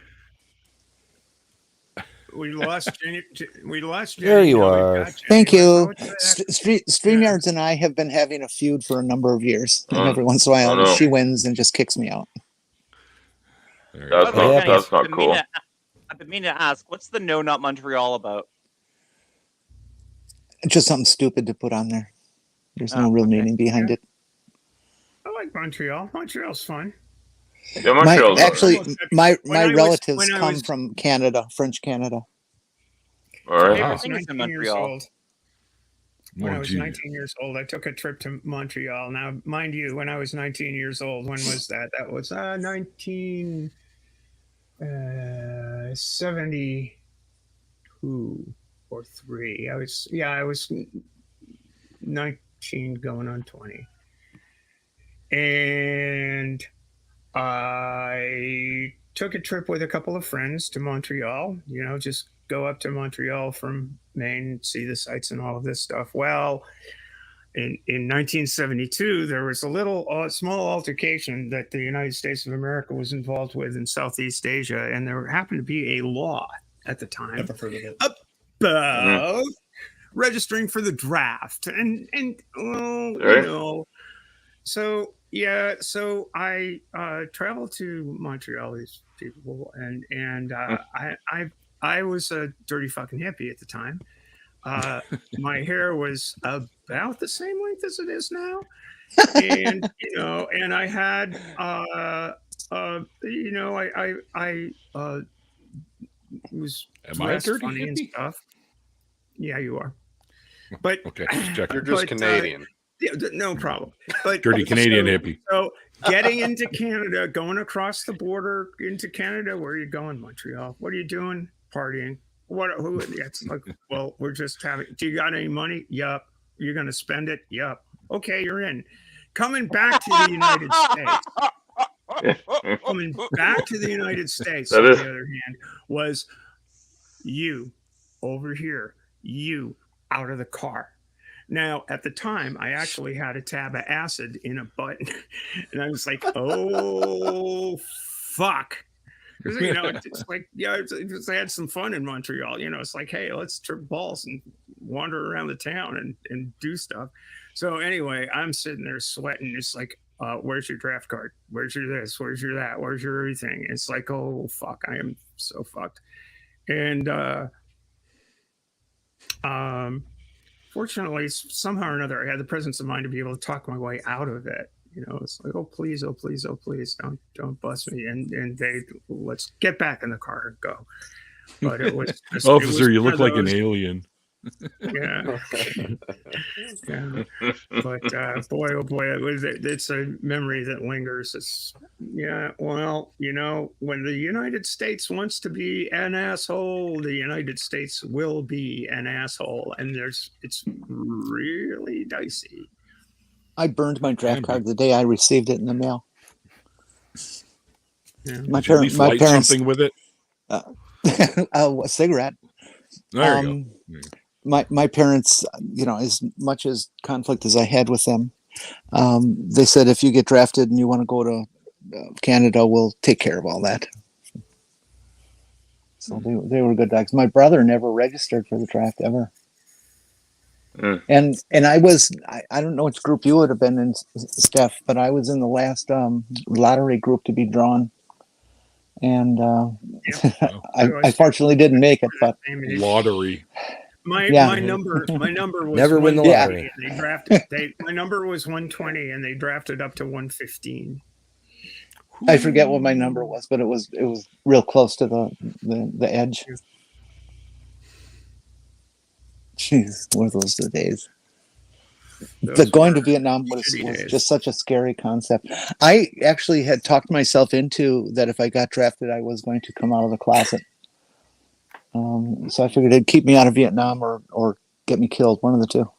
we lost Jenny. We lost Jenny. There you Now we are. got Jenny. Thank you. What's that? StreamYards and I have been having a feud for a number of years. And every once in a while, no. she wins and just kicks me out. That's not cool. I've been meaning to ask, what's the No Not Montreal about? Just something stupid to put on there. There's no real meaning behind it. I like Montreal. Montreal's fun. Yeah, Montreal's My When I was- relatives when I come was- from Canada, French Canada. All right. I was think it's in 19 years Montreal. old. When I was 19 years old, I took a trip to Montreal. Now, mind you, when I was 19 years old, when was that? That was 1972 or 3. I was 19 going on 20. And I took a trip with a couple of friends to Montreal, just go up to Montreal from Maine, see the sights and all of this stuff. Well, in 1972, there was a little small altercation that the United States of America was involved with in Southeast Asia, and there happened to be a law at the time Never heard of it. about registering for the draft, and so I traveled to Montreal, these people, and I was a dirty fucking hippie at the time. My hair was about the same length as it is now, and and I had I was Am I a dressed dirty funny and hippie? stuff. Yeah, you are. But Okay, just checking. You're just Canadian. Yeah, no problem. But Dirty Canadian hippie. So getting into Canada, going across the border into Canada, where are you going, Montreal? What are you doing? Partying. Who? It's like, well, we're just having. Do you got any money? Yup. You're gonna spend it? Yup. Okay, you're in. Coming back to the United States. Coming back to the United States, on the other hand, was you over here, you out of the car. Now, at the time, I actually had a tab of acid in a button, and I was like, "Oh, fuck!" Because it's like, I had some fun in Montreal. It's like, hey, let's trip balls and wander around the town and do stuff. So anyway, I'm sitting there sweating. It's like, where's your draft card? Where's your this? Where's your that? Where's your everything? It's like, oh fuck, I am so fucked. And fortunately, somehow or another, I had the presence of mind to be able to talk my way out of it. You know, it's like, oh please, don't bust me. And they, let's get back in the car and go. But it was just, Officer, you look like an alien. Yeah. Yeah. But boy, oh boy, it's a memory that lingers. It's, yeah, well, you know, when the United States wants to be an asshole, the United States will be an asshole, and it's really dicey. I burned my draft card the day I received it in the mail. Yeah. My Did you at least light parents something with it. A cigarette. There you go. My parents, you know, as much as conflict as I had with them, they said, if you get drafted and you want to go to Canada, we'll take care of all that. So they were good dogs. My brother never registered for the draft ever. And I don't know which group you would have been in, Steph, but I was in the last lottery group to be drawn. And I fortunately didn't make it, but lottery. My number was Never win the lottery. And they drafted. My number was 120, and they drafted up to 115. I forget what my number was, but it was real close to the edge. Jeez, were those the days? Going to Vietnam was just such a scary concept. I actually had talked myself into that if I got drafted, I was going to come out of the closet. So I figured it'd keep me out of Vietnam or get me killed, one of the two.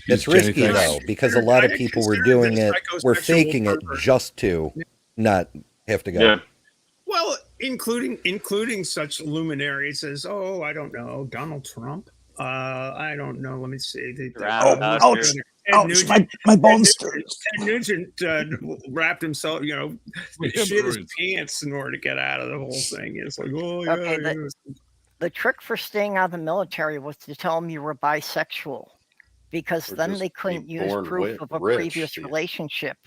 It's risky though, because a lot of people were doing it, were faking it just to not have to go. Yeah. Well, including such luminaries as, oh, I don't know, Donald Trump. I don't know. Let me see. Ouch! My bones stirred. Ted Nugent wrapped himself, you know, shit his pants in order to get out of the whole thing. It's like, oh yeah. Okay, the trick for staying out of the military was to tell them you were bisexual, because then they couldn't use proof of a previous relationship.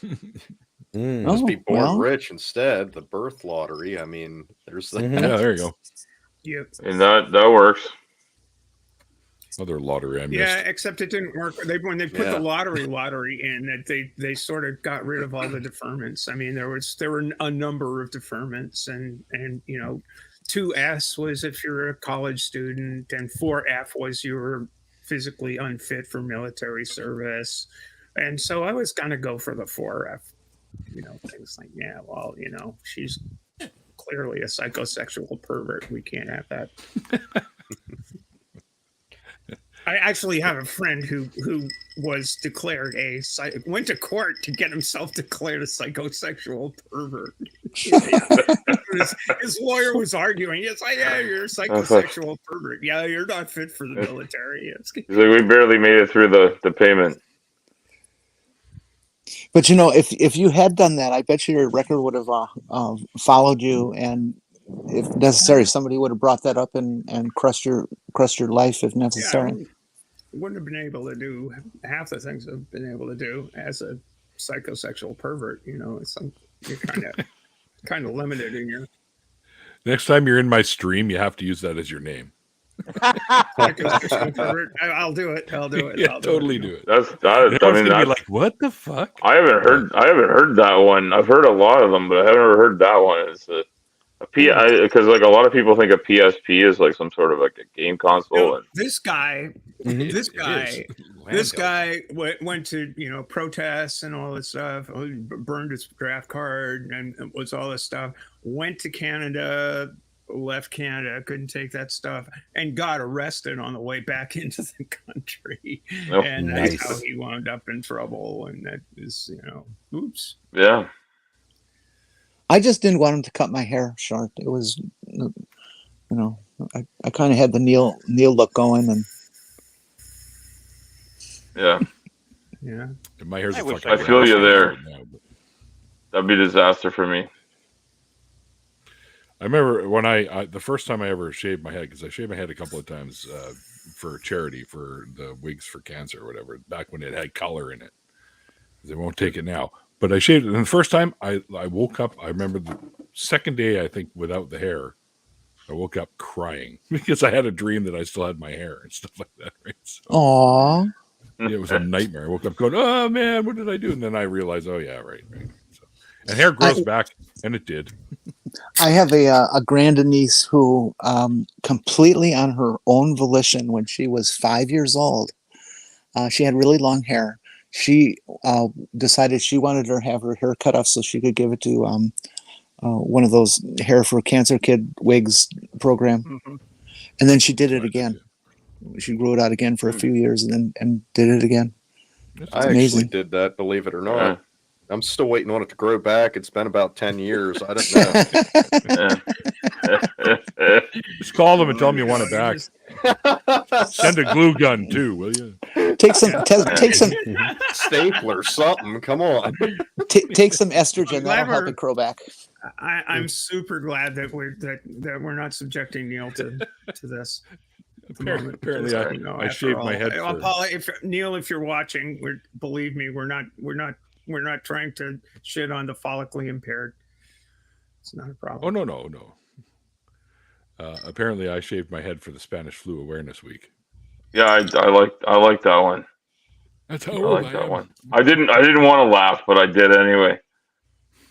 Just be born rich instead. The birth lottery. I mean, there's that. Yeah, there you go. Yep. And that works. Other lottery I missed. Yeah, except it didn't work. When they put the lottery in, that they sort of got rid of all the deferments. I mean, there were a number of deferments, and you know, 2S was if you're a college student, and 4F was you were physically unfit for military service. And so I was gonna go for the 4F. You know, things like, yeah, well, you know, she's clearly a psychosexual pervert. We can't have that. I actually have a friend who was declared went to court to get himself declared a psychosexual pervert. His lawyer was arguing. It's like, yeah, you're a psychosexual pervert. Yeah, you're not fit for the military. He's like, we barely made it through the payment. But you know, if you had done that, I bet you your record would have followed you, and if necessary, somebody would have brought that up and crushed your life if necessary. Yeah, I wouldn't have been able to do half the things I've been able to do as a psychosexual pervert. You know, you're kind of limited in your. Next time you're in my stream, you have to use that as your name. Psychosexual pervert. I'll do it. Yeah, I'll totally do it. That's like, what the fuck? I haven't heard that one. I've heard a lot of them, but I haven't ever heard that one. It's because like a lot of people think a PSP is like some sort of like a game console. This guy went to, you know, protests and all this stuff, burned his draft card and was all this stuff, went to Canada, left Canada, couldn't take that stuff, and got arrested on the way back into the country. Oh, and nice. that's how he wound up in trouble. And that is, you know, oops. Yeah. I just didn't want him to cut my hair short. It was, you know, I kind of had the Neil look going, and yeah. My hair's I feel you there. That'd be a disaster for me. I remember when the first time I ever shaved my head, because I shaved my head a couple of times for charity for the Wigs for Cancer or whatever, back when it had color in it. They won't take it now. But I shaved it. And the first time I woke up, I remember the second day, I think, without the hair, I woke up crying because I had a dream that I still had my hair and stuff like that. Right? So, Aw. yeah, it was a nightmare. I woke up going, oh, man, what did I do? And then I realized, oh, yeah, right. So, and hair grows back, and it did. I have a grandniece who completely on her own volition, when she was 5 years old, she had really long hair. She decided she wanted to have her hair cut off so she could give it to one of those Hair for Cancer Kid wigs program. Mm-hmm. And then she did it again. She grew it out again for a few years and did it again. I actually did that, believe it or not. I'm still waiting on it to grow back. It's been about 10 years. I don't know. Just call them and tell them you want it back. Send a glue gun too, will you? Take some stapler, something. Come on. Take some estrogen. That'll help it grow back. I'm super glad that we're not subjecting Neil to this. At the moment. Apparently, I shaved my head. Paul, if you're watching, believe me, we're not trying to shit on the follically impaired. It's not a problem. Oh no. Apparently, I shaved my head for the Spanish Flu Awareness Week. Yeah, I like that one. That's I like that one. I didn't want to laugh, but I did anyway.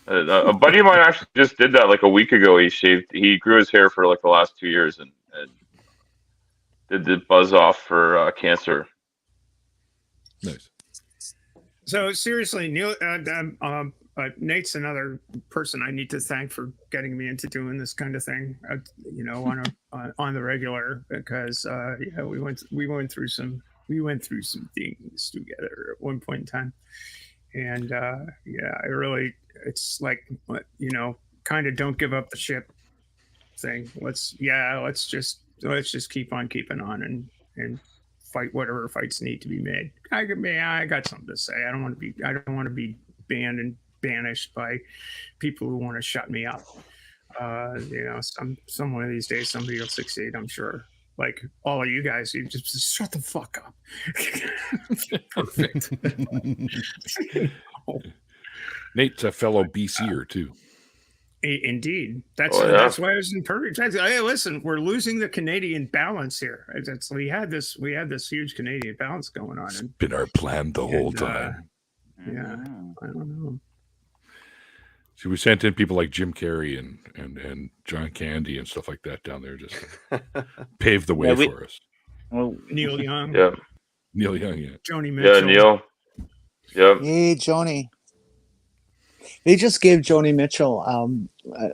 A buddy of mine actually just did that like a week ago. He grew his hair for like the last 2 years and did the buzz off for cancer. Nice. So seriously, Neil, Nate's another person I need to thank for getting me into doing this kind of thing. On the regular, because we went through some things together at one point in time, and it's like kind of don't give up the ship thing. Let's just keep on keeping on and fight whatever fights need to be made. I got something to say. I don't want to be banned and banished by people who want to shut me up. Some one of these days somebody will succeed, I'm sure. Like all of you guys, you just shut the fuck up. Perfect. Nate's a fellow BCer too. Indeed, that's why I was in perfect. Hey, listen, we're losing the Canadian balance here. We had this huge Canadian balance going on. It's been our plan the whole time. Yeah, I don't know. See, we sent in people like Jim Carrey and John Candy and stuff like that down there just to pave the way for us. Well, Neil Young. Yeah. Neil Young, yeah. Joni Mitchell. Yeah, Neil. Yep. Hey, Joni. They just gave Joni Mitchell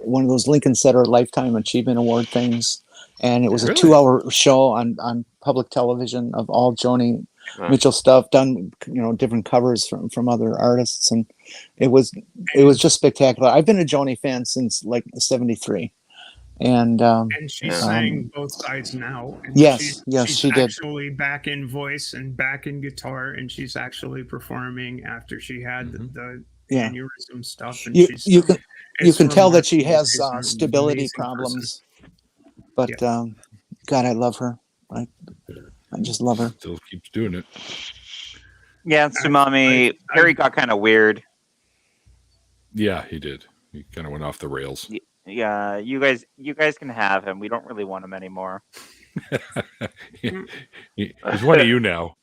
one of those Lincoln Center Lifetime Achievement Award things, and it was a 2-hour show on public television of all Joni Mitchell stuff, done different covers from other artists, and it was just spectacular. I've been a Joni fan since like '73, and she's sang both sides now. And she's she did. Actually back in voice and back in guitar, and she's actually performing after she had the aneurysm stuff. And you can tell that she has stability problems, but God, I love her. I just love her. Still keeps doing it. Yeah, Tsunami. Harry got kind of weird. Yeah, he did. He kind of went off the rails. Yeah, you guys can have him. We don't really want him anymore. He's one of you now.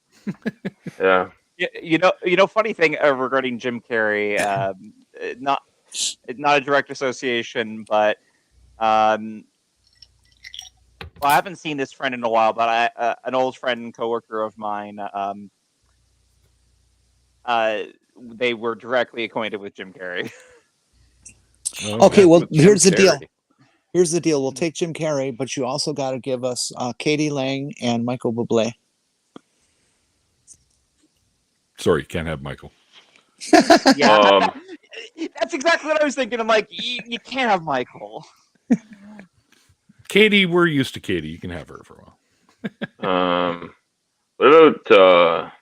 Yeah. Funny thing regarding Jim Carrey, not a direct association, but I haven't seen this friend in a while, but an old friend and coworker of mine, they were directly acquainted with Jim Carrey. Okay, well, here's the deal. Here's the deal. We'll take Jim Carrey, but you also got to give us Katie Lang and Michael Bublé. Sorry, can't have Michael. Yeah, that's exactly what I was thinking. I'm like, you can't have Michael. Katie, we're used to Katie. You can have her for a while. What about?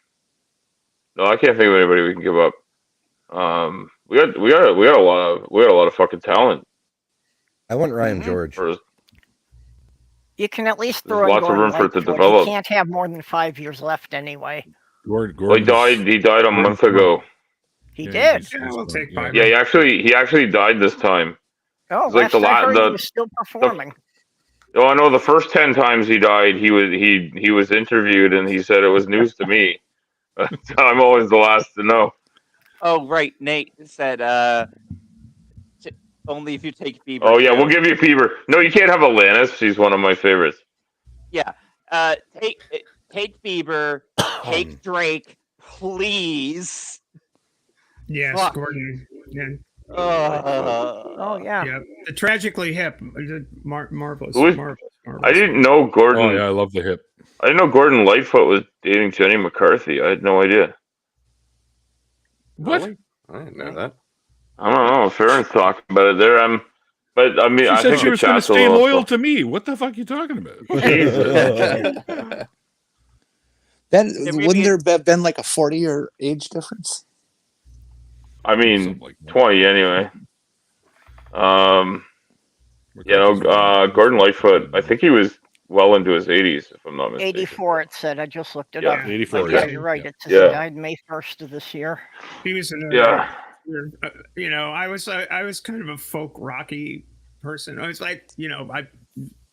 No, I can't think of anybody we can give up. We got a lot of fucking talent. I want Ryan George. You can at least There's throw lots of room for it to develop. You can't have more than 5 years left anyway. He died a month ago. He Yeah, did. Yeah, we'll take Bieber. Yeah, he actually died this time. Oh, It's like last I heard, he the was still performing. oh, I know the first 10 times he died, he was interviewed and he said it was news to me. I'm always the last to know. Oh, right. Nate said, only if you take Bieber. Oh yeah, too. we'll give you Bieber. No, you can't have Alanis. She's one of my favorites. Yeah. Take Bieber. Take Drake, please. Yes, Fuck. Gordon. Yeah. Oh yeah. Yeah. The Tragically Hip. Marvelous. Who is- Marvelous. I didn't know Gordon. Oh yeah, I love the hip. I didn't know Gordon Lightfoot was dating Jenny McCarthy. I had no idea. What? Really? I didn't know that. I don't know. Farron's talking about it there. But I mean, She I said think she the was going to chat's a stay little- loyal to me. What the fuck are you talking about? Jesus. Then maybe wouldn't there have been like a 40-year age difference? I mean, Something like that. 20 anyway. Gordon Lightfoot. I think he was well into his 80s, if I'm not mistaken. 84. It said. I just looked it Yeah, up. 84, Yeah, yeah. you're right. Yeah. It says Yeah. he died May 1st of this year. He was in a, Yeah. I was kind of a folk rocky person. I was like,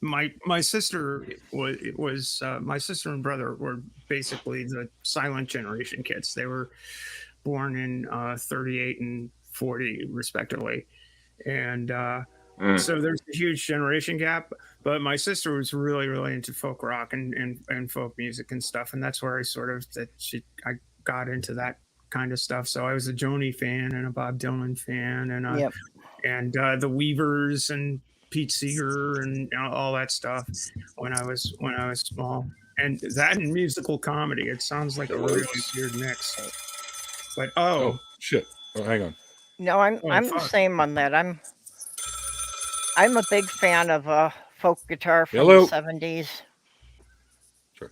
my sister was my sister and brother were basically the silent generation kids. They were born in 38 and 40 respectively, and so there's a huge generation gap. But my sister was really, really into folk rock and folk music and stuff, and that's where I got into that kind of stuff. So I was a Joni fan and a Bob Dylan fan, and the Weavers and Pete Seeger and all that stuff when I was small. And that and musical comedy. It sounds like a really weird mix. But Oh shit! Oh, hang on. No, I'm the fuck. same on that. I'm a big fan of folk guitar from Hello. the 70s. Sorry.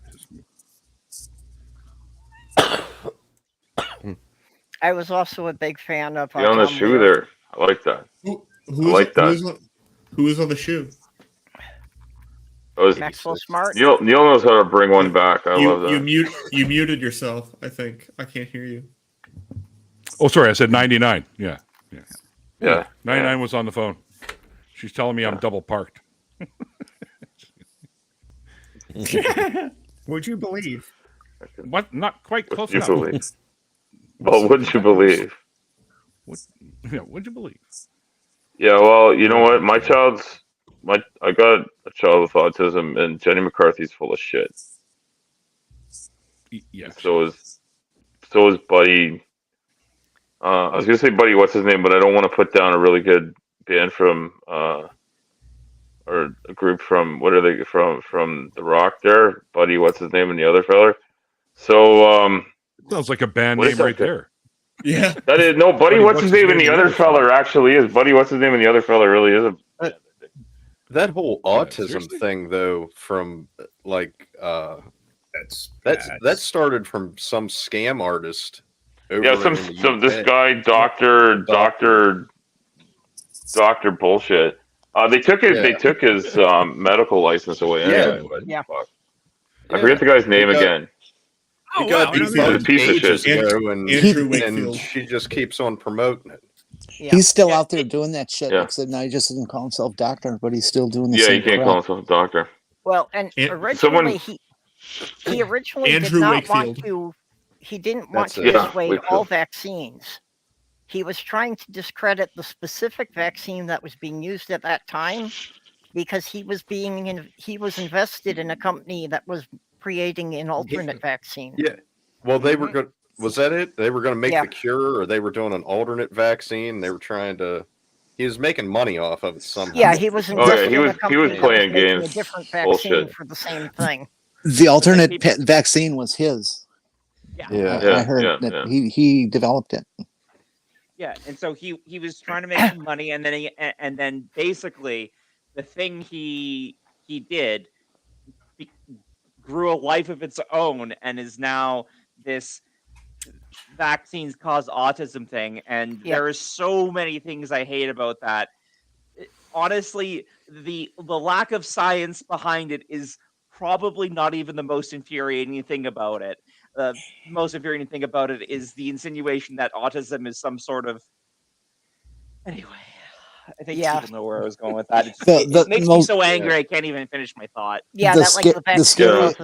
I was also a big fan of Get on the Tom shoe Waits. there. I like that. Who is on the shoe? That was, Maxwell Smart. Neil knows how to bring one back. I love that. You muted yourself. I think I can't hear you. Oh, sorry. I said 99. Yeah. Yeah. 99 was on the phone. She's telling me I'm double parked. Would you believe? What? Not quite close You enough. believe? Well, wouldn't you believe? What'd you believe? Yeah, well, you know what? I got a child with autism, and Jenny McCarthy's full of shit. Yeah. So is Buddy. I was gonna say Buddy, what's his name, but I don't want to put down a really good band from or a group from what are they from The Rock there? Buddy, what's his name, and the other feller. So Sounds like a band what name is that right thing? there. Yeah. That is no Buddy. What's his name, and the other feller actually is Buddy. What's his name, and the other feller really is a. That whole autism seriously? thing, though, from like That's that started from some scam artist. Over Yeah, in the some this UK. guy, doctor bullshit. They took his medical license away. Anyway, but Yeah. fuck. I forget the guy's name He got- again. He got He's a debunked piece of ages shit. ago, and Andrew Wakefield. she just keeps on promoting it. Yeah. He's still out there doing that shit. Yeah. Except now he just doesn't call himself doctor, but he's still doing the Yeah, same you can't crap. call himself a doctor. Well, and And originally he originally Andrew did not Wakefield. want to. He didn't want That's to it. Yeah, dissuade Wakefield. all vaccines. He was trying to discredit the specific vaccine that was being used at that time because he was invested in a company that was creating an alternate vaccine. Yeah. Well, they were good. Was that it? They were going to make Yeah. the cure, or they were doing an alternate vaccine. They were trying to. He was making money off of it somehow. Yeah, he was invested he in was- a company he was that playing making games. a different vaccine Bullshit. for the same thing. The alternate people- vaccine was his. Yeah. Yeah. I heard yeah, that yeah. he developed it. Yeah, and so he was trying to make some money, and then basically the thing he did grew a life of its own, and is now this vaccines cause autism thing. And Yeah. there is so many things I hate about that. Honestly, the lack of science behind it is probably not even the most infuriating thing about it. the most infuriating thing about it is the insinuation that autism is some sort of. Anyway, I think Yeah. people know where I was going with that. It, just, The- it the makes me most- so angry I can't even finish my thought. Yeah, The that like sca- the the vaccine scary- process.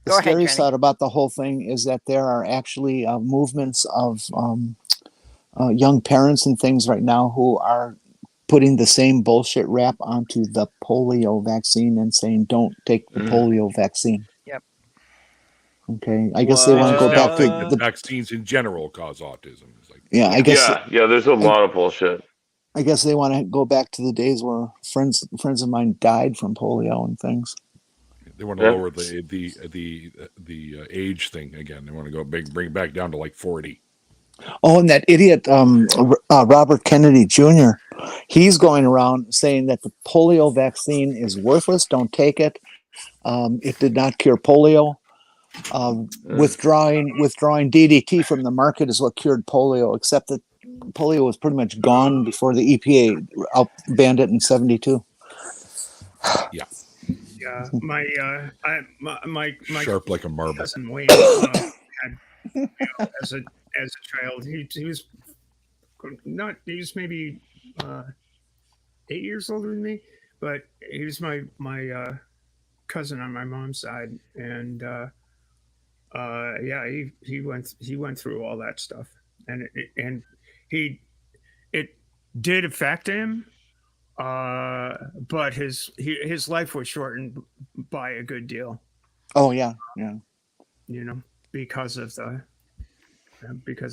The Go ahead, scary Jenny. side about the whole thing is that there are actually movements of young parents and things right now who are putting the same bullshit rap onto the polio vaccine and saying don't take the polio vaccine. Yep. Okay, I guess they want to go Now back think to that the vaccines in general cause autism. It's like, yeah. I guess Yeah, there's a lot of bullshit. I guess they want to go back to the days where friends of mine died from polio and things. they want to lower the age thing again. They want to go bring it back down to like 40. Oh, and that idiot Robert Kennedy Jr. He's going around saying that the polio vaccine is worthless. Don't take it. It did not cure polio. Withdrawing DDT from the market is what cured polio. Except that polio was pretty much gone before the EPA banned it in '72. Yeah. Yeah, my Sharp like a marble. cousin Wayne had as a child. He was not. He was maybe 8 years older than me, but he was my cousin on my mom's side, and yeah, he went through all that stuff, and it did affect him. But his life was shortened by a good deal. Oh yeah. Because of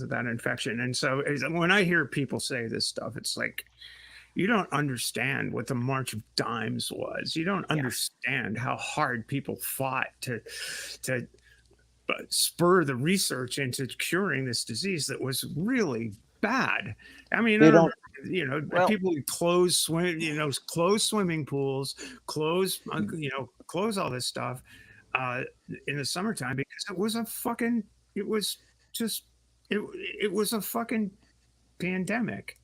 that infection. And so when I hear people say this stuff, it's like, you don't understand what the March of Dimes was. You don't understand how hard people fought to spur the research into curing this disease that was really bad. I mean, people would close swimming pools, close all this stuff in the summertime because it was a fucking pandemic,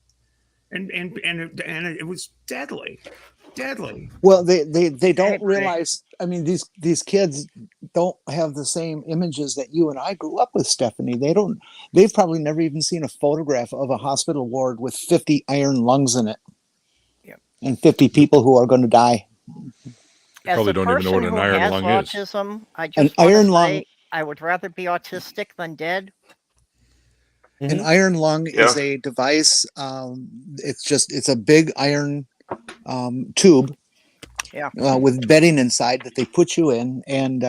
and it was deadly. Well, they don't realize. I mean, these kids don't have the same images that you and I grew up with, Stephanie. They've probably never even seen a photograph of a hospital ward with 50 iron lungs in it, and 50 people who are going to die. As Probably a don't even know what person an who iron has lung is. autism, I An just wanna iron say lung- I would rather be autistic than dead. An iron lung is a device. It's a big iron tube with bedding inside that they put you in and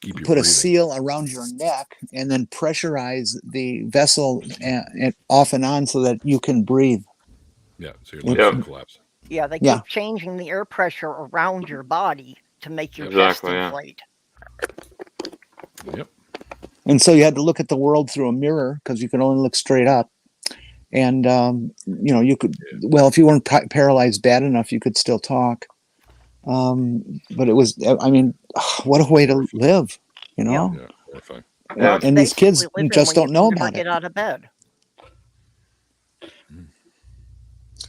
keep you put a breathing. seal around your neck and then pressurize the vessel off and on so that you can breathe. Yeah, so your lungs don't collapse. Yeah, they keep changing the air pressure around your body to make your chest inflate. Yep. And so you had to look at the world through a mirror because you could only look straight up. And, you could, if you weren't paralyzed bad enough, you could still talk. But it was, I mean, what a way to live, Yeah, horrifying. And these kids Basically just living don't when you know never about get it. out of bed.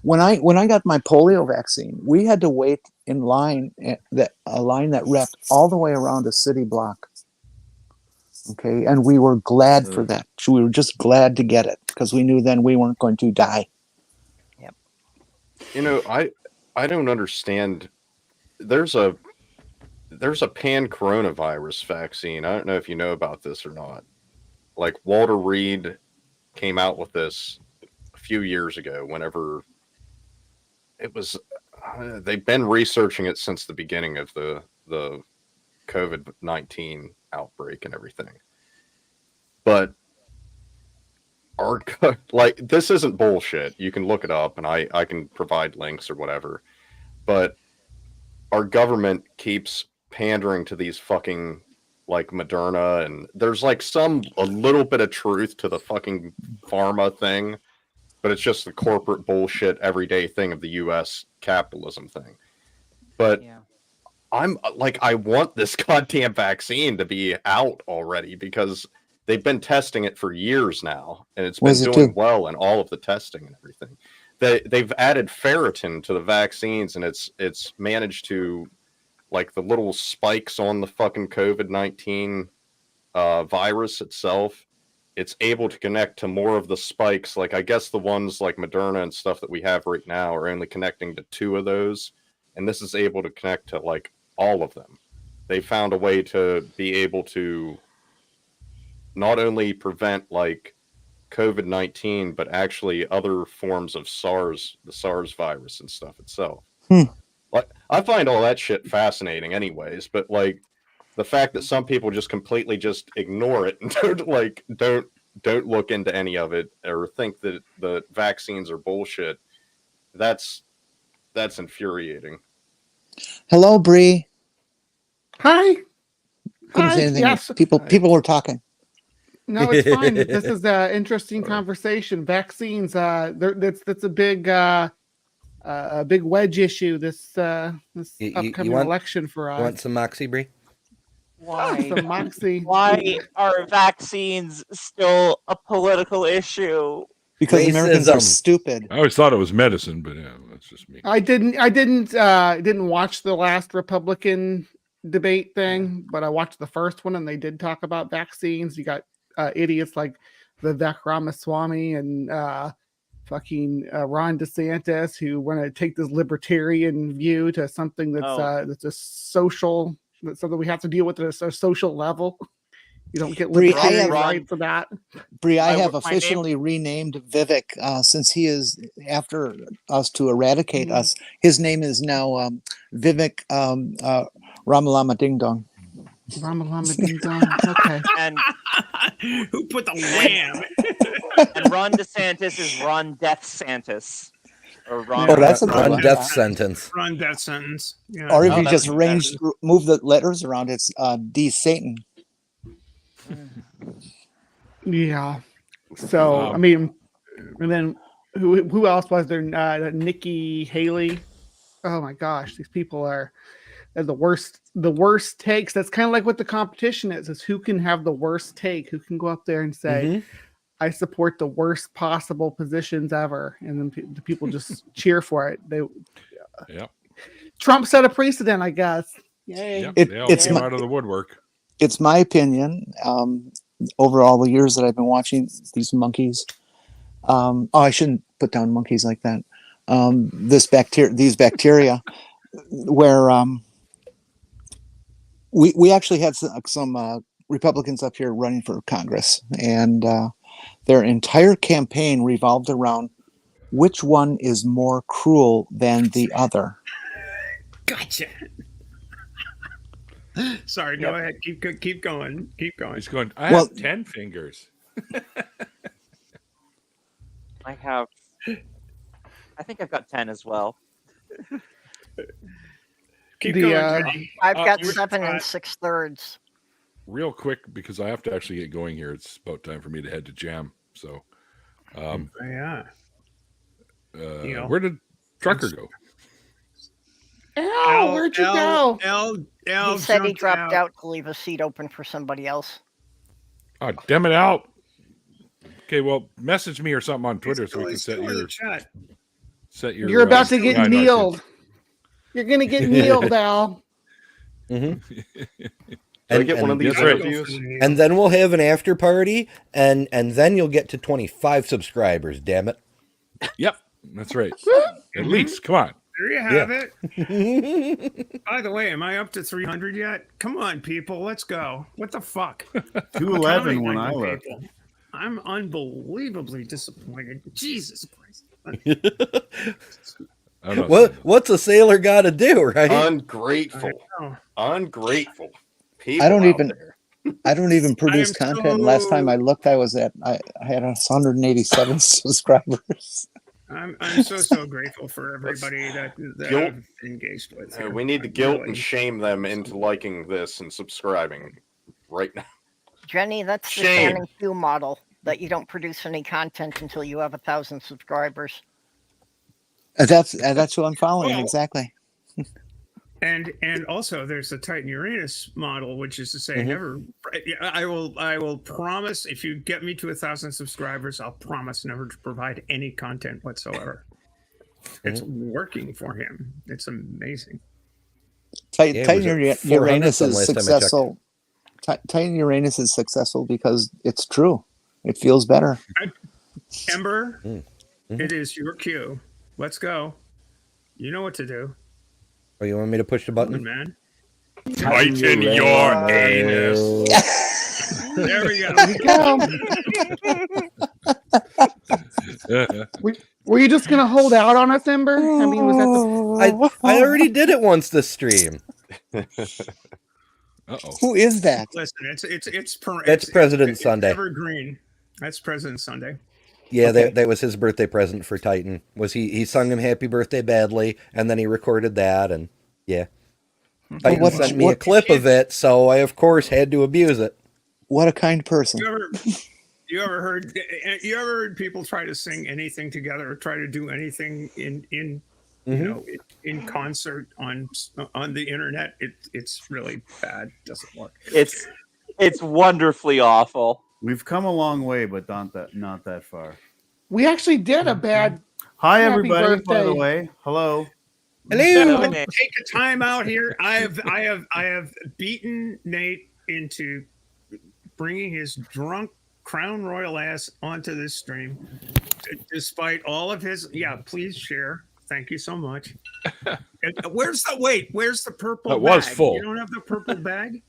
When I got my polio vaccine, we had to wait in line, a line that wrapped all the way around a city block. Okay, and we were glad for that. We were just glad to get it because we knew then we weren't going to die. I don't understand. There's a pan coronavirus vaccine. I don't know if you know about this or not. Like Walter Reed came out with this a few years ago. Whenever it was, they've been researching it since the beginning of the COVID-19 outbreak and everything. But this isn't bullshit. You can look it up and I can provide links or whatever. But our government keeps pandering to these fucking like Moderna, and there's like a little bit of truth to the fucking pharma thing, but it's just the corporate bullshit everyday thing of the US capitalism thing. But I'm like, I want this goddamn vaccine to be out already because they've been testing it for years now, and it's been doing well in all of the testing and everything. They've added ferritin to the vaccines, and it's managed to, like, the little spikes on the fucking COVID-19 virus itself, it's able to connect to more of the spikes. Like, I guess the ones like Moderna and stuff that we have right now are only connecting to 2 of those. And this is able to connect to like all of them. They found a way to be able to not only prevent like COVID-19, but actually other forms of SARS, the SARS virus and stuff itself. Like, I find all that shit fascinating anyways, but like the fact that some people just completely just ignore it and don't look into any of it or think that the vaccines are bullshit, that's infuriating. Hello, Bree. Hi. Couldn't Hi, say anything. yes. People were talking. No, it's fine. This is an interesting conversation. Vaccines, that's a big wedge issue. This upcoming election for us. You want some Moxie, Bree? Why? Some Moxie. Why are vaccines still a political issue? Because Americans are stupid. I always thought it was medicine, but yeah, that's just me. I didn't watch the last Republican debate thing, but I watched the first one, and they did talk about vaccines. You got idiots like Vivek Ramaswamy and fucking Ron DeSantis who want to take this libertarian view to something that's a social, that's something we have to deal with at a social level. You don't get libertarian right for that. Bree, I have officially renamed Vivek since he is after us to eradicate us. His name is now Vivek Ramalama Ding Dong. Ramalama Ding Dong. Okay. And who put the wham? And Ron DeSantis is Ron Death Santis. Or Ron, that's a Ron Death Sentence. Ron Death Sentence. Yeah. Or if you just move the letters around, it's D Satan. Yeah. So I mean, and then who else was there? Nikki Haley. Oh my gosh, these people are the worst. The worst takes. That's kind of like what the competition is who can have the worst take. Who can go up there and say, "I support the worst possible positions ever," and then the people just cheer for it. Trump set a precedent, I guess. Yay! Yep, they all came out of the woodwork. It's my opinion. Over all the years that I've been watching these monkeys, I shouldn't put down monkeys like that. These bacteria, where we actually had some Republicans up here running for Congress, and their entire campaign revolved around which one is more cruel than the other. Gotcha. Sorry, go ahead. Keep going. Keep going. He's going, I have 10 fingers. I think I've got 10 as well. Keep going. I've got 7 6/3. Real quick, because I have to actually get going here. It's about time for me to head to Jam. So, yeah. Where did Trucker go? Al, where'd you go? He said he dropped out to leave a seat open for somebody else. Oh, damn it, Al. Okay, well, message me or something on Twitter so we can set your. You're about to get kneeled. You're gonna get kneeled, Al. And get one of these interviews? And then we'll have an after party, and then you'll get to 25 subscribers. Damn it! Yep, that's right. At least, come on. There you have it. By the way, am I up to 300 yet? Come on, people, let's go. What the fuck? 211 when I look. I'm unbelievably disappointed. Jesus Christ. What's a sailor got to do, right? Ungrateful. People I don't even produce content. Last time I looked, I had 187 subscribers. I'm so grateful for everybody that I've engaged with. We need to guilt and shame them into liking this and subscribing right now. Jenny, that's the standing queue model, that you don't produce any content until you have 1,000 subscribers. That's who I'm following, exactly. And also there's the Titan Uranus model, which is to say never. I will promise, if you get me to 1,000 subscribers, I'll promise never to provide any content whatsoever. It's working for him. It's amazing. Titan Uranus is successful. Titan Uranus is successful because it's true. It feels better. Ember, Mm-hmm. it is your cue. Let's go. You know what to do. Oh, you want me to push the Come on, button? man. Tighten your anus. There we go. Were you just gonna hold out on us, Ember? I mean, was that I already did it once this stream. Uh-oh. Who is that? Listen, That's President Sunday. Evergreen. That's President Sunday. Yeah, Okay. that was his birthday present for Titan. Was he sung him happy birthday badly, and then he recorded that, and yeah. Titan sent me a clip of it, so I of course had to abuse it. What a kind person. You ever heard people try to sing anything together or try to do anything in Mm-hmm. you know in concert on the internet? It's really bad. Doesn't work. It's wonderfully awful. We've come a long way, but not that far. we actually did a bad? Hi, Happy everybody. By the birthday. way, hello. Hello. Take a time out here. I have beaten Nate into bringing his drunk Crown Royal ass onto this stream, despite all of his. Yeah, please share. Thank you so much. Where's the purple? That was bag? full. You don't have the purple bag?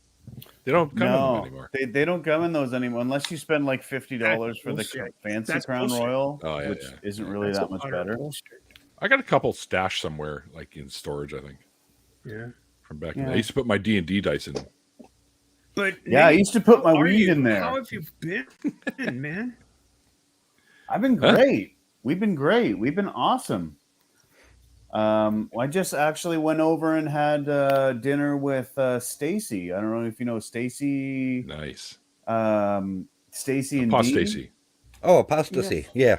They don't come in them No, anymore. they don't come in those anymore unless you spend like $50 for the bullshit. fancy That's Crown bullshit. Royal, Oh, yeah, which yeah. isn't really That's that much utter better. bullshit. I got a couple stashed somewhere, like in storage, I think, Yeah. from back in the Yeah. day. I used to put my D&D dice in them. But Yeah, I Nate, used to put my how are weed you? in there. How have you been, man? I've been Huh? great. We've been great. We've been awesome. I just actually went over and had dinner with Stacy. I don't know if you know Stacy. Nice. Stacy and Apostasy. Oh, apostasy. Yeah.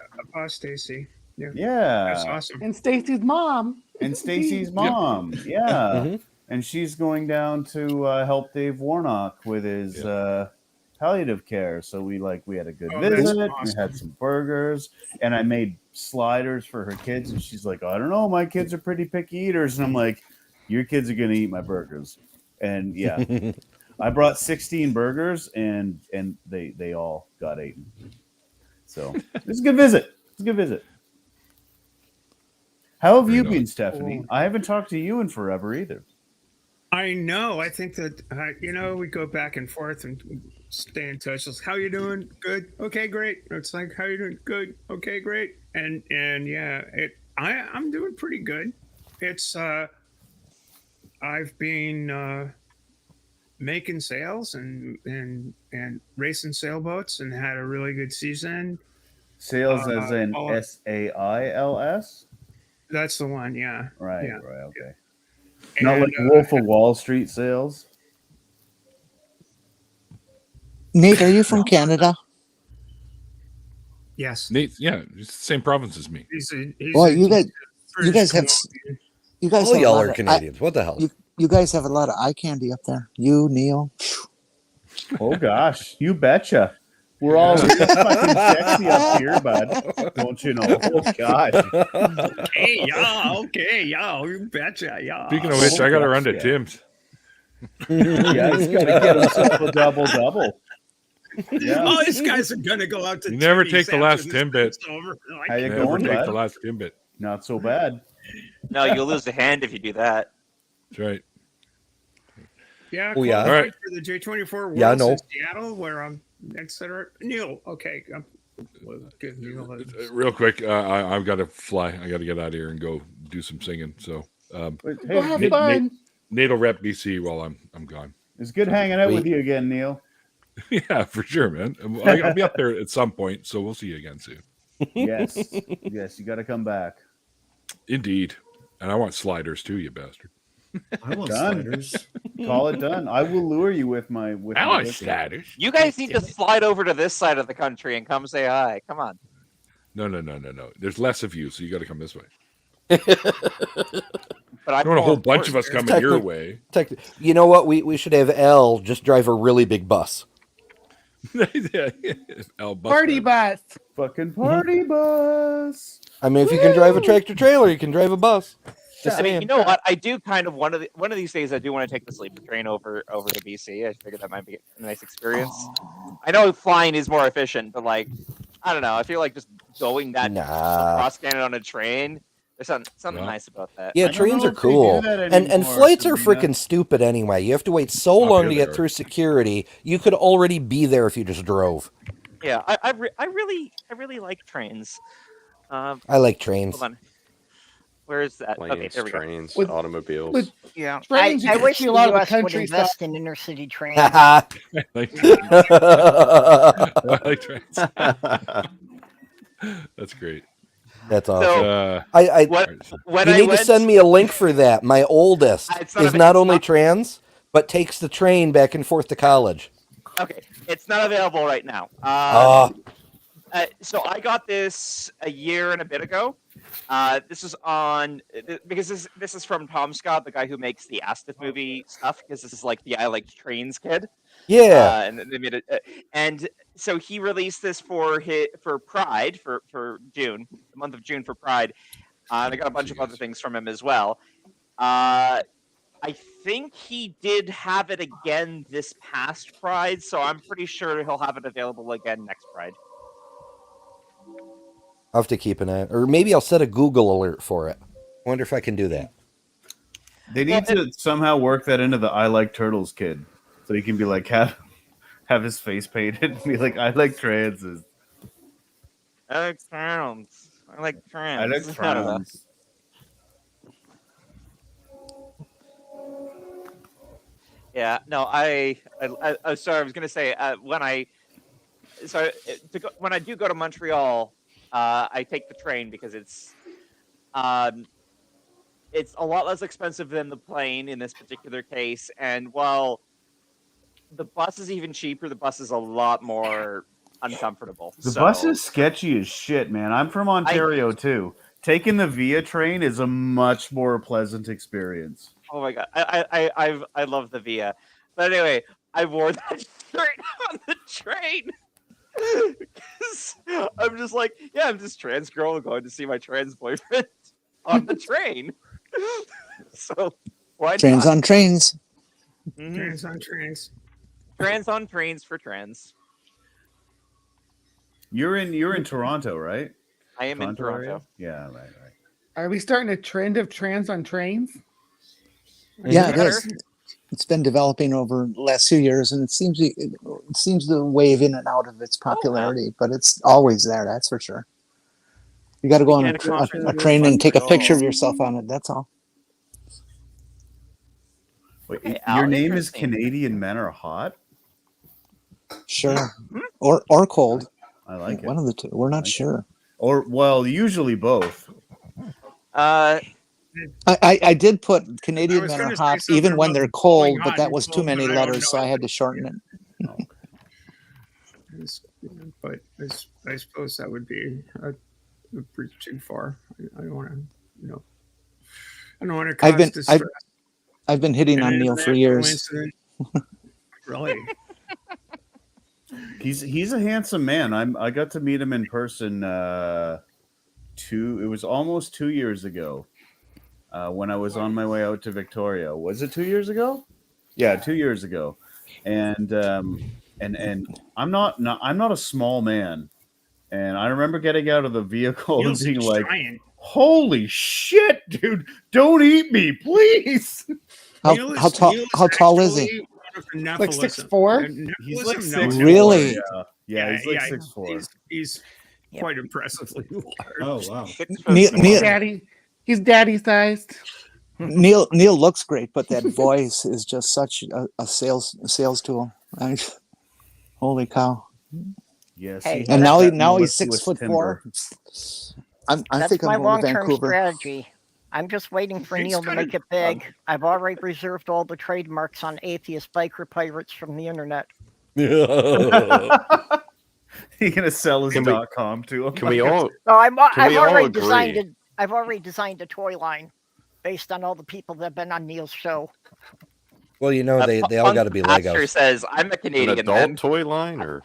Stacy. Yeah. Yeah. That's awesome. And Stacy's mom. And Stacy's mom. Yeah. Mhm. And she's going down to help Dave Warnock with his palliative care. So we had a good Oh, that's visit. We awesome. had some burgers, and I made sliders for her kids. And she's like, I don't know, my kids are pretty picky eaters. And I'm like, your kids are gonna eat my burgers. And yeah, I brought 16 burgers, and they all got eaten. So it's a good visit. It's a good visit. How have you been, Stephanie? I haven't talked to you in forever either. I know. I think that we go back and forth and stay in touch. It's, how you doing? Good. Okay, great. It's like, how you doing? Good. Okay, great. And yeah, I'm doing pretty good. It's I've been making sails and racing sailboats and had a really good season. Sales as in oh, SAILS? That's the one. Yeah. Right, Yeah. right, okay. Not And, like Wolf of Wall Street sales. Nate, are you from Canada? Yes. Nate, yeah, it's the same province as me. He's Well, a you guys British have Columbian. you guys All have a y'all lot are of Canadians. What the hell? you guys have a lot of eye candy up there. You, Neil. Oh gosh, you betcha. We're all real fucking sexy up here, bud. Don't you know? Oh gosh. Hey, yeah, you betcha, yeah. Speaking of which, I got to run to yeah. Tim's. Yeah, he's gonna get himself a double. Yeah. Oh, these guys are gonna go out to. You never Timmy's take the after last this Timbit. thing's over. Like, How you Never going, take bud? the last Timbit. Not so bad. No, you'll lose a hand if you do that. That's right. yeah, Oh, yeah. qualify All right. for the J24 Worlds Yeah, I know. in Seattle, where I'm, etc. Neil, okay, we'll give Neil a- Real quick, I've got to fly. I got to get out of here and go do some singing. So, But, Go have hey, fun. Nate will rep BC while I'm gone. it's good hanging out with you again, Neil. Yeah, for sure, man. I'll be up there at some point, so we'll see you again soon. Yes, yes, you got to come back. Indeed. And I want sliders too, you bastard. I want Done. sliders. Call it done. I will lure you with my I my want biscuit. sliders. You guys need to slide over to this side of the country and come say hi. Come on. No. There's less of you, so you got to come this way. But I I'm don't want a more whole bunch of important. us coming your Technic- way. You know what? We should have L just drive a really big bus. Al Bus Party Man. bus. Fucking party bus. I mean, if you can drive a tractor trailer, you can drive a bus. Just I mean, saying. you know what? I do kind of one of these days. I do want to take the sleeper train over to BC. I figured that might be a nice experience. I know flying is more efficient, but like, I don't know. I feel like just going that across Canada on a train. There's something nice about that. Yeah, trains are cool, and flights are freaking stupid anyway. You have to wait so long to get through security. You could already be there if you just drove. Yeah, I really like trains. I like trains. Hold on. Where is that? Okay, Planes, there we go. trains, automobiles. Yeah, Trains, you I can wish see the a lot of U.S. would country invest stuff. in inner-city trains. I like trains. That's great. That's awesome. So, I when you I need went, to send me a link for that. My oldest It's not is av- not it's only not- trans, but takes the train back and forth to college. Okay, it's not available right now. So I got this a year and a bit ago. This is on because this is from Tom Scott, the guy who makes the Astif movie stuff. Because this is like the I Like Trains kid. Yeah. And they made it, and so he released this for Pride for June, the month of June for Pride. And I got a bunch of other things from him as well. I think he did have it again this past Pride, so I'm pretty sure he'll have it available again next Pride. I'll have to keep an eye, or maybe I'll set a Google alert for it. Wonder if I can do that. They need to somehow work that into the I Like Turtles kid, so he can be like have his face painted and be like I like transes. I like trans. I like trans. I like trans. Yeah, no, sorry, I was gonna say when I do go to Montreal, I take the train because it's a lot less expensive than the plane in this particular case, and while the bus is even cheaper, the bus is a lot more uncomfortable. The bus is sketchy as shit, man. I'm from Ontario too. Taking the Via train is a much more pleasant experience. Oh my god, I love the Via, but anyway, I wore that shirt on the train. Because I'm just like, yeah, I'm this trans girl going to see my trans boyfriend on the train. So why Trains not? on trains. Mhm. Trains on trains. Trans on trains for trans. You're in Toronto, right? I am in Toronto. area? Yeah, right. Are we starting a trend of trans on trains? Yeah, it is. It's been developing over the last few years, and it seems to wave in and out of its popularity, but it's always there. That's for sure. You got to go on a train and take a picture of yourself on it. That's all. Wait, Okay, your name is interesting. Canadian Men Are Hot? Sure, or cold. I like it. One of the two. We're not sure. Or well, usually both. I did put Canadian was men gonna are say hot something even when about they're cold, hot but that and was too cold, many but I don't letters, so know I if had to shorten it. But I suppose that would be a bridge too far. I don't want to, I don't want to cause distress. I've been hitting on And Neil that for years. coincidence- Really? He's a handsome man. I got to meet him in person it was almost 2 years ago. When I was on my way out to Victoria. Was it 2 years ago? Yeah, 2 years ago. And I'm not a small man. And I remember getting out of the vehicle and being like, "Holy shit, dude! Don't eat me, please." How tall is he? Like 6'4"? He's like 6'4". Really? Yeah, he's like 6'4". He's quite impressively large. Oh wow! He's daddy sized. Neil looks great, but that voice is just such a sales tool. Holy cow! Yes. Hey, And now he's Swiss 6'4". I That's think my I'm going to long-term Vancouver. strategy. I'm just waiting for Neil to make it big. I've already reserved all the trademarks on atheist biker pirates from the internet. He's gonna sell his .com to him. Can we all? No, I've we all already agree? designed it. I've already designed a toy line based on all the people that have been on Neil's show. Well, they all got to be Pastor Legos. says, "I'm a Canadian An adult man." toy line or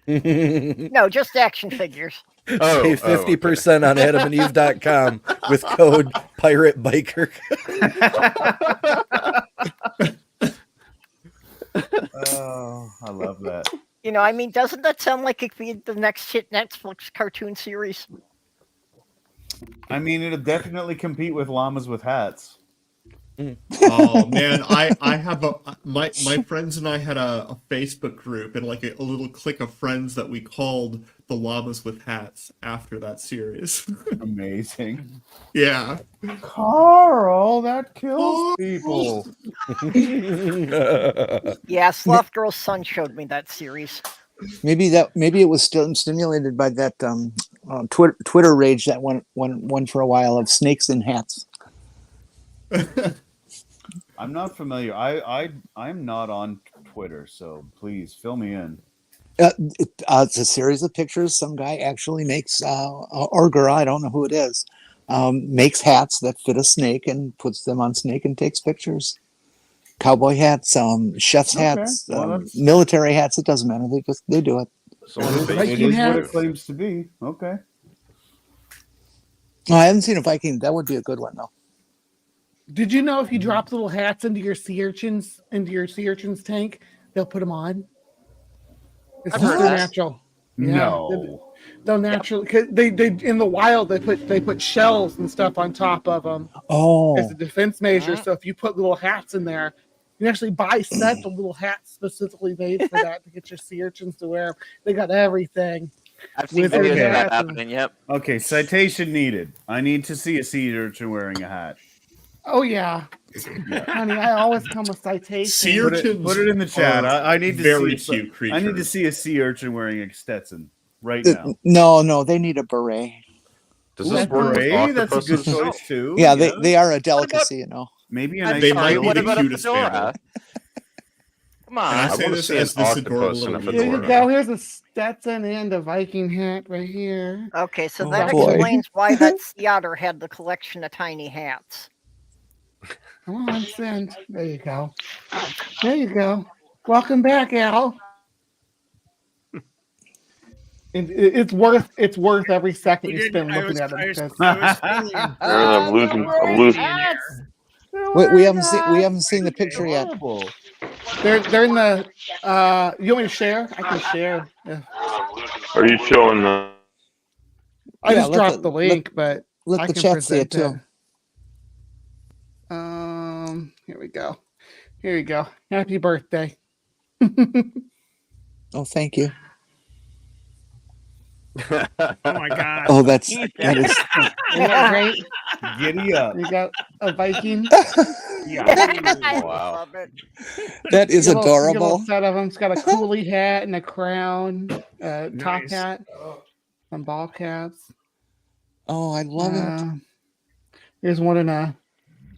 No, just action figures. Save 50% on adamandeve.com with code Pirate Biker. Oh, I love that. You know, I mean, doesn't that sound like it could be the next hit Netflix cartoon series? I mean, it'll definitely compete with llamas with hats. Oh man, I have my friends and I had a Facebook group and like a little clique of friends that we called the Llamas with Hats after that series. Amazing. Yeah. Carl, that kills people. Yeah, Sloth Girl's son showed me that series. Maybe it was still stimulated by that Twitter rage that went for a while of snakes in hats. I'm not familiar. I'm not on Twitter, so please fill me in. It's a series of pictures. Some guy actually makes, or girl, I don't know who it is, makes hats that fit a snake and puts them on snake and takes pictures. Cowboy hats, chef's hats, military hats. It doesn't matter. They do it. So It is what it claims to be. Okay. Oh, I haven't seen a Viking. That would be a good one though. Did you know if you drop little hats into your sea urchins tank, they'll put them on? It's I've just heard that. natural. No. They'll naturally, cause they in the wild they put shells and stuff on top of them as a defense measure. So if you put little hats in there, you can actually buy sets of little hats specifically made for that to get your sea urchins to wear. They got everything. I've seen Wizard videos of that hats and- happening. Yep. Okay, citation needed. I need to see a sea urchin wearing a hat. Oh yeah, honey, I always come with citations. Sea Put urchins it in the chat. are I need to very see cute I need to creatures. see a sea urchin wearing a Stetson right now. No, they need a beret. Does this work with Beret, that's a good octopuses? choice too. Yeah, they are a delicacy, you know. Maybe a I'm nice They sorry, might be what the about a cutest fedora? family. Come And on. I I say wanna this see an as this adorable octopus in a little Here you fedora. go. Here's a Stetson and a Viking hat right here. Okay, so Oh, that boy. explains why that sea otter had the collection of tiny hats. Come on, send. There you go. There you go. Welcome back, Al. It's worth every second you spend looking at them. because- I'm losing. We haven't seen the picture yet. They're in the. You want me to share? I can share. Yeah. Are you showing the? I Yeah, just let dropped the link, but let I the can chat see it present too. Here we go. Here you go. Happy birthday. Oh, thank you. Oh my god. Oh, that is. Isn't that great? Giddy up. You got a Viking. I Wow. love it. That is You get a little adorable. set of them. It's got a coolie hat and a crown, top Nice. hat, some ball caps. Oh, I love it. Here's one in a.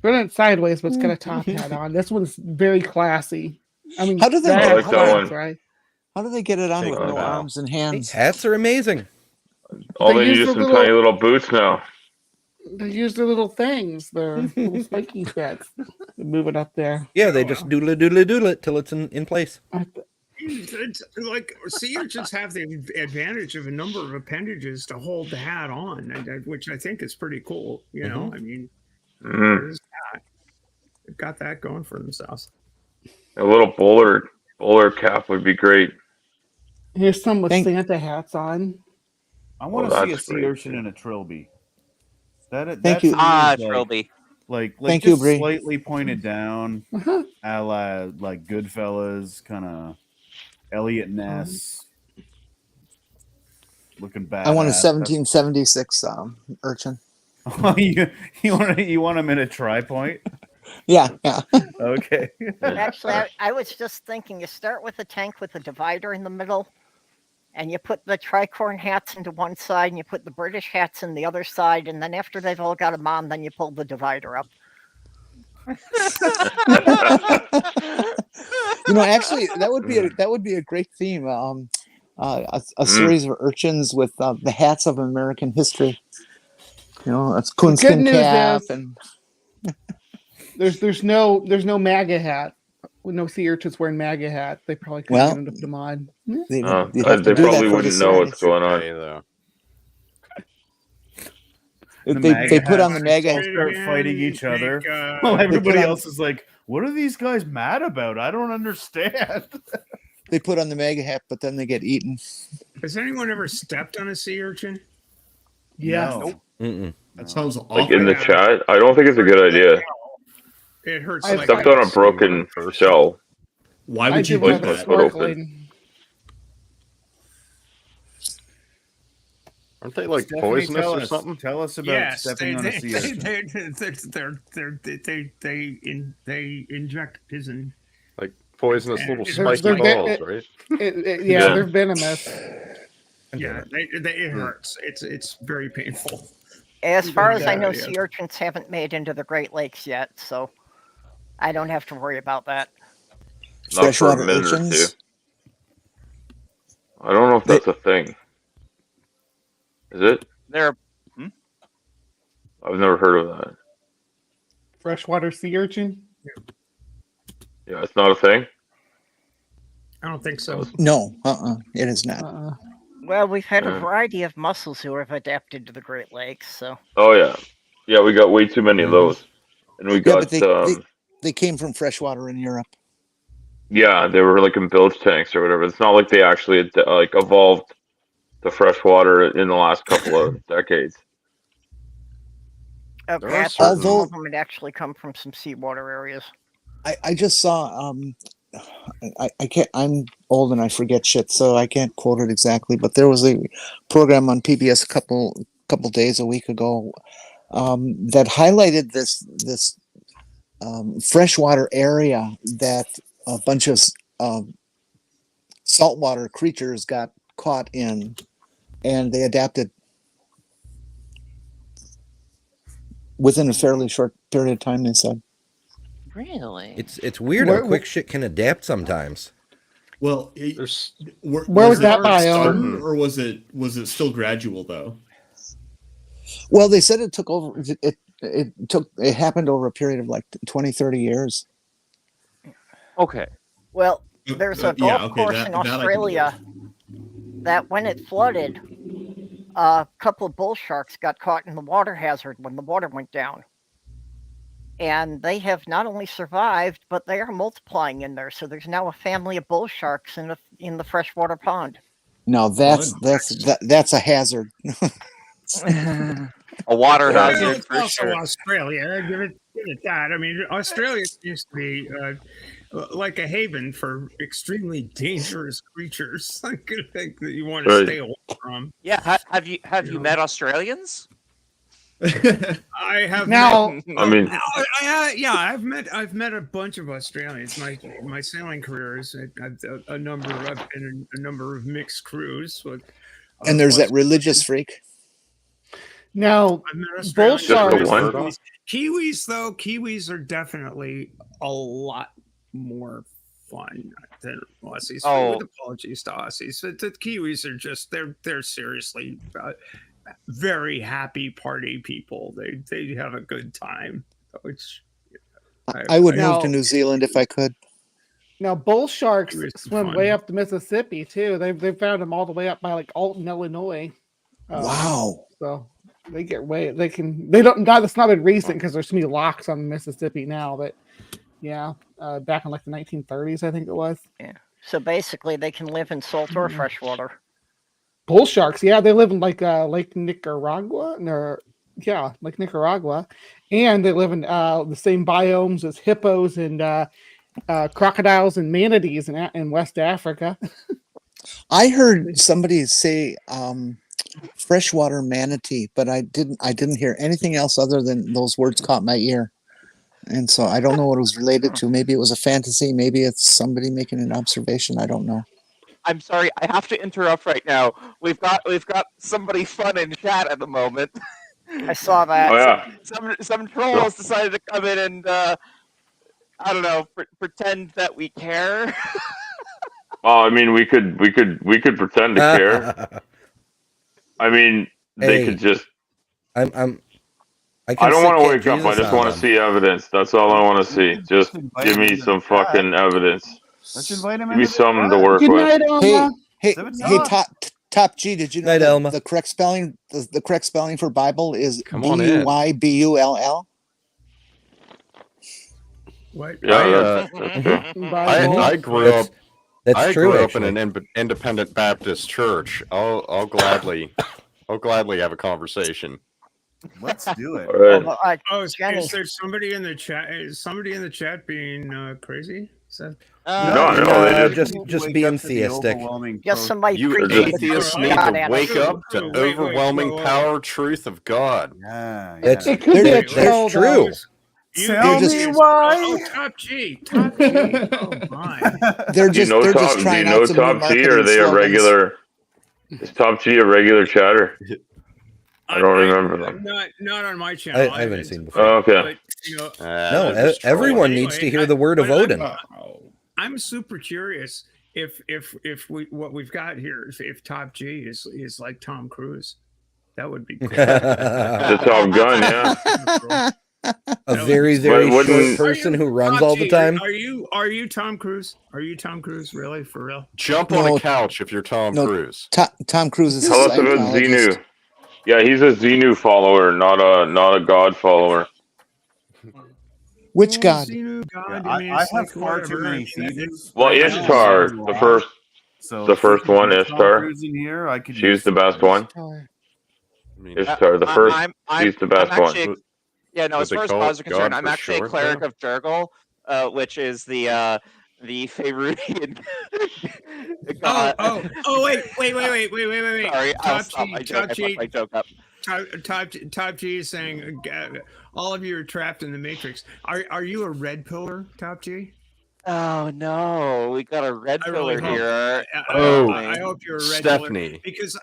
Run it sideways, but it's got a top hat on. This one's very classy. I mean, How do they that get like that class, one. right? How do they get it on Take with it no out. arms and hands? Hats are amazing. All They they need use is the some little- tiny little boots now. They use their little things, their little spiky bats. Move it up there. Yeah, they just doodle it till it's in place. It's like sea urchins have the advantage of a number of appendages to hold the hat on, which I think is pretty cool. You know, I mean, there's that. They've got that going for themselves. A little bowler cap would be great. Here's some with Thank- Santa hats on. I want Oh, to see a that's sea great. urchin and a trilby. Thank That you. to me Ah, is like- Trilby. Like Thank you, just Bree. slightly pointed down, Uh-huh. a la like Goodfellas, kind of Elliot Ness, looking bad. I want a 1776 urchin. you want him in a tri-point? Yeah. Okay. Actually, I was just thinking you start with a tank with a divider in the middle, and you put the tricorn hats into one side, and you put the British hats in the other side, and then after they've all got them on, then you pull the divider up. You know, actually, that would be a great theme. A series of urchins with the hats of American history. You know, that's The good coonskin news cap is- and There's no MAGA hat. With no sea urchins wearing MAGA hat. They probably couldn't Well, get them to put them on. they They have to do that probably for the wouldn't know what's series. going on. Hey, though. The They MAGA put on the hats MAGA all hat. start fighting each other. While They everybody put on- else is like, "What are these guys mad about? I don't understand." They put on the MAGA hat, but then they get eaten. Has anyone ever stepped on a sea urchin? Yes. No. Mm-mm. That sounds Like awful. in the chat, I don't think it's a good idea. It hurts. I like Stepped on a broken shell. Why I would you did do one Policeman that? foot open. snorkeling. Aren't they like Stephanie, poisonous or us, something? Tell us about Yes, stepping on a sea urchin. they inject poison. Like poisonous little They're- spiky they're ve- balls, it- right? Yeah, Yeah. they're venomous. Yeah, it hurts. It's very painful. As far as I know, Yeah. sea urchins haven't made into the Great Lakes yet, so I don't have to worry about that. Not for a Freshwater minute or two. urchins. I don't know if that's a thing. Is it? There, I've never heard of that. Freshwater sea urchin. Yeah, it's not a thing. I don't think so. No, it is not. Well, we've had a Yeah. variety of mussels who have adapted to the Great Lakes, so Oh yeah, yeah. We got way too many of those, and we Yeah, got but they came from freshwater in Europe. yeah. They were like in bilge tanks or whatever. It's not like they actually like evolved to freshwater in the last couple of decades. okay, are I thought some Although- of them had actually come from some seawater areas. I just saw I can't, I'm old and I forget shit, so I can't quote it exactly, but there was a program on PBS a couple days, a week ago, that highlighted this freshwater area that a bunch of saltwater creatures got caught in, and they adapted within a fairly short period of time, they said. really? It's weird how quick shit can adapt sometimes. Well, Where was that biome? sudden, or was it still gradual though? Well, they said it took over. It happened over a period of like 20, 30 years. Okay. Well, there's a golf course in that I can Australia that when it flooded, a couple of bull sharks got caught in the water hazard when the water went down. And they have not only survived, but they are multiplying in there. So there's now a family of bull sharks in the freshwater pond. No, that's a hazard. A water Yeah, hazard it's for also sure. Australia. Give it that. I mean, Australia used to be like a haven for extremely dangerous creatures. I could think that you want to Right. stay away from. Yeah, have you met Australians? I have Now- met, I mean- yeah, I've met a bunch of Australians. My sailing career is I've been in a number of mixed crews with. And there's that religious freak. Now, I've met bull Australians. sharks. one? Kiwis are definitely a lot more fun than Aussies. Oh. With apologies to Aussies, but the Kiwis are just they're seriously very happy party people. They have a good time. Which I would Now- move to New Zealand if I could. Now, bull sharks It was swim fun. way up the Mississippi too. They've found them all the way up by like Alton, Illinois. Wow. So they get way they don't. That's not been recent because there's so many locks on the Mississippi now. But yeah, back in like the 1930s, I think it was. Yeah. So basically, they can live in salt or freshwater. Bull sharks, yeah, they live in like Lake Nicaragua, Lake Nicaragua, and they live in the same biomes as hippos and crocodiles and manatees in West Africa. I heard somebody say freshwater manatee, but I didn't hear anything else other than those words caught my ear. And so I don't know what it was related to. Maybe it was a fantasy. Maybe it's somebody making an observation. I don't know. I'm sorry, I have to interrupt right now. We've got somebody fun in chat at the moment. I saw that. Oh yeah. Some troll has decided to come in and I don't know, pretend that we care. Oh, I mean, we could pretend to care. I mean, they Hey, could just. I I don't want to wake up. I just want to see evidence. That's all I want to see. Just give me some fucking evidence. Let's invite him Give me into the something to chat. work Good with. night, Alma. Hey, Seven hey, o'clock. Top G, did you know Night, that Elma. the correct spelling the correct spelling for Bible is Come on in. BUYBULL? What? Yeah, that's true. I grew up. That's I true, grew up actually. in an independent Baptist church. I'll gladly have a conversation. Let's do it. Oh, Jenny. is there somebody in the chat? Is somebody in the chat being crazy? Is that... No, they just being theistic. Just somebody You preaching the atheists truth of need God to at wake us. up to overwhelming power truth of God. Yeah, That's, It could be a that's troll, true. Tell me why. Oh, Top G. Top G. Oh, my. They're Do you just know they're Top, just do trying you out know some new Top G, or are marketing they a slogans. regular? Is Top G a regular chatter? I don't remember them. Not on my channel. I haven't seen before. Oh, okay. But, you know, No, everyone needs to hear the word of Odin. I'm super curious if we what we've got here if Top G is like Tom Cruise. That would be cool. The Top Gun, yeah. A very, very But short wouldn't- person who runs Top all G, the time. Are you Tom Cruise? Are you Tom Cruise? Really, for real? Jump on No. a couch if you're Tom No. Cruise. Tom Cruise is a Tell us about Scientologist. Xenu. Yeah, he's a Xenu follower, not a God follower. Which God? I have far too many seasons. Well, right now. Ishtar, the first, So the if we first could one, get Tom Ishtar. Cruise in here, I could She's use the best one. Ishtar, the I- first. I'm- She's the best I'm actually- one. Yeah, no, What as they far as call gods are it, concerned, God I'm for actually a short, cleric though? of Jurgle, which is the Faerunian god. Oh, wait. Sorry, I'll Top stop G, my joke. I Top G, fucked my joke up. Top G is saying all of you are trapped in the Matrix. Are you a red pillar, Top G? Oh no, we got a red pillar here. I hope you're a red Stephanie. pillar because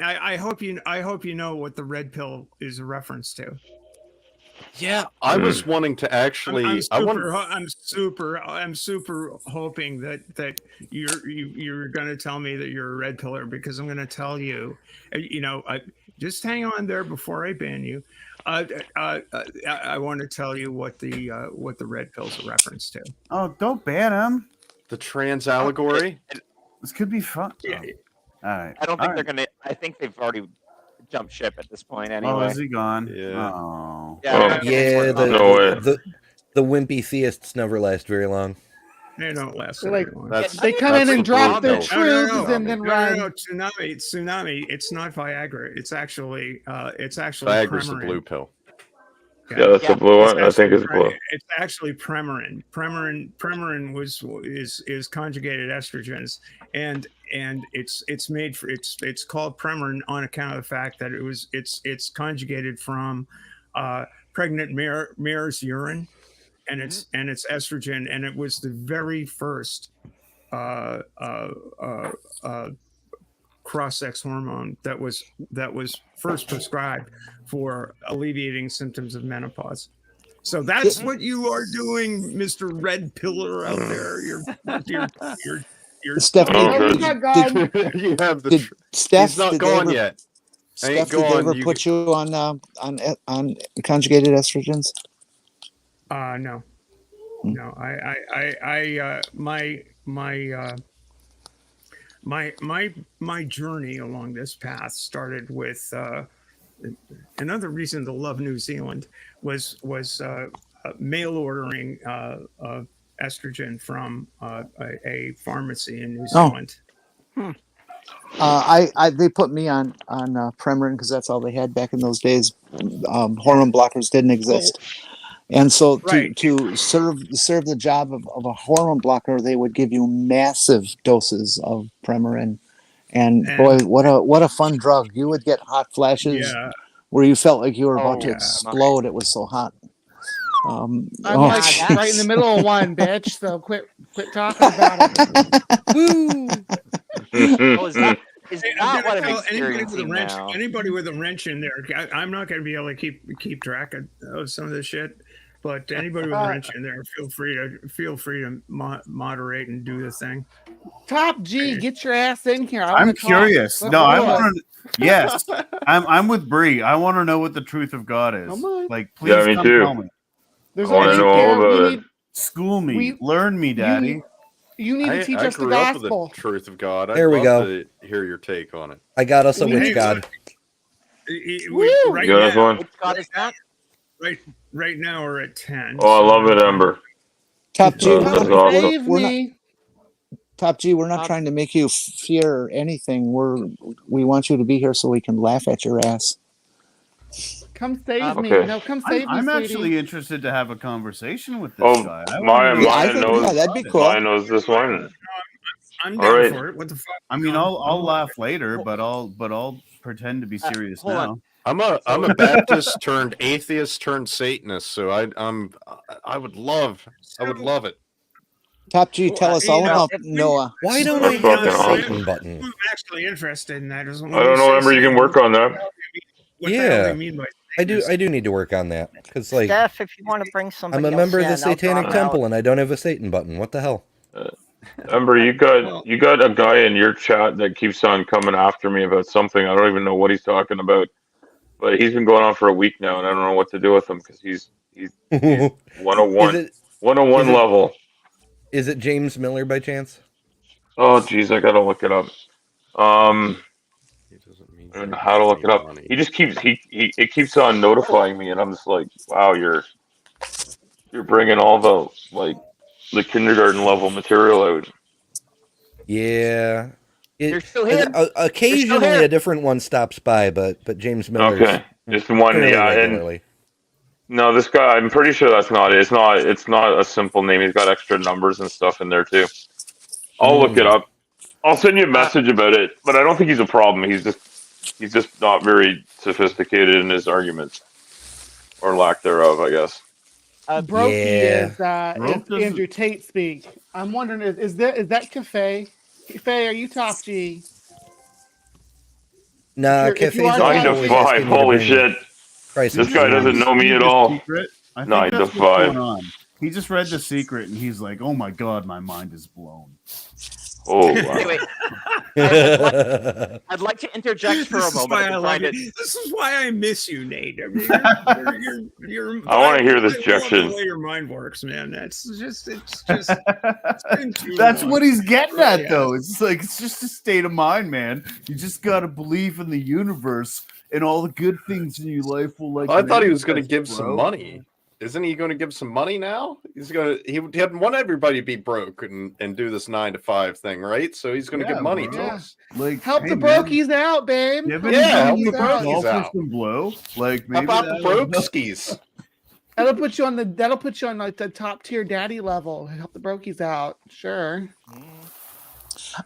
I hope you know what the red pill is a reference to. Yeah, I was wanting to actually. I'm super hoping that you're going to tell me that you're a red pillar because I'm going to tell you, just hang on there before I ban you. I want to tell you what the red pill's a reference to. Oh, don't ban him. The trans allegory. This could be fun. Yeah. All right. I don't think All they're right. gonna. I think they've already jumped ship at this point. Oh, Anyway. is he gone? Yeah. Oh. Yeah. Yeah, No way. the wimpy theists never last very long. They don't last. They're like, very long. they come in that's and the drop blue their pill. truths No, and then run. No, tsunami. It's not Viagra. It's actually Viagra's the Premarin. blue pill. Yeah, that's the blue one. I think it's blue. It's actually Premarin. Premarin is conjugated estrogens, and it's made for it's called Premarin on account of the fact that it's conjugated from pregnant mare's urine, and it's estrogen, and it was the very first cross-sex hormone that was first prescribed for alleviating symptoms of menopause. So that's what you are doing, Mr. Red Pillar out there. You're Stephanie, Oh, did, good. did, You have the. did Steph? He's not did they gone ever, yet. Steph, Ain't did they gone. ever put you on conjugated estrogens? No. My journey along this path started with another reason to love New Zealand was mail ordering estrogen from a pharmacy in New Zealand. They put me on Premarin because that's all they had back in those days. Hormone blockers didn't exist, and so to serve the job of a hormone blocker, they would give you massive doses of Premarin. And boy, what a fun drug! You would get hot flashes where you felt like you were about to explode. It was so hot. I'm like right in the middle of one, bitch. So quit talking about it. Woo! Oh, is that what I'm anybody with a experiencing wrench? now? Anybody with a wrench in there, I'm not going to be able to keep track of some of this shit. But anybody with a wrench in there, feel free to moderate and do the thing. Top G, get your ass in here. I'm curious. No, I want to. Yes, I'm with Bree. I want to know what the truth of God is. Come on. Like, please Yeah, me come too. tell me. There's I want to know all about it. School me, learn me, Daddy. You need to teach I us the grew up with gospel. the truth of God. There we I'd go. love to hear your take on it. I got us a We witch need god. You got us one? Which god is that? Right now we're at 10. Oh, I love it, Ember. Top G, That's awesome. Save we're not, me. Top G, we're not trying to make you fear anything. We want you to be here so we can laugh at your ass. Come save me. Okay. No, come save me, I'm sweetie. actually interested to have a conversation with this Oh, guy. I Maya, wanna know- I Maya think, knows. yeah, that'd be cool. Maya knows this one. I'm All down right. for it. What the fuck? I mean, I'll laugh later, but I'll pretend to be serious hold now. on. I'm a Baptist turned atheist turned Satanist, so I would love it. Top G, tell us all about if Noah. Why don't That's I have a fucking Satan awesome. button? I'm actually interested in that. I don't know, Ember. You can work on that. What the hell Yeah. they mean by I do need to work on that because like Steph, if you want to bring somebody I'm a member of the else in, I'll Satanic drop Temple out. and I don't have a Satan button. What the hell? Ember, you got a guy in your chat that keeps on coming after me about something. I don't even know what he's talking about, but he's been going on for a week now, and I don't know what to do with him because he's 101, Is it 101 level. Is it James Miller by chance? Oh, geez, I gotta look it up. And how to look it up. He just keeps it keeps on notifying me, and I'm just like, wow, you're bringing all the kindergarten level material out. Yeah. You're still here. Occasionally here. a different one stops by, but James Miller's Okay, just one. fairly Yeah, regularly. and no, this guy. I'm pretty sure that's not it. It's not a simple name. He's got extra numbers and stuff in there too. I'll look it up. I'll send you a message about it, but I don't think he's a problem. He's just not very sophisticated in his arguments, or lack thereof, I guess. Brokey is Broke doesn't- Andrew Tate speak. I'm wondering, is that Cafe? Cafe, are you top G? Nah, If Cafe's you are always 9 to asking 5. me to Holy bring shit! Christ This is guy Redeemed. doesn't know me Read at The all. Secret? I think 9 to that's what's 5. going on. He just read The Secret and he's like, "Oh my god, my mind is blown." Oh, wow. Anyway, I'd like to interject for a This is moment. why I've I been love trying it. to- This is why I miss you, Nate. I mean, you're I wanna hear this I love Jackson. the way your mind works, man. It's just it's been too That's long. what he's getting Really at, though. It's like it's just a state of mind, man. You just gotta believe in the universe, and all the good things in your life will I thought he was going to manifest, give some bro. money. Isn't he going to give some money now? He hadn't want everybody to be broke and do this 9 to 5 thing, right? So he's going to give money to us. Like, Help hey, the man, brokies out, babe. you ever Yeah, been help the to brokies golf out. with some blow? Like How maybe about the that'll help. brokeskies? That'll put you on like the top tier daddy level. Help the brokies out. Sure.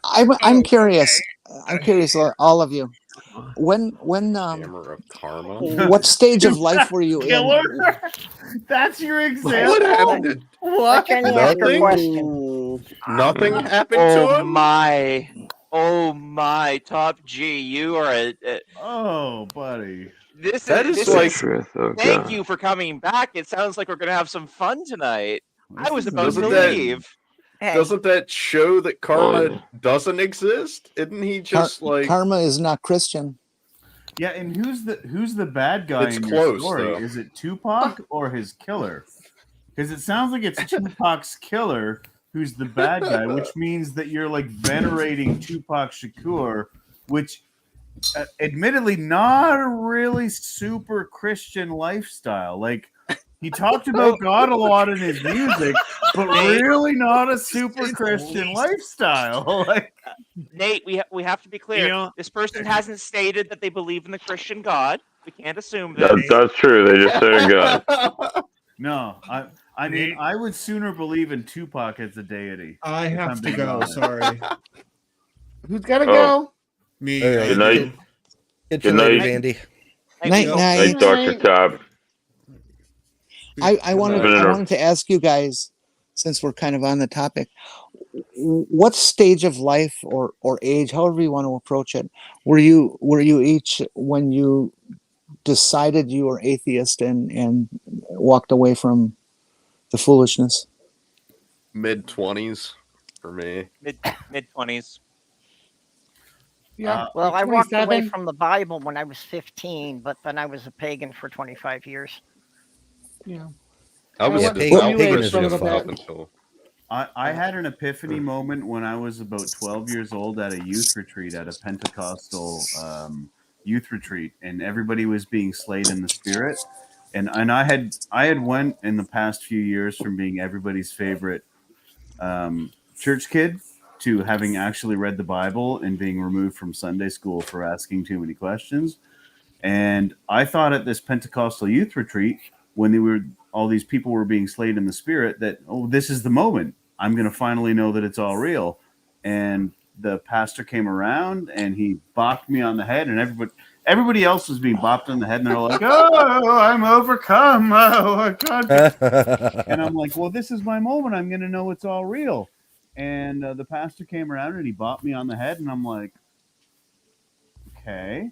I'm curious. I'm curious, all of you. When Hammer of karma. what stage of life were you in? Killer? That's your example. What happened? Let Jenny ask her question. Nothing happened Oh to him. my, Top G, you are a Oh, buddy. this That is is this like- is- Truth of Thank God. you for coming back. It sounds like we're gonna have some fun tonight. I was is about to Doesn't that- leave. Hey, Doesn't that show that karma yeah. doesn't exist? Isn't he just like Karma is not Christian. Yeah, and who's the bad guy It's in your close, story? though. Is it Tupac or his killer? Because it sounds like it's Tupac's killer who's the bad guy, which means that you're like venerating Tupac Shakur, which admittedly not a really super Christian lifestyle. Like he talked about God a lot in his music, but really not a super Christian lifestyle. Like, Nate, we have to be clear. You know- This person hasn't stated that they believe in the Christian God. We can't assume that. That's true. They just said God. no, I mean, I would sooner believe in Tupac as a deity. I if have I'm to being go. honest. Sorry. Who's gotta Oh. go? Me. All right. Good night. Get Good you later, night. Andy. Night, you. night. Night, Dr. Tab. I wanted Been I wanted to ask you guys, since we're kind of on the topic, what stage of life or age, however you want to approach it, were you each when you decided you were atheist and walked away from the foolishness? mid-20s for me? Mid 20s. Yeah. well, I walked away 27. from the Bible when I was 15, but then I was a pagan for 25 years. Yeah. I was went paganism Calvinist is up fun. until I had an epiphany moment when I was about 12 years old at a youth retreat, at a Pentecostal youth retreat, and everybody was being slayed in the spirit. And I had went in the past few years from being everybody's favorite church kid to having actually read the Bible and being removed from Sunday school for asking too many questions. And I thought at this Pentecostal youth retreat, when all these people were being slayed in the spirit, that, oh, this is the moment. I'm going to finally know that it's all real. And the pastor came around and he bopped me on the head, and everybody else was being bopped on the head, and they're like, "Oh, I'm overcome. Oh, God." And I'm like, well, this is my moment. I'm going to know it's all real. And the pastor came around and he bopped me on the head, and I'm like, okay.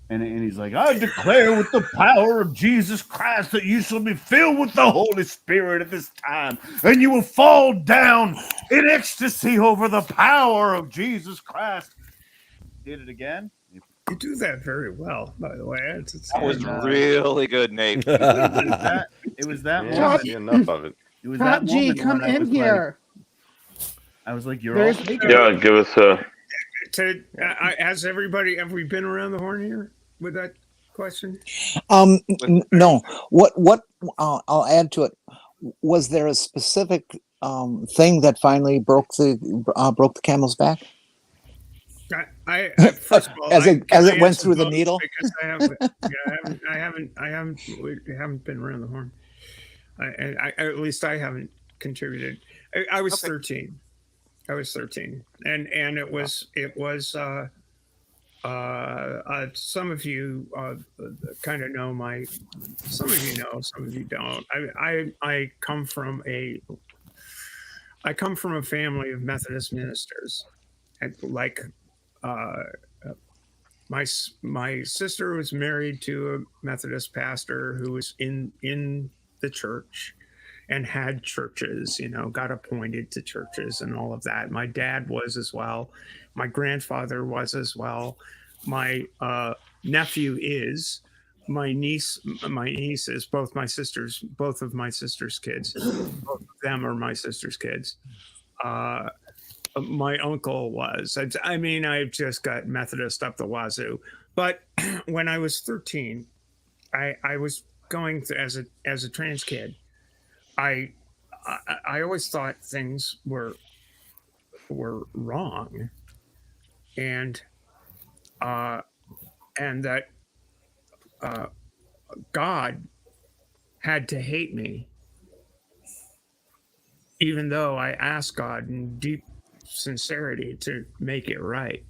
And he's like, I declare with the power of Jesus Christ that you shall be filled with the Holy Spirit at this time, and you will fall down in ecstasy over the power of Jesus Christ. Did it again. You do that very well, by the way. That was really good, Nate. It was that Yeah, moment. see enough of it. It was Top that G, moment come when I in was here. I was like, you're all There's- Yeah, give us a. Has everybody, have we been around the horn here with that question? No. What? I'll add to it. Was there a specific thing that finally broke the camel's back? I first of all, As it can went answer through the both? needle? Because I haven't been around the horn. At least I haven't contributed. I was 13. I was 13, and it was some of you kind of know some of you know, some of you don't. I come from a family of Methodist ministers, and my sister was married to a Methodist pastor who was in the church and had churches, got appointed to churches and all of that. My dad was as well. My grandfather was as well. My nephew is. My niece is. Both of my sister's kids. Both of them are my sister's kids. My uncle was. I've just got Methodist up the wazoo. But when I was 13, I was going through, as a trans kid. I always thought things were wrong, and that God had to hate me, even though I asked God in deep sincerity to make it right.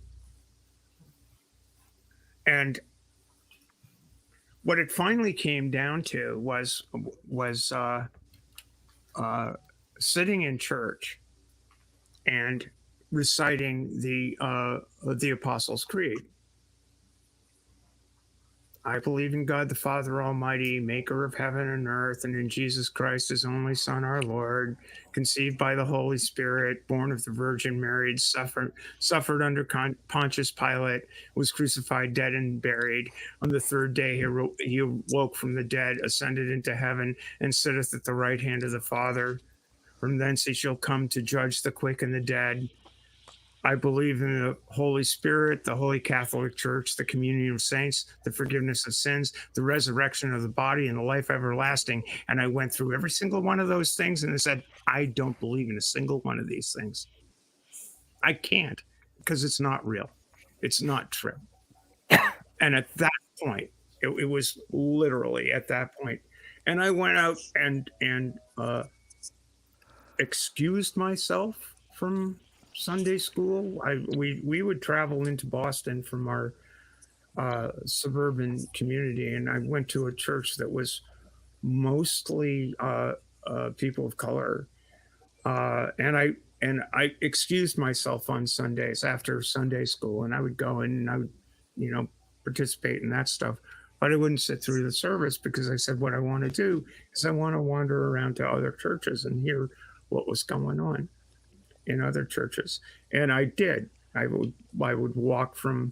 And what it finally came down to was sitting in church and reciting the Apostles' Creed. I believe in God the Father Almighty, maker of heaven and earth, and in Jesus Christ, his only Son, our Lord, conceived by the Holy Spirit, born of the Virgin Mary, suffered under Pontius Pilate, was crucified, dead, and buried. On the third day he awoke from the dead, ascended into heaven, and sitteth at the right hand of the Father. From thence he shall come to judge the quick and the dead. I believe in the Holy Spirit, the Holy Catholic Church, the communion of saints, the forgiveness of sins, the resurrection of the body, and the life everlasting. And I went through every single one of those things and I said, I don't believe in a single one of these things. I can't, because it's not real. It's not true. And at that point, it was literally at that point. And I went out and excused myself from Sunday school. We would travel into Boston from our suburban community, and I went to a church that was mostly people of color, and I excused myself on Sundays after Sunday school, and I would go in and I would participate in that stuff, but I wouldn't sit through the service because I said what I want to do is I want to wander around to other churches and hear what was going on in other churches. And I did. I would walk from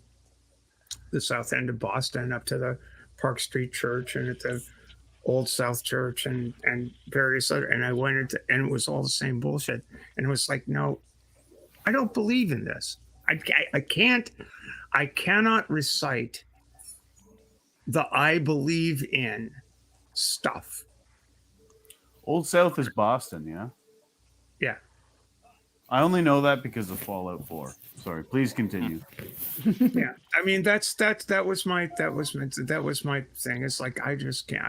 the south end of Boston up to the Park Street Church, and at the Old South Church and various other, and I went into, and it was all the same bullshit. And it was like, no, I don't believe in this. I cannot recite the I believe in stuff. Old South is Boston, yeah? Yeah. I only know that because of Fallout 4. Sorry, please continue. Yeah, I mean that was my thing. It's like I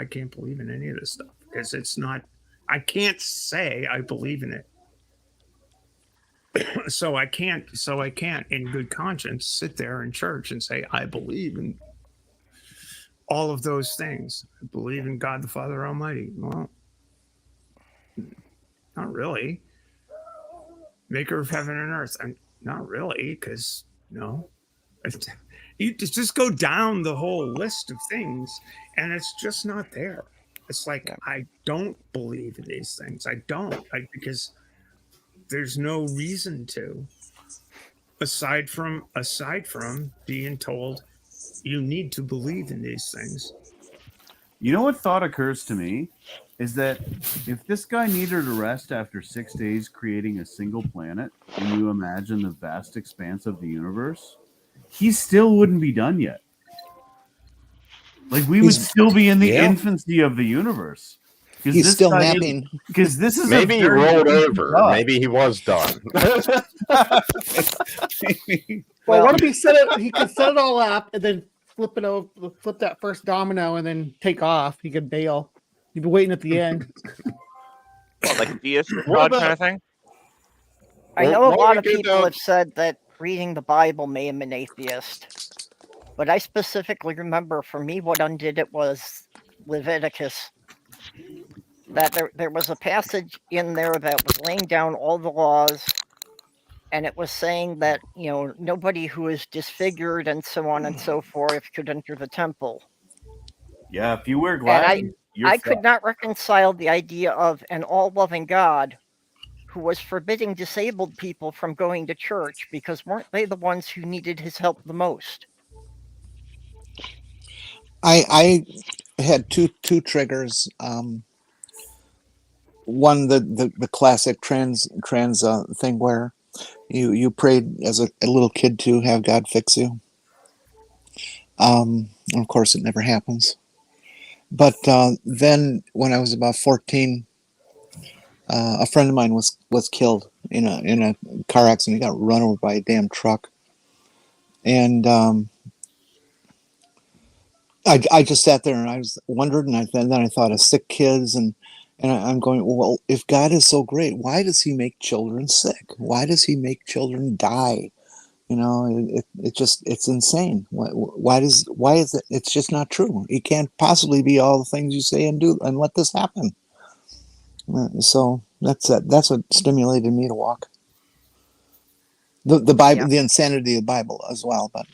can't believe in any of this stuff because it's not. I can't say I believe in it. So I can't in good conscience sit there in church and say I believe in all of those things. I believe in God the Father Almighty. Well, not really. Maker of heaven and earth. Not really, because no. You just go down the whole list of things and it's just not there. It's like I don't believe in these things. I don't, because there's no reason to, aside from being told you need to believe in these things. You know what thought occurs to me is that if this guy needed a rest after 6 days creating a single planet, and you imagine the vast expanse of the universe, he still wouldn't be done yet. Like we would still be in the infancy of the universe. He's still mapping. Because this is maybe he rolled over. Maybe he was done. Well, what if he set it? He could set it all up and then flip that first domino, and then take off. He could bail. He'd be waiting at the end. What, like a deist or God kind of thing? I know a lot of people have said that reading the Bible made him an atheist. But I specifically remember, for me, what undid it was Leviticus. That there was a passage in there that was laying down all the laws, and it was saying that, nobody who is disfigured and so on and so forth could enter the temple. Yeah, if you wear glasses, I could not reconcile the idea of an all-loving God who was forbidding disabled people from going to church, because weren't they the ones who needed his help the most? I had two triggers. One, the classic trans thing where you prayed as a little kid to have God fix you. And of course, it never happens. But then, when I was about 14, a friend of mine was killed in a car accident. He got run over by a damn truck, and I just sat there and I was wondered, and then I thought of sick kids, and I'm going, well, if God is so great, why does He make children sick? Why does He make children die? It's insane. Why is it? It's just not true. He can't possibly be all the things you say and do and let this happen. So that's what stimulated me to walk. The Bible, the insanity of the Bible as well, but.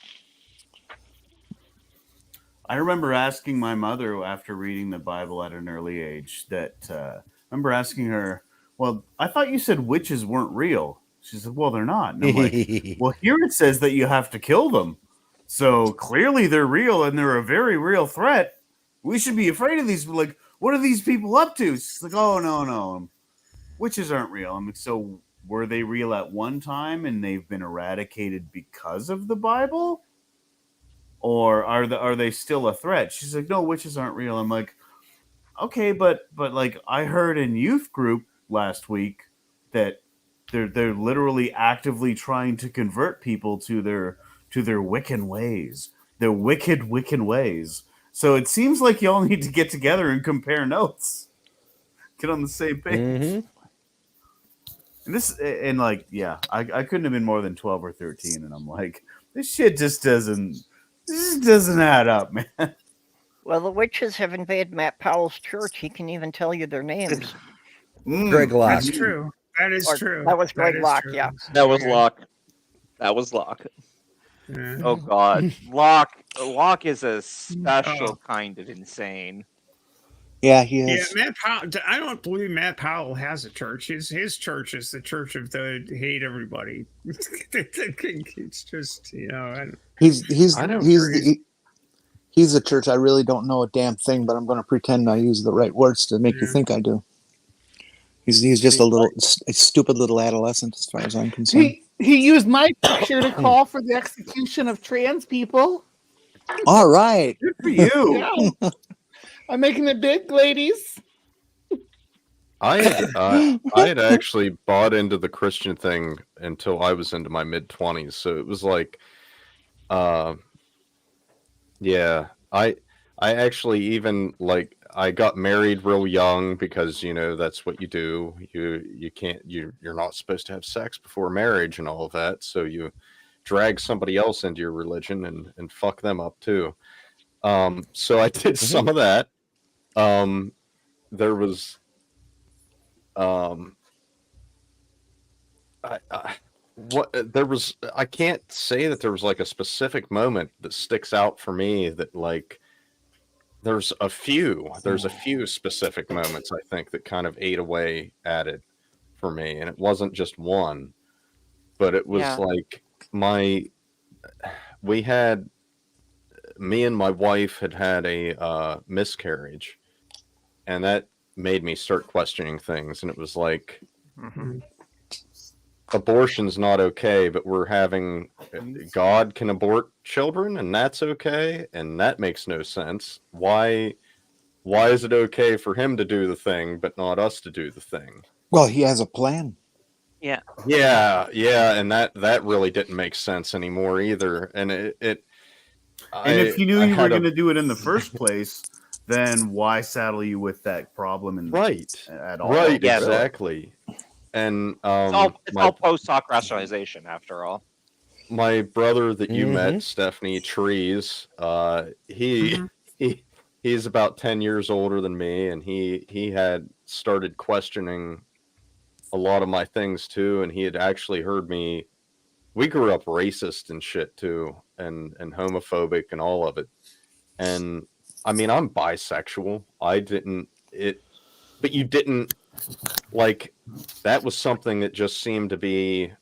I remember asking my mother after reading the Bible at an early age I remember asking her, well, I thought you said witches weren't real. She said, well, they're not. And I'm like, well, here it says that you have to kill them. So clearly they're real and they're a very real threat. We should be afraid of these. Like, what are these people up to? She's like, oh, no. Witches aren't real. I'm like, so were they real at one time and they've been eradicated because of the Bible? Or are they still a threat? She's like, no, witches aren't real. I'm like, okay, but like I heard in youth group last week that they're literally actively trying to convert people to their Wiccan ways, their wicked ways. So it seems like y'all need to get together and compare notes, get on the same page. Mm-hmm. I couldn't have been more than 12 or 13, and I'm like, this shit just doesn't add up, man. Well, the witches have invaded Matt Powell's church. He can even tell you their names. Greg Locke. That's true. That is true. That was Greg Locke, yeah. That was Locke. Yeah. Oh God, Locke is a special kind of insane. Yeah, he is. Yeah, Matt Powell. I don't believe Matt Powell has a church. His church is the church of the hate everybody. It's just, He's He's a church. I really don't know a damn thing, but I'm going to pretend I use the right words to make you think I do. He's just a stupid little adolescent as far as I'm concerned. He used my picture to call for the execution of trans people. All right. Good for you. Yeah. I'm making it big, ladies. I had actually bought into the Christian thing until I was into my mid-20s. So it was like, yeah, I actually even like I got married real young because that's what you do. You can't you're not supposed to have sex before marriage and all of that. So you drag somebody else into your religion and fuck them up too. So I did some of that. There was I can't say that there was like a specific moment that sticks out for me that like there's a few specific moments I think that kind of ate away at it for me, and it wasn't just one, but it was like me and my wife had a miscarriage, and that made me start questioning things, and it was like abortion's not okay, but God can abort children and that's okay, and that makes no sense. Why is it okay for him to do the thing but not us to do the thing? Well, he has a plan. Yeah, and that really didn't make sense anymore either. And if you knew you were going to do it in the first place, then why saddle you with that problem at all? Right, exactly. And it's all post hoc rationalization after all. My brother that you met, Stephanie Trees, he's about 10 years older than me, and he had started questioning a lot of my things too, and he had actually heard me. We grew up racist and shit too, and homophobic and all of it. And I mean, I'm bisexual. But you didn't like, that was something that just seemed to be,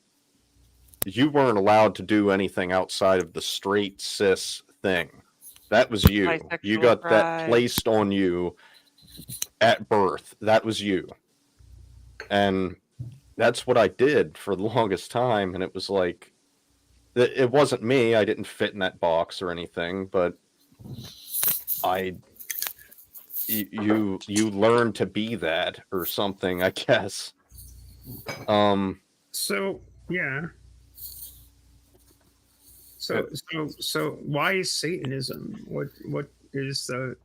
you weren't allowed to do anything outside of the straight cis thing. That was you. Bisexual You got pride. that placed on you at birth. That was you. And that's what I did for the longest time. And it was like, it wasn't me. I didn't fit in that box or anything, but you learn to be that or something, I guess. So yeah. So why is Satanism? What is the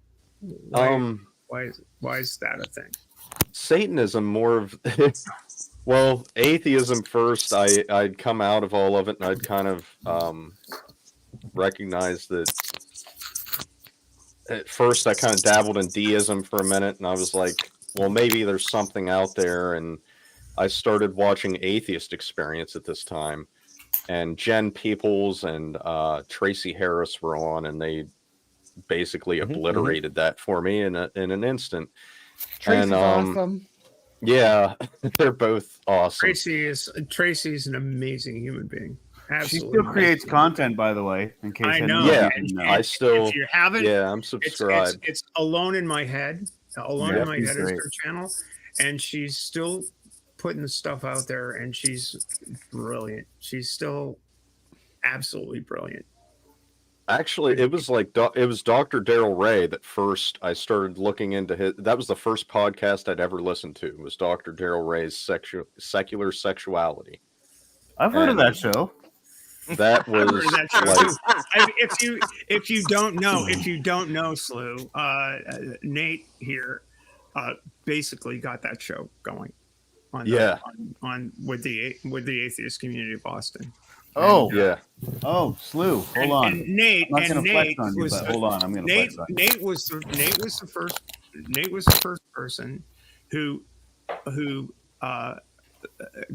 why is that a thing? Satanism more of well, atheism first. I'd come out of all of it, and I'd kind of recognize that. At first, I kind of dabbled in deism for a minute, and I was like, well, maybe there's something out there. And I started watching Atheist Experience at this time, and Jen Peoples and Tracy Harris were on, and they basically obliterated that for me in an instant. Tracy's awesome. Yeah, they're both awesome. Tracy's an amazing human being. Absolutely. She still creates content, by the way, in case I know. anyone Yeah, didn't know. I still. If you haven't, I'm subscribed. It's Alone in My Head. Alone in My she's Head is great. her channel, and she's still putting the stuff out there, and she's brilliant. She's still absolutely brilliant. Actually, it was Dr. Daryl Ray that first I started looking into his. That was the first podcast I'd ever listened to. Was Dr. Daryl Ray's Secular Sexuality. I've heard of that show. That was if you don't know, Slew, Nate here basically got that show going on with the Atheist Community of Boston. Oh, yeah. Oh, Slew. Hold on. And Nate, I'm not going to flex Nate on you, was but hold on. I'm going to flex on you. Nate was the first person who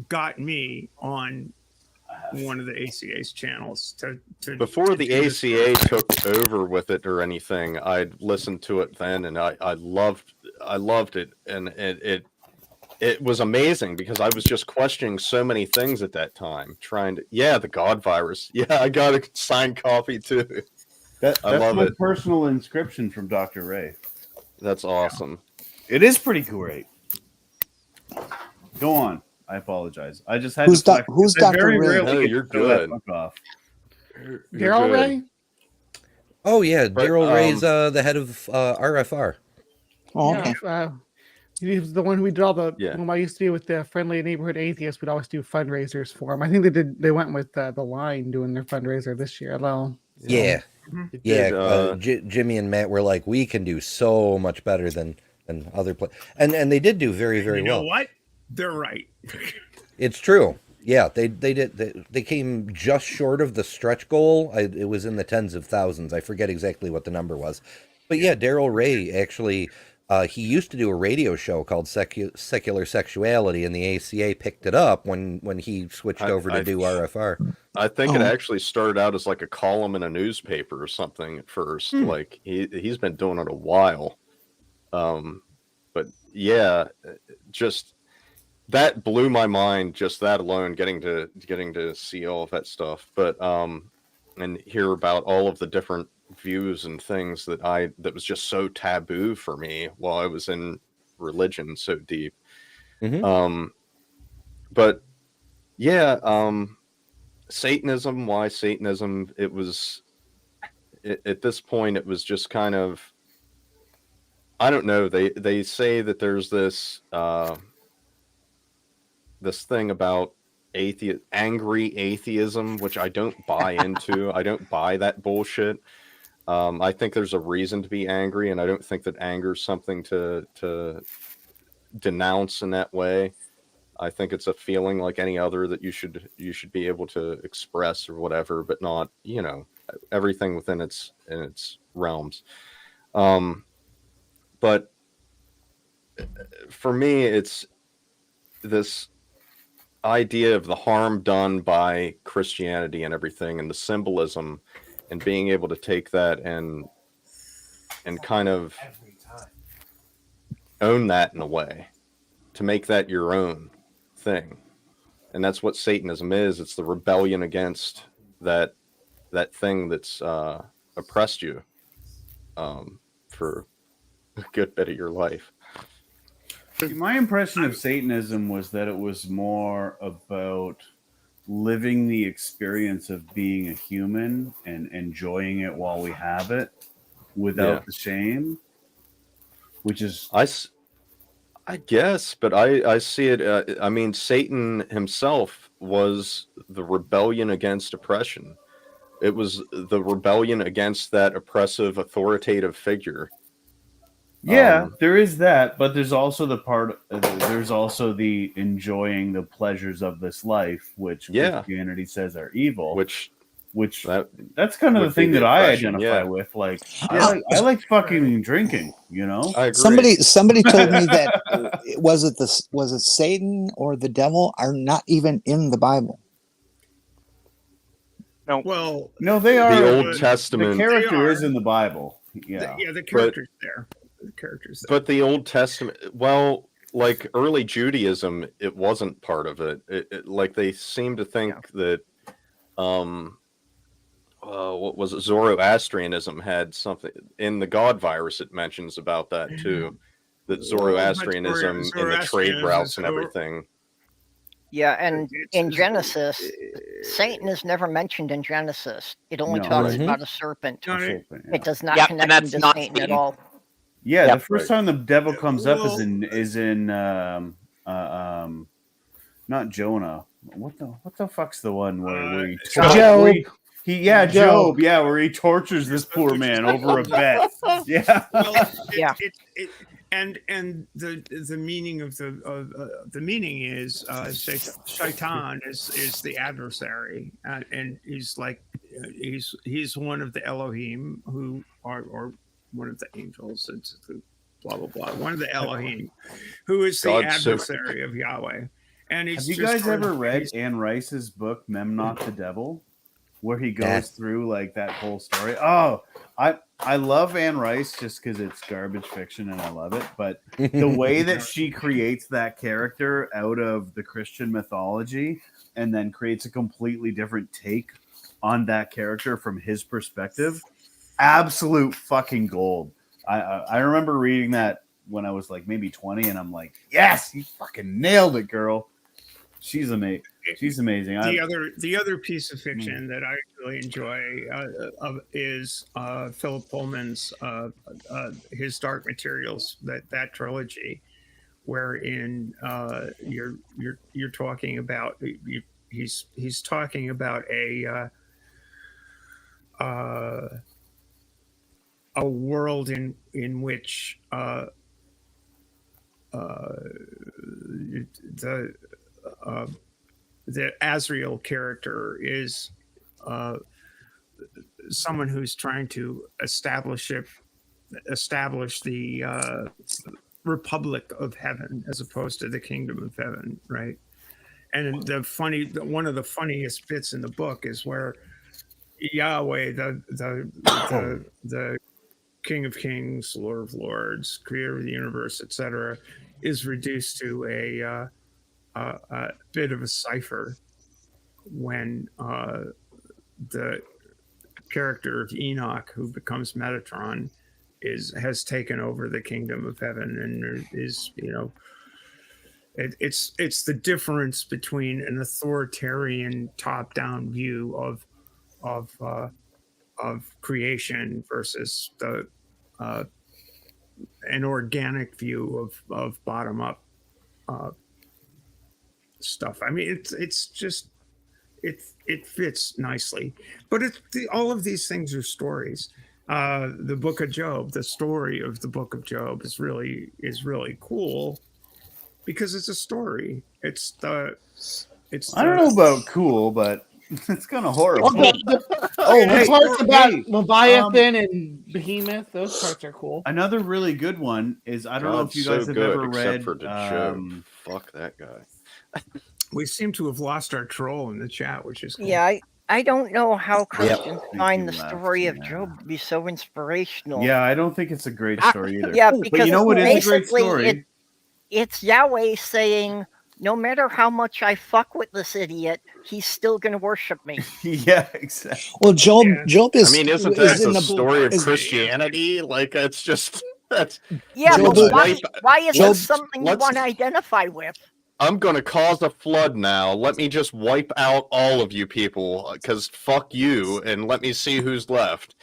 got me on one of the ACA's channels before the ACA took over with it or anything. I'd listened to it then, and I loved it, and it was amazing because I was just questioning so many things at that time, the God virus. Yeah, I got a signed copy too. That's love my it. personal inscription from Dr. Ray. That's awesome. It is pretty great. Go on. I apologize. I just had Who's to flex, who's because I Dr. very Ray? rarely No, get you're to show that good. fuck off. You're Daryl good. Ray? Oh yeah, But, Daryl Ray's the head of RFR. Oh, Yeah, okay. he was the one who we did all the Yeah. when I used to be with the Friendly Neighborhood Atheists. We'd always do fundraisers for him. I think they went with the Line doing their fundraiser this year alone. So. Yeah, He yeah. did, Jimmy and Matt were like, we can do so much better than other and they did do very You know well. what? They're right. It's true. Yeah, they did. They came just short of the stretch goal. It was in the tens of thousands. I forget exactly what the number was, but yeah, Daryl Ray actually. He used to do a radio show called Secular Sexuality, and the ACA picked it up when he switched over to do RFR. I think it Oh. actually started out as like a column in a newspaper or something at first. Like he's been doing it a while. But yeah, just that blew my mind. Just that alone, getting to see all of that stuff. But and hear about all of the different views and things that was just so taboo for me while I was in religion so deep. But yeah, Satanism, why Satanism? It was at this point it was just kind of, I don't know, they say that there's this this thing about angry atheism, which I don't buy into. I don't buy that bullshit. I think there's a reason to be angry, and I don't think that anger is something to denounce in that way. I think it's a feeling like any other that you should be able to express or whatever, but not, everything within its realms. But for me, it's this idea of the harm done by Christianity and everything, and the symbolism, and being able to take that and kind of own that in a way, to make that your own thing. And that's what Satanism is. It's the rebellion against that thing that's oppressed you for a good bit of your life. My impression of Satanism was that it was more about living the experience of being a human and enjoying it while we have it without the shame, which is I guess, but I see it. I mean, Satan himself was the rebellion against oppression. It was the rebellion against that oppressive, authoritative figure. Yeah, there is that, but there's also there's also the enjoying the pleasures of this life, which Christianity says are evil. Which that's kind of the thing that I identify with. Like, I like fucking and drinking. I agree. Somebody told me that was it Satan or the devil are not even in the Bible. No, well, no, they are. The Old Testament. The character is in the Bible. Yeah, the character's there. The characters there. But the Old Testament, well, like early Judaism, it wasn't part of it. Like they seem to think that, what was it? Zoroastrianism had something in the God virus. It mentions about that too, that Zoroastrianism in the trade routes and everything. Yeah, and in Genesis, Satan is never mentioned in Genesis. It only talks about a serpent. It does not connect him to Satan at all. Yeah, the first time the devil comes up is in not Jonah. What the fuck's the one where he Job. Job. Yeah, where he tortures this poor man over a bet. Yeah. And the meaning of the meaning is Shaitan is the adversary, and he's like he's one of the Elohim who are one of the angels. It's blah blah blah. One of the Elohim who is the adversary of Yahweh. And have you guys ever read Anne Rice's book Memnoch the Devil, where he goes through like that whole story? Oh, I love Anne Rice just because it's garbage fiction and I love it. But the way that she creates that character out of the Christian mythology and then creates a completely different take on that character from his perspective absolute fucking gold. I remember reading that when I was like maybe 20, and I'm like, yes, you fucking nailed it, girl. She's amazing. She's amazing. The other piece of fiction that I really enjoy is Philip Pullman's his Dark Materials, that trilogy, wherein you're talking about he's talking about a world in which the Azrael character is someone who's trying to establish the Republic of Heaven as opposed to the Kingdom of Heaven, right? And one of the funniest bits in the book is where Yahweh, the King of Kings, Lord of Lords, Creator of the universe, etc., is reduced to a bit of a cipher when the character of Enoch, who becomes Metatron, has taken over the Kingdom of Heaven, and is, it's the difference between an authoritarian top-down view of creation versus an organic view of bottom-up stuff. I mean, it's just it fits nicely, but all of these things are stories. The Book of Job, the story of the Book of Job is really cool because it's a story. I don't know about cool, but it's kind of horrible. The parts about Leviathan and Behemoth, those parts are cool. Another really good one is, I don't know if you guys have ever read. Fuck that guy. We seem to have lost our troll in the chat, which is cool. Yeah, I don't know how Christians find the story of Job to be so inspirational. Yeah, I don't think it's a great story either. Yeah, because but you know what is a great story? It's Yahweh saying, no matter how much I fuck with this idiot, he's still going to worship me. Yeah, exactly. Well, Job is. I mean, isn't that the story of Christianity? Like, it's just that's. Yeah, Job but why is Job- it something you let's- want to identify with? I'm gonna cause a flood now. Let me just wipe out all of you people, because fuck you, and let me see who's left.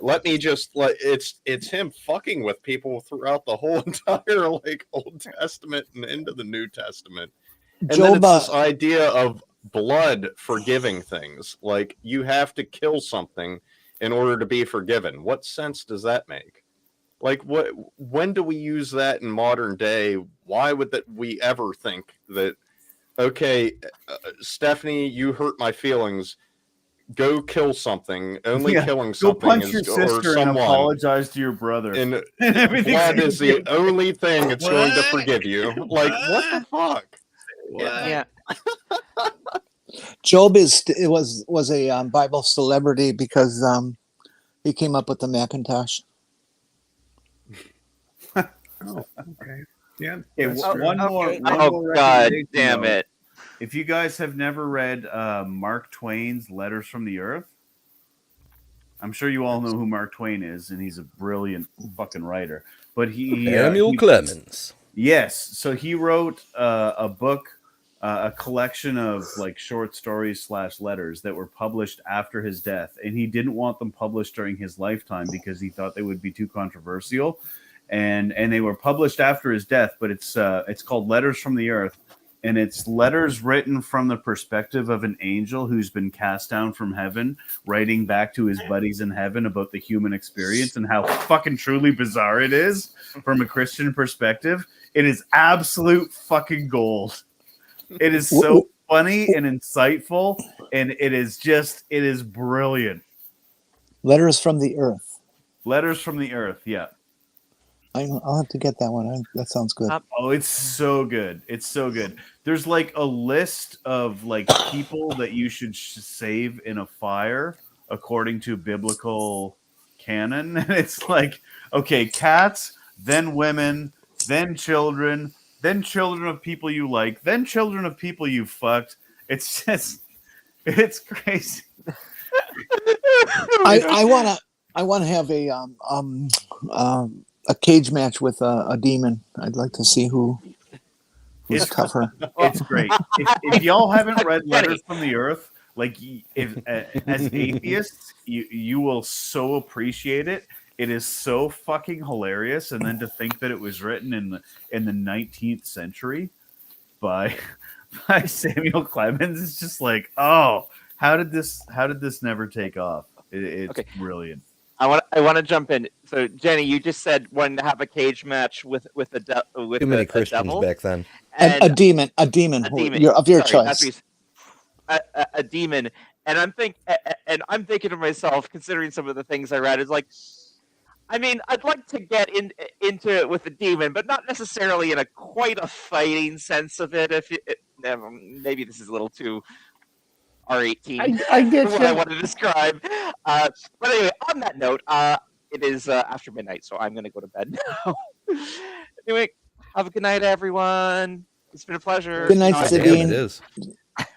Let me just it's him fucking with people throughout the whole entire Old Testament and into the New Testament. And then it's this idea of blood forgiving things. Like, you have to kill something in order to be forgiven. What sense does that make? Like, when do we use that in modern day? Why would we ever think that, okay, Stephanie, you hurt my feelings, go kill something. Only killing something go punch is, your or sister someone. and apologize to your brother. And everything's blood is the good. only thing that's going to forgive you. Like, what the fuck? Yeah. Job was a Bible celebrity because he came up with the Macintosh. Oh, okay. Yeah. Okay, that's one true. more. Okay. One Oh, more God recommendation, damn though. it. If you guys have never read Mark Twain's Letters from the Earth, I'm sure you all know who Mark Twain is, and he's a brilliant fucking writer. But Samuel Clemens. Yes, so he wrote a book, a collection of like short stories / letters that were published after his death, and he didn't want them published during his lifetime because he thought they would be too controversial. And they were published after his death, but it's called Letters from the Earth, and it's letters written from the perspective of an angel who's been cast down from heaven, writing back to his buddies in heaven about the human experience and how fucking truly bizarre it is from a Christian perspective. It is absolute fucking gold. It is so funny and insightful, and it is brilliant. Letters from the Earth. Letters from the Earth, yeah. I'll have to get that one. That sounds good. Oh, it's so good. It's so good. There's like a list of like people that you should save in a fire according to biblical canon. And it's like, okay, cats, then women, then children of people you like, then children of people you fucked. It's just, it's crazy. I I want to have a cage match with a demon. I'd like to see who's It's tougher. It's great. If y'all haven't read Letters from the Earth, like if as atheists, you will so appreciate it. It is so fucking hilarious, and then to think that it was written in the 19th century by Samuel Clemens is just like, oh, how did this never take off? It's brilliant. I want to jump in. So Jenny, you just said wanting to have a cage match with Too many Christians devil. back then. And a demon of your choice. A demon, and I'm thinking to myself, considering some of the things I read, is like, I mean, I'd like to get into it with a demon, but not necessarily in quite a fighting sense of it. Maybe this is a little too R18. I get what you. I want to describe. But anyway, on that note, it is after midnight, so I'm going to go to bed now. Anyway, have a good night, everyone. It's been a pleasure. Good night, Sabine. It is.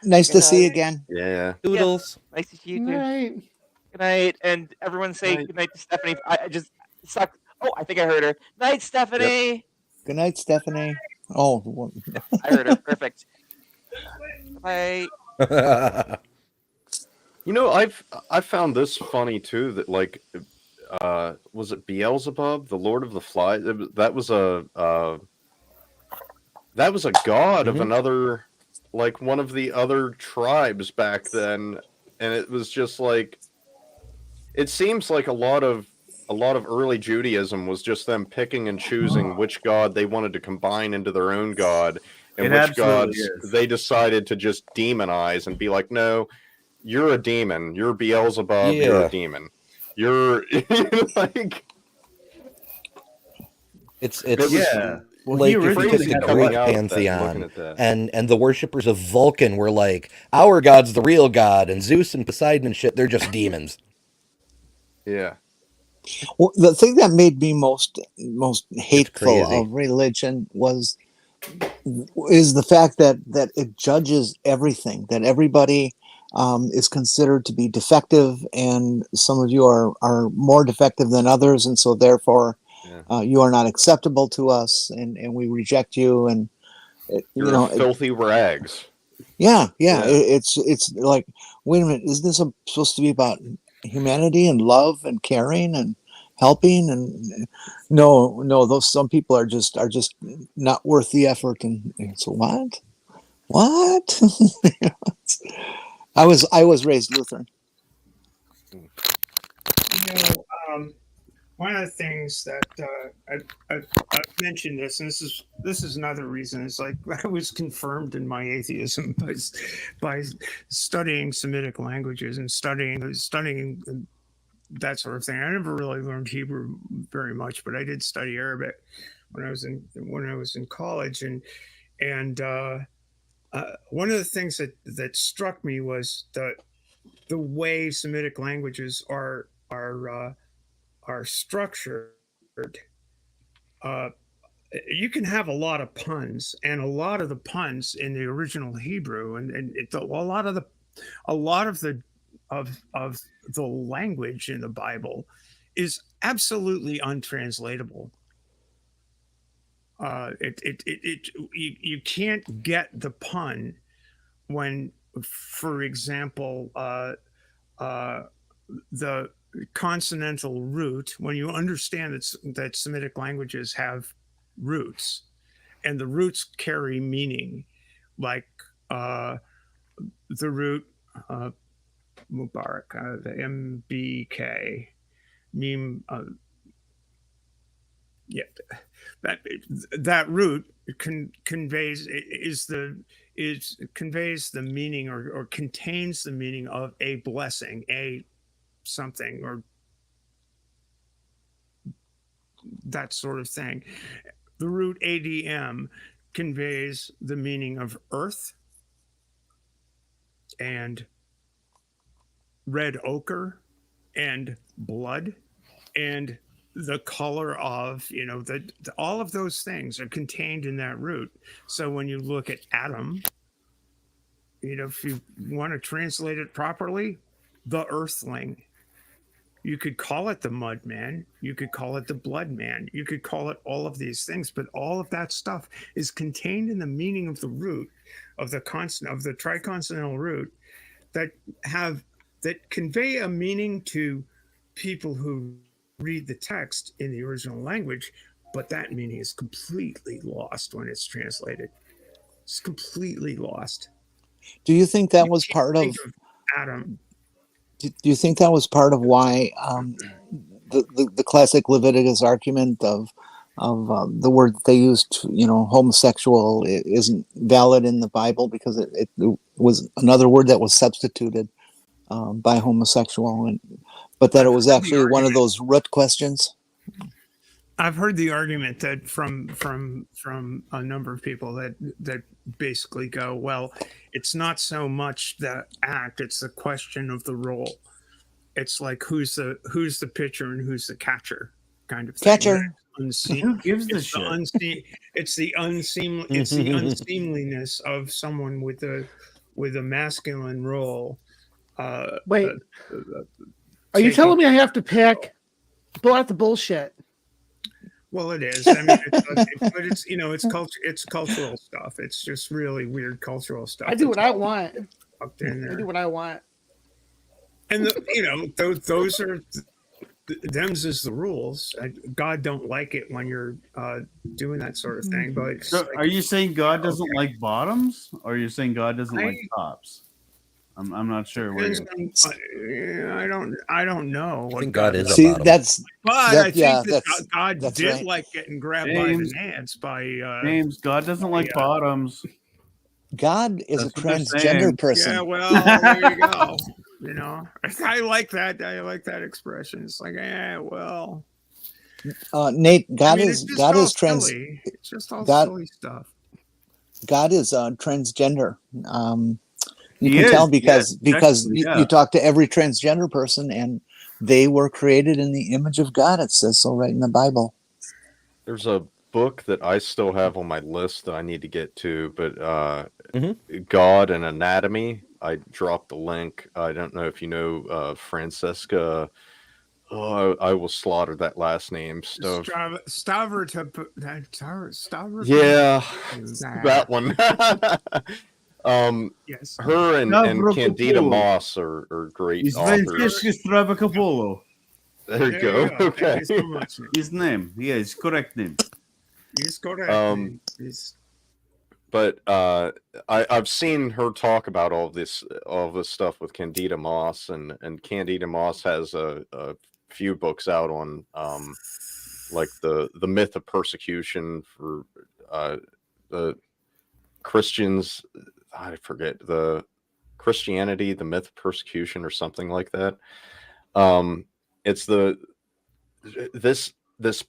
Nice to see you again. Yeah. Doodles. Yeah, nice to see you too. Good night. Good night, and everyone say good night to Stephanie. I just suck. Oh, I think I heard her. Night, Stephanie. Good night, Stephanie. Oh, I heard her. Perfect. Bye. You know, I've found this funny too. That like, was it Beelzebub, the Lord of the Flies? That was a god of another, like one of the other tribes back then, and it was just like, it seems like a lot of early Judaism was just them picking and choosing which god they wanted to combine into their own god, and which gods they decided to just demonize and be like, no, you're a demon, you're Beelzebub, you're a demon, you're like, it's yeah. Well, like if you took the Greek pantheon and the worshippers of Vulcan were like, our god's the real god, and Zeus and Poseidon and shit, they're just demons. Yeah. well, the thing that made me most hateful of religion is the fact that it judges everything, that everybody is considered to be defective, and some of you are more defective than others, and so therefore you are not acceptable to us, and we reject you, and You're filthy rags. Yeah. It's like, wait a minute, isn't this supposed to be about humanity and love and caring and helping? And no, those some people are just not worth the effort. And so what? I was raised Lutheran. One of the things that I've mentioned this, and this is another reason. It's like I was confirmed in my atheism by studying Semitic languages and studying that sort of thing. I never really learned Hebrew very much, but I did study Arabic when I was in college, and one of the things that struck me was the way Semitic languages are structured. You can have a lot of puns, and a lot of the puns in the original Hebrew, and a lot of the language in the Bible is absolutely untranslatable. You can't get the pun when, for example, the consonantal root, when you understand that Semitic languages have roots, and the roots carry meaning, like the root Mubarak, the MBK, meme. That root conveys the meaning or contains the meaning of a blessing, a something, or that sort of thing. The root ADM conveys the meaning of earth and red ochre and blood and the color of, all of those things are contained in that root. So when you look at Adam, if you want to translate it properly, the earthling, You could call it the mud man. You could call it the blood man. You could call it all of these things, but all of that stuff is contained in the meaning of the root of the consonant of the triconsonantal root that convey a meaning to people who read the text in the original language, but that meaning is completely lost when it's translated. It's completely lost. Do you think that was part of Adam? Do you think that was part of why the classic Leviticus argument of the word that they used, homosexual, isn't valid in the Bible because it was another word that was substituted by homosexual, but that it was actually one of those root questions? I've heard the argument that from a number of people that basically go, well, it's not so much the act, it's the question of the role. It's like who's the pitcher and who's the catcher kind of thing. Catcher. Who gives the shit? It's the unseemliness of someone with a masculine role. Wait, are you telling me I have to pick? Pull out the bullshit. Well, it is. I mean, it's culture. It's cultural stuff. It's just really weird cultural stuff. I do what I want. Up in there. I do what I want. And those are them's is the rules. God don't like it when you're doing that sort of thing. But So are you saying God doesn't like bottoms, or are you saying God doesn't like tops? I'm not sure where I don't know. I think God is See, a bottom. But I think that God that's did right. like getting grabbed by the hands by James, God doesn't like bottoms. God is That's a what they're transgender saying. person. Yeah, well, there you go. I like that. I like that expression. It's like, well. Nate, God It's is just God all is trans. silly. It's just all God- silly stuff. God is transgender. You He can is, tell because yes, because technically, you, yeah. you talk to every transgender person and they were created in the image of God. It says so right in the Bible. There's a book that I still have on my list that I need to get to, but God and Anatomy. I dropped the link. I don't know if you know Francesca. Oh, I will slaughter that last name. Stavro. Yeah, that one. Yes. Her and Candida Stavropoulos. Moss are great He's authors. Francesco Stravacopolo. There you go. Okay. Thank you so much. His name. Yeah, his correct name. He's correct. But I've seen her talk about all this stuff with Candida Moss, and Candida Moss has a few books out on like the myth of persecution for the Christians. I forget the Christianity, the myth of persecution, or something like that. It's this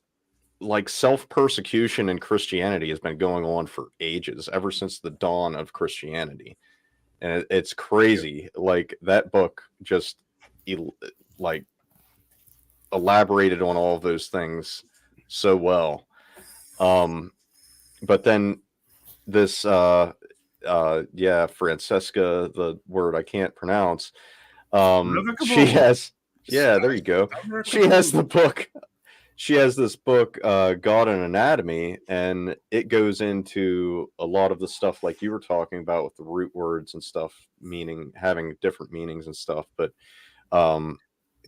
like self-persecution in Christianity has been going on for ages, ever since the dawn of Christianity, and it's crazy. Like that book just like elaborated on all of those things so well. But then this Francesca, the word I can't pronounce, she has there you go. She has the book. She has this book, God and Anatomy, and it goes into a lot of the stuff like you were talking about with the root words and stuff, having different meanings and stuff. But I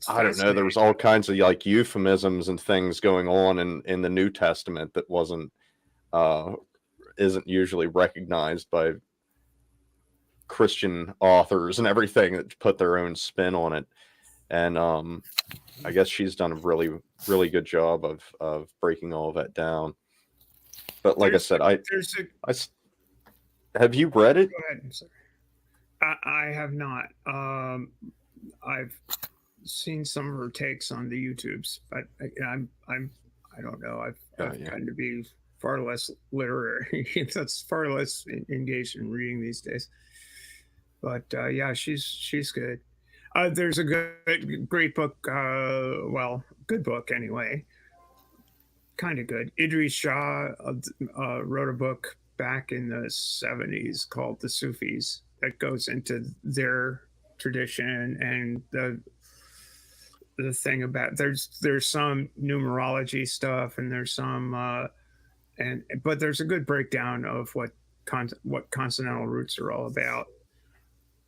don't know. There was all kinds of like euphemisms and things going on in the New Testament that isn't usually recognized by Christian authors and everything that put their own spin on it. And I guess she's done a really, really good job of breaking all of that down. But like I said, have you read it? Go ahead. I have not. I've seen some of her takes on the YouTubes, but I don't know. I've gotten to be far less literary. That's far less engaged in reading these days. But yeah, she's good. There's a great book. Good book anyway. Kind of good. Idries Shah wrote a book back in the 70s called The Sufis that goes into their tradition and the thing about there's some numerology stuff and there's some but there's a good breakdown of what consonantal roots are all about.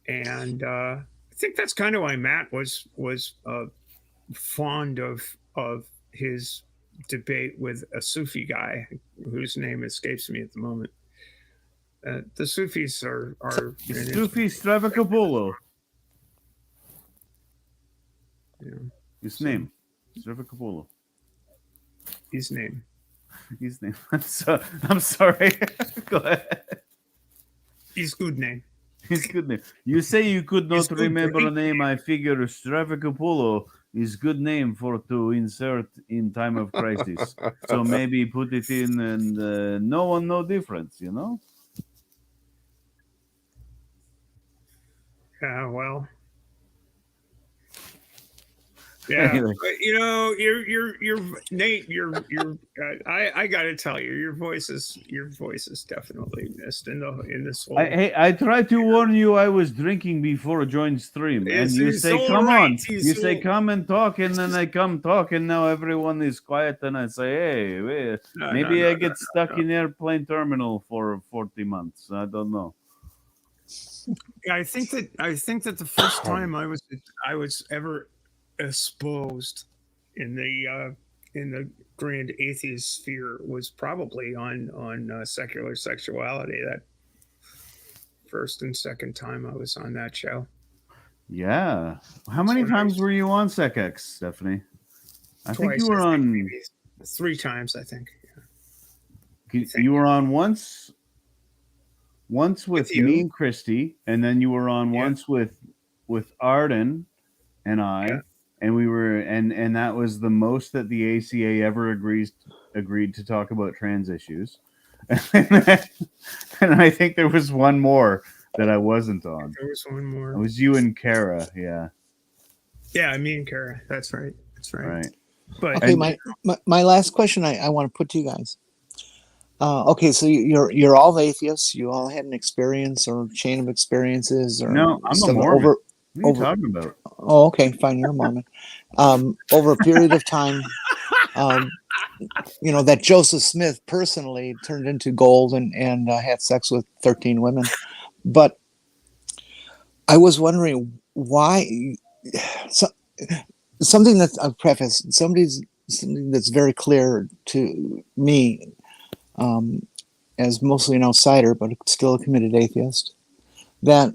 And I think that's kind of why Matt was fond of his debate with a Sufi guy whose name escapes me at the moment. The Sufis are Sufi Stavropoulos. Yeah. His name, Stavropoulos. His name. His name. I'm sorry. Go ahead. His good name. His good name. You say you could not remember a name. I figure Stavropoulos is good name for to insert in time of crisis. So maybe put it in and no one know difference, you know? Yeah, well. Yeah, Anyway. but, you know, you're Nate. I got to tell you, your voice is definitely missed in this whole. I tried to warn you I was drinking before I joined stream, and you He's say, all "Come right, on!" he's You say, all- "Come and talk," and then I come talk, and now everyone is quiet, and I say, "Hey, No, maybe no, I no, get no, stuck in airplane terminal for 40 months. I don't know." Yeah, I think that the first time I was ever exposed in the grand atheist sphere was probably on secular sexuality. That first and second time I was on that show. Yeah. How many times were you on SecX, Stephanie? I think you Twice, were on. maybe 3 times. I think. You were on once with you. me and Christy, and then you were on once with Arden and I, and we were and that was the most that the ACA ever agreed to talk about trans issues. And I think there was one more that I wasn't on. There was one more. It was you and Kara, yeah. Yeah, me and Kara. That's right. That's right. Right. But Okay, my last question I want to put to you guys. Okay, so you're all atheists. You all had an experience or chain of experiences, or No, I'm a stuff Mormon. over. What are you talking about? Oh, okay, fine. You're a Mormon. Over a period of time, you know, that Joseph Smith personally turned into gold and had sex with 13 women. But I was wondering why. Something that I've prefaced. Something that's very clear to me, as mostly an outsider, but still a committed atheist, that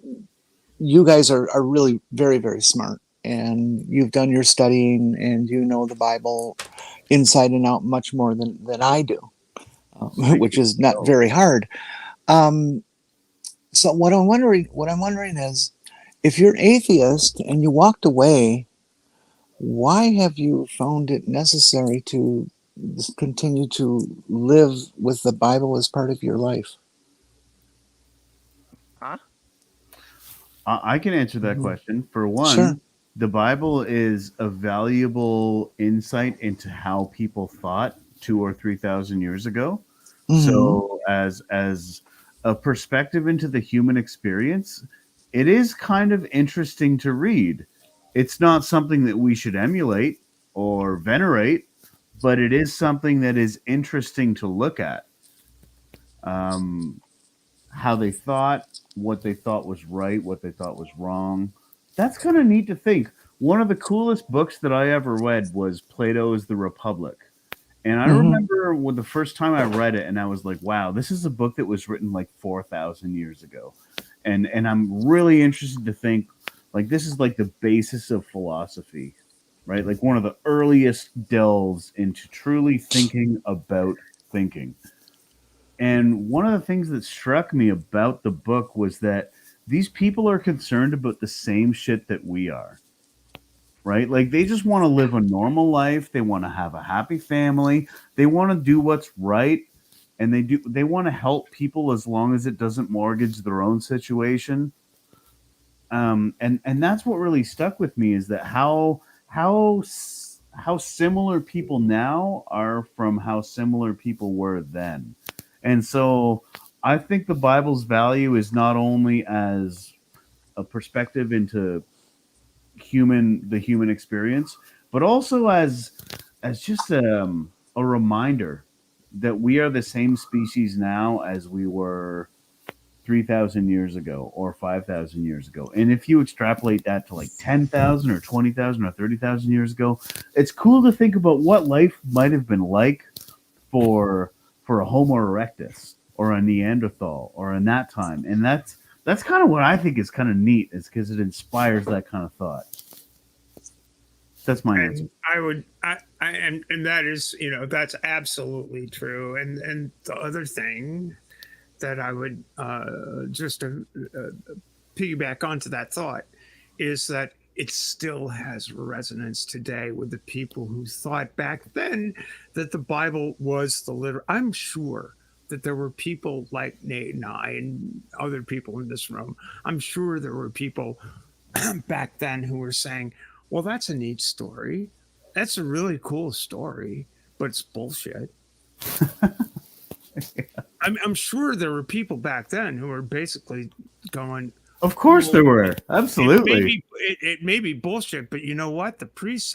you guys are really very, very smart, and you've done your studying, and you know the Bible inside and out much more than I do, which is not very hard. So what I'm wondering is, if you're atheist and you walked away, why have you found it necessary to continue to live with the Bible as part of your life? Huh? I can answer that question. For one, Sure. the Bible is a valuable insight into how people thought 2,000 or 3,000 years ago. So as a perspective into the human experience, it is kind of interesting to read. It's not something that we should emulate or venerate, but it is something that is interesting to look at. How they thought, what they thought was right, what they thought was wrong. That's kind of neat to think. One of the coolest books that I ever read was Plato's The Republic. And I remember when the first time I read it, and I was like, wow, this is a book that was written like 4,000 years ago. And I'm really interested to think, like, this is like the basis of philosophy, right? Like one of the earliest delves into truly thinking about thinking. And one of the things that struck me about the book was that these people are concerned about the same shit that we are, right? Like they just want to live a normal life. They want to have a happy family. They want to do what's right. And they want to help people as long as it doesn't mortgage their own situation. And that's what really stuck with me, is that how similar people now are from how similar people were then. And so I think the Bible's value is not only as a perspective into the human experience, but also as just a reminder that we are the same species now as we were 3,000 years ago or 5,000 years ago. And if you extrapolate that to like 10,000 or 20,000 or 30,000 years ago, it's cool to think about what life might have been like for a Homo erectus or a Neanderthal or in that time. And that's kind of what I think is kind of neat, is because it inspires that kind of thought. That's my answer. And that is, that's absolutely true. And the other thing that I would just piggyback onto that thought is that it still has resonance today with the people who thought back then that the Bible was the literal. I'm sure that there were people like Nate and I and other people in this room. I'm sure there were people back then who were saying, well, that's a neat story. That's a really cool story, but it's bullshit. I'm sure there were people back then who were basically going, of course there were. Absolutely. It may be bullshit, but you know what? The priests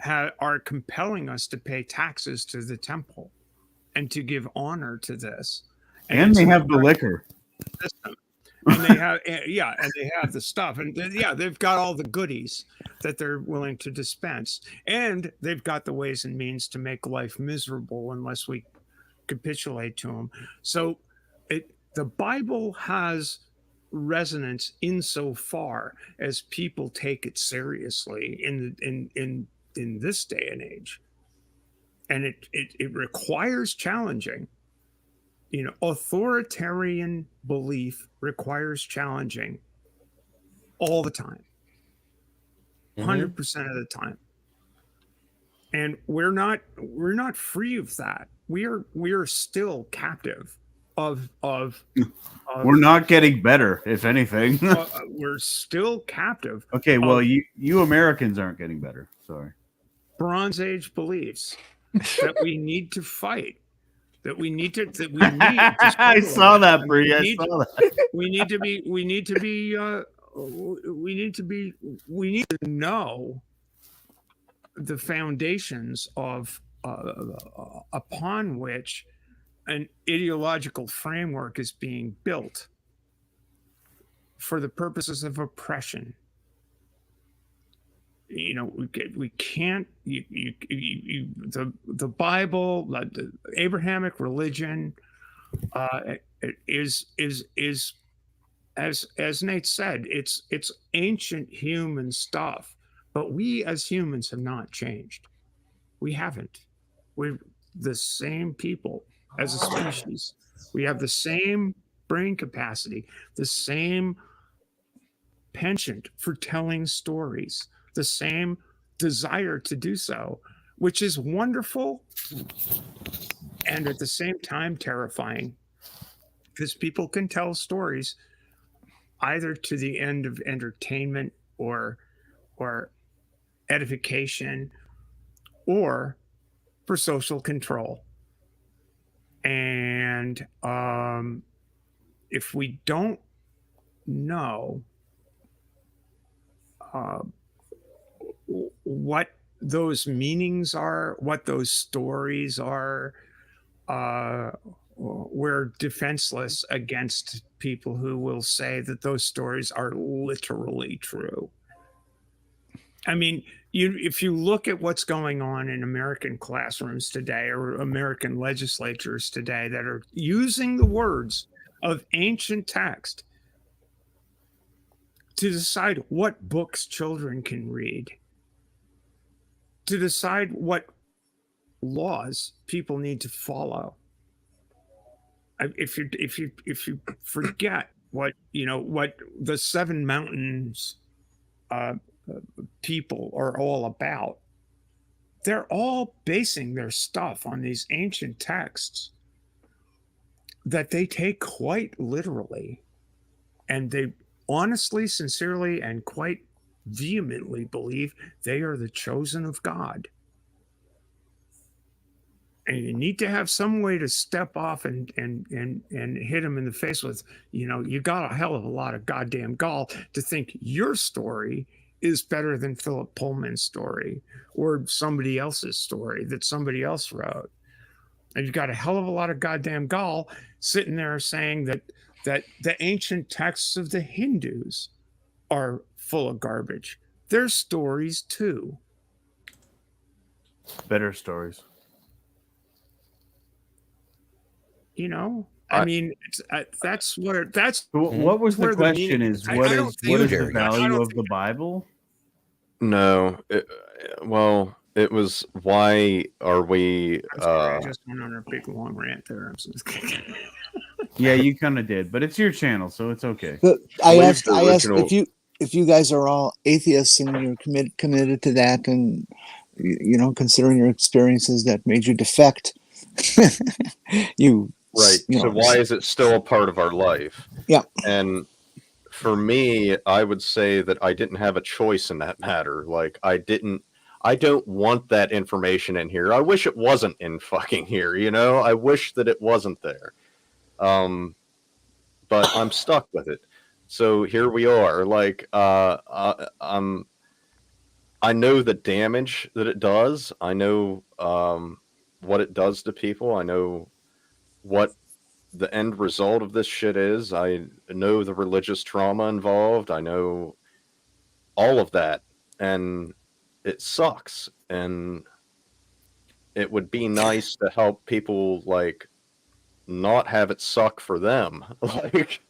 are compelling us to pay taxes to the temple and to give honor to this. And they have the liquor. And they have, and they have the stuff, and they've got all the goodies that they're willing to dispense, and they've got the ways and means to make life miserable unless we capitulate to them. So, the Bible has resonance insofar as people take it seriously in this day and age, and it requires challenging. Authoritarian belief requires challenging all the time, 100% of the time. And we're not free of that. We are still captive of we're not getting better, if anything. We're still captive. Okay, well, you Americans aren't getting better. Sorry. Bronze Age beliefs that we need to fight. We need to I saw that, Bree. I saw that. We need to know the foundations of upon which an ideological framework is being built for the purposes of oppression. We can't. The Bible, the Abrahamic religion, is as Nate said, it's ancient human stuff. But we as humans have not changed. We haven't. We're the same people as a species. We have the same brain capacity, the same penchant for telling stories, the same desire to do so, which is wonderful and at the same time terrifying, because people can tell stories either to the end of entertainment or edification or for social control. And if we don't know what those meanings are, what those stories are, we're defenseless against people who will say that those stories are literally true. I mean, if you look at what's going on in American classrooms today or American legislatures today that are using the words of ancient text to decide what books children can read, to decide what laws people need to follow. If you forget what the Seven Mountains people are all about, they're all basing their stuff on these ancient texts that they take quite literally, and they honestly, sincerely, and quite vehemently believe they are the chosen of God. And you need to have some way to step off and hit them in the face with, you got a hell of a lot of goddamn gall to think your story is better than Philip Pullman's story or somebody else's story that somebody else wrote. And you've got a hell of a lot of goddamn gall sitting there saying that the ancient texts of the Hindus are full of garbage. They're stories too. Better stories. You know, I mean, that's where that's. What was the where question? meaning- Is I- what I is don't what think- is the I don't value of think- the Bible? No. Well, it was why are we? I'm sorry, I just went on a big long rant there. I'm just kidding. Yeah, you kind of did, but it's your channel, so it's okay. I Leave asked the original- if you guys are all atheists and you're committed to that, and you know, considering your experiences that made you defect, you Right. you So know, why is it still a part of our life? Yeah. And for me, I would say that I didn't have a choice in that matter. Like I don't want that information in here. I wish it wasn't in fucking here, you know? I wish that it wasn't there. But I'm stuck with it. So here we are. Like I know the damage that it does. I know what it does to people. I know what the end result of this shit is. I know the religious trauma involved. I know all of that, and it sucks. And it would be nice to help people like not have it suck for them. Like,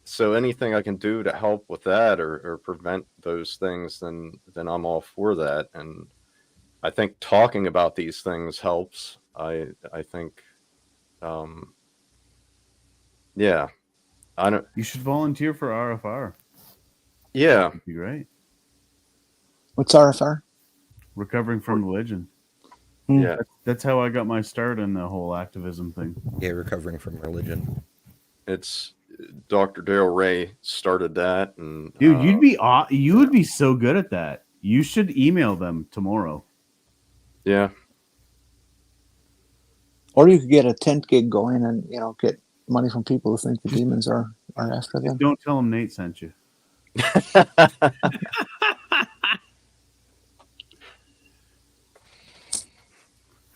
so anything I can do to help with that or prevent those things, then I'm all for that. And I think talking about these things helps. I think, yeah, I don't. You should volunteer for RFR. Yeah, That'd be great. what's RFR? Recovering from religion. Yeah, That's how I got my start in the whole activism thing. Yeah, recovering from religion. it's Dr. Dale Ray started that, and Dude, you would be so good at that. You should email them tomorrow. yeah. Or you could get a tent gig going and, you know, get money from people who think the demons are after them. Don't tell them Nate sent you.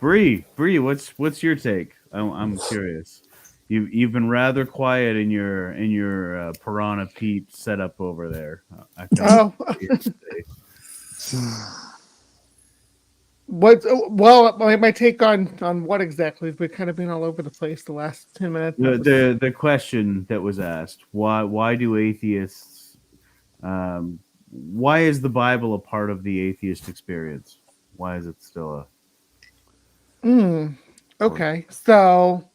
Bree, what's your take? I'm curious. You've been rather quiet in your Piranha Pete setup over there. I found my take on what exactly? We've kind of been all over the place the last 10 minutes. the question that was asked: why do atheists? Why is the Bible a part of the atheist experience? Why is it still a? Okay, so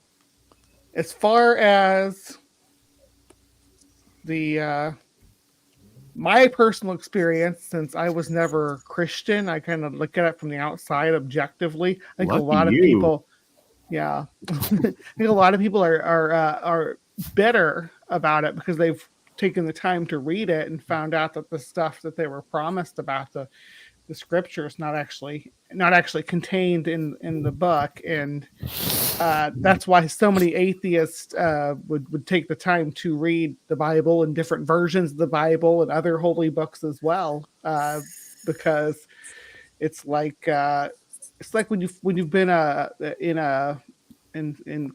as far as the my personal experience, since I was never Christian, I kind of look at it from the outside objectively. I think a Lucky lot of you. people, yeah, I think a lot of people are bitter about it because they've taken the time to read it and found out that the stuff that they were promised about the scripture is not actually contained in the book, and that's why so many atheists would take the time to read the Bible and different versions of the Bible and other holy books as well, because it's like when you've been in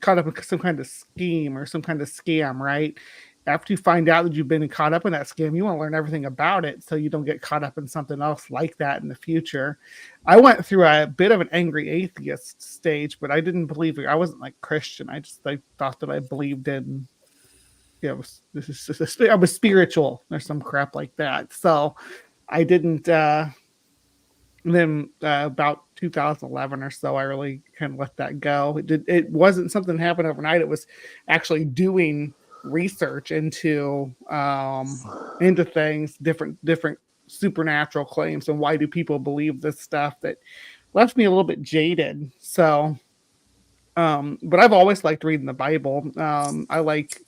caught up in some kind of scheme or some kind of scam, right? After you find out that you've been caught up in that scam, you want to learn everything about it so you don't get caught up in something else like that in the future. I went through a bit of an angry atheist stage, but I didn't believe it. I wasn't like Christian. I thought that I believed in, I was spiritual or some crap like that. So I didn't. Then about 2011 or so, I really kind of let that go. It wasn't something that happened overnight. It was actually doing research into things, different supernatural claims, and why do people believe this stuff, that left me a little bit jaded. So but I've always liked reading the Bible. I like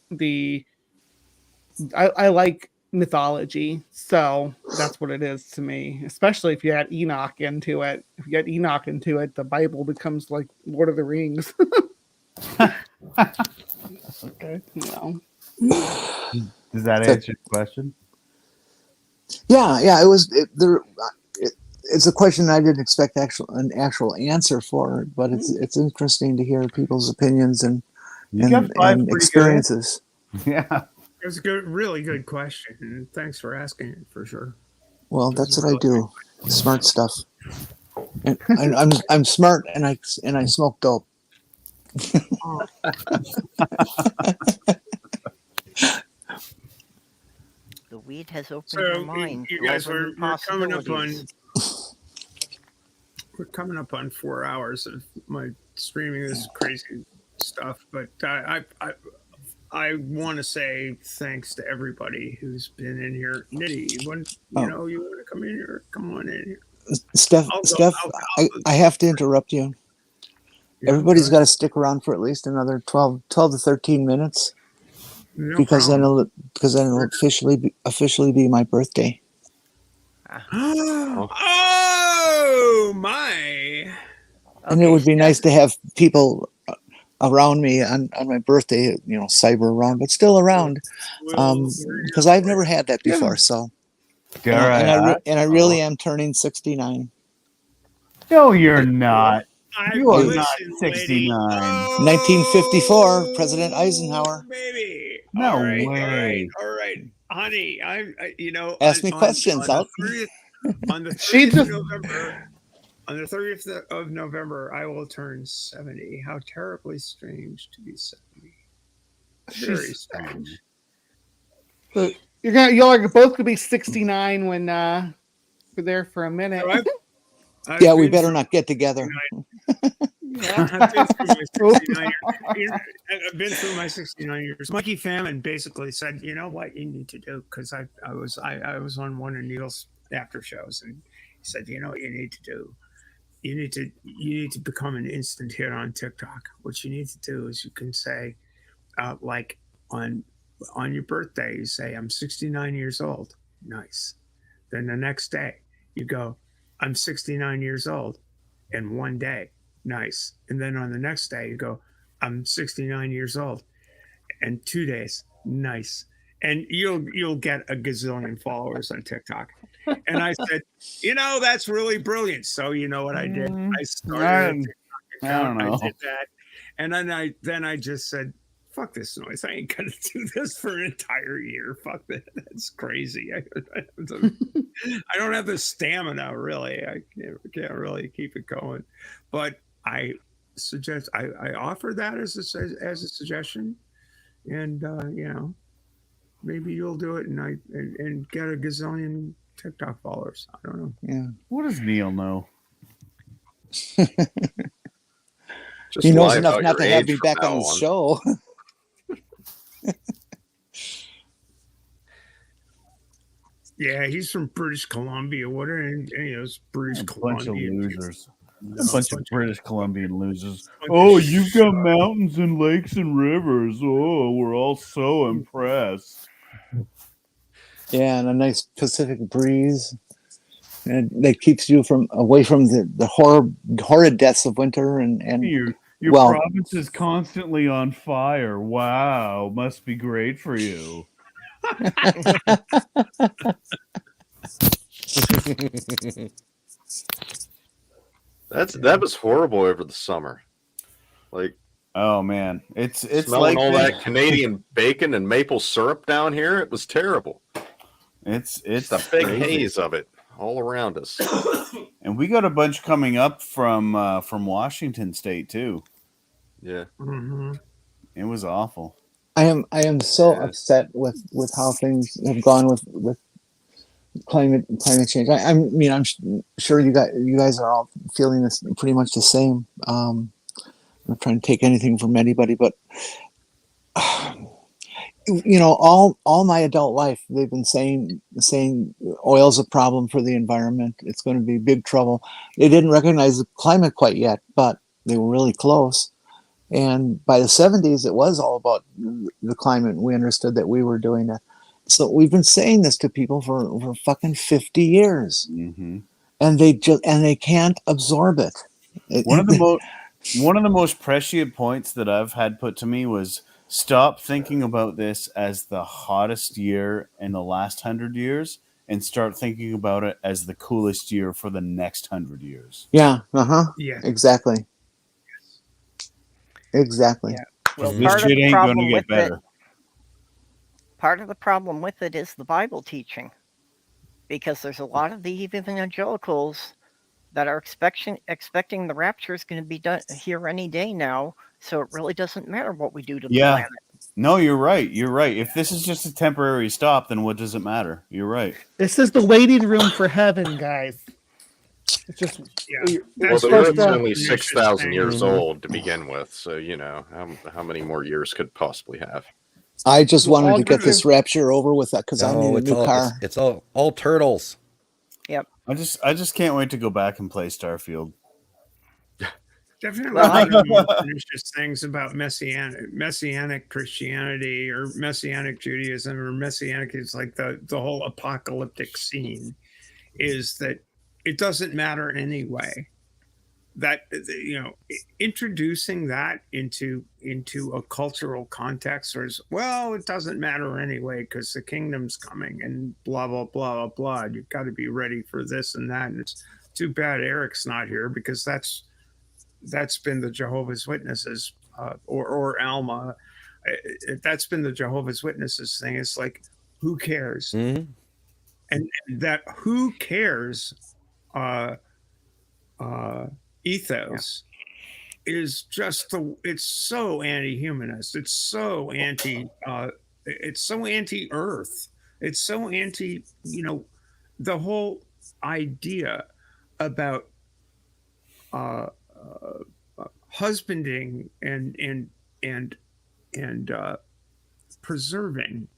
I like mythology, so that's what it is to me, especially if you add Enoch into it. If you get Enoch into it, the Bible becomes like Lord of the Rings. Okay. Does that answer your question? Yeah. It was there. It's a question I didn't expect an actual answer for, but it's interesting to hear people's opinions and You got five pretty good experiences. Yeah. It was a really good question. And thanks for asking it for sure. Well, that's what I do. Smart stuff. And I'm smart, and I smoke dope. The weed has opened So your mind. you to guys, all the we're new coming up on possibilities. we're coming up on 4 hours of my streaming this crazy stuff, but I want to say thanks to everybody who's been in here. Nitty, when you want to come in here, come on in here. Steph, I have to interrupt you. Yeah, Everybody's got to stick around for at least another 12 to 13 minutes, No because problem. then it'll officially be my birthday. Oh my! And it would be nice to have people around me on my birthday, cyber around, but still around, because I've never had that before. So, and I really am turning 69. No, you're not. You are Listen, not lady. 69. 1954, President Eisenhower. Baby. No All right, way. All right, honey. Ask me questions. On the 30th of November. On the 30th of November, I will turn 70. How terribly strange to be 70. Very strange. So y'all are both gonna be 69 when we're there for a minute. I've Yeah, we been better through- not get together. I've been through my 69 years. I've been through my 69 years. Mikey Famine basically said, "You know what you need to do?" Because I was on one of Neil's after shows, and he said, "You know what you need to do? You need to become an instant hit on TikTok. What you need to do is you can say, like on your birthday, you say, 'I'm 69 years old.' Nice. Then the next day, you go, 'I'm 69 years old,' in one day. Nice. And then on the next day, you go, 'I'm 69 years old,' in 2 days. Nice. And you'll get a gazillion followers on TikTok." And I said, that's really brilliant. So you know what I did? I started a TikTok I don't account. I know. did that. And then I just said, fuck this noise. I ain't gonna do this for an entire year. Fuck that. That's crazy. I don't have the stamina, really. I can't really keep it going. But I suggest I offer that as a suggestion, and maybe you'll do it, and get a gazillion TikTok followers. I don't know. Yeah. What does Neil know? He knows enough not to have me back on the show. Yeah, he's from British Columbia. What are it's British Bunch of Columbia losers. A bunch of British Columbian losers. Oh, you've got mountains and lakes and rivers. Oh, we're all so impressed. Yeah, and a nice Pacific breeze, and that keeps you away from the horrid deaths of winter and Your province is constantly on fire. Wow, must be great for you. That was horrible over the summer. Like, oh man, it's smelling like all that Canadian bacon and maple syrup down here. It was terrible. It's a big crazy. haze of it all around us. And we got a bunch coming up from Washington State too. Yeah, it was awful. I am so upset with how things have gone with climate change. I'm sure you guys are all feeling this pretty much the same. I'm not trying to take anything from anybody, but all my adult life they've been saying oil's a problem for the environment. It's going to be big trouble. They didn't recognize the climate quite yet, but they were really close. And by the 70s, it was all about the climate. We understood that we were doing it. So we've been saying this to people for fucking 50 years, and they can't absorb it. One of the most prescient points that I've had put to me was, stop thinking about this as the hottest year in the last 100 years and start thinking about it as the coolest year for the next 100 years. Yeah. Yeah. Exactly. Exactly. Yeah. Well, This part of shit the ain't gonna problem get with it, better. part of the problem with it is the Bible teaching, because there's a lot of the evangelicals that are expecting the rapture is going to be done here any day now, so it really doesn't matter what we do to the Yeah. planet. No, you're right. You're right. If this is just a temporary stop, then what does it matter? You're right. This is the waiting room for heaven, guys. It's just Yeah. Well, That's the what Earth's I'm only pernicious 6,000 saying. years old to begin with, so you know how many more years could possibly have. I just Well, wanted all to get good. this rapture over with because I need No, a it's new all car. it's all turtles. Yep. I just can't wait to go back and play Starfield. Definitely Well, one of the more pernicious things about messianic Christianity or messianic Judaism or messianic is like the whole apocalyptic scene is that it doesn't matter anyway. That introducing that into a cultural context, or it doesn't matter anyway because the kingdom's coming and blah blah blah blah blah. You've got to be ready for this and that, and it's too bad Eric's not here because that's been the Jehovah's Witnesses or Alma. That's been the Jehovah's Witnesses thing. It's like, who cares? Mhm. And that who cares ethos is just it's so anti-humanist. It's so it's so anti-earth. It's so anti, the whole idea about husbanding and preserving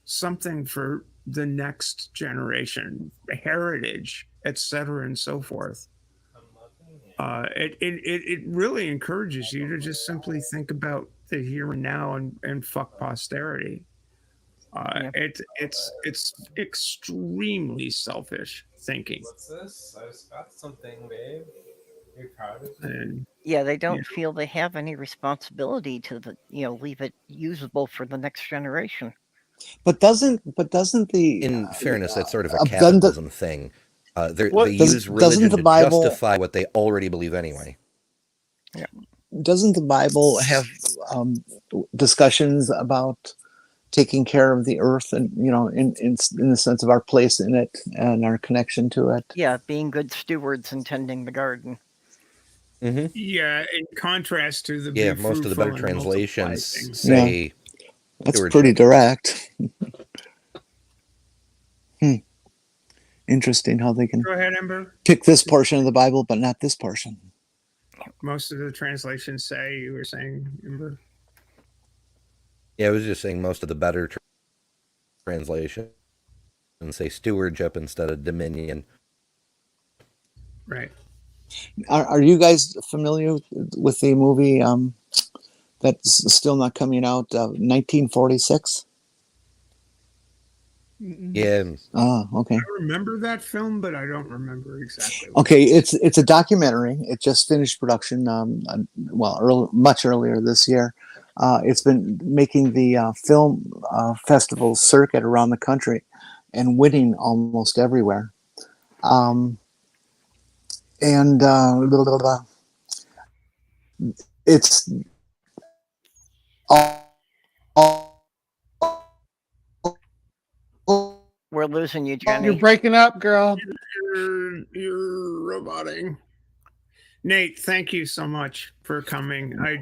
something for the next generation, heritage, etc., and so forth. It really encourages you to just simply think about the here and now and fuck posterity. It's extremely selfish thinking. What's this? I just got something, babe. You're proud of me? And Yeah, they don't feel they have any responsibility to leave it usable for the next generation. But doesn't the In fairness, that's sort of a doesn't capitalism thing. They use religion the to Bible- justify what they already believe anyway. doesn't the Bible have discussions about taking care of the earth and in the sense of our place in it and our connection to it? Yeah, being good stewards and tending the garden. Mm-hmm. Yeah, in contrast to the Yeah, be most of the better fruitful and multiply translations thing. say That's stewardship. pretty direct. Interesting how they can Go ahead, Ember. pick this portion of the Bible but not this portion. Most of the translations say, you were saying, Ember. Yeah, I was just saying most of the better translations say stewardship instead of dominion. Right. Are you guys familiar with the movie that's still not coming out, 1946? Yeah. Okay. I remember that film, but I don't remember exactly. Okay, it's a documentary. It just finished production. Much earlier this year. It's been making the film festival circuit around the country, and winning almost everywhere. It's We're losing you, Jenny. You're breaking up, girl. You're roboting. Nate, thank you so much for coming. I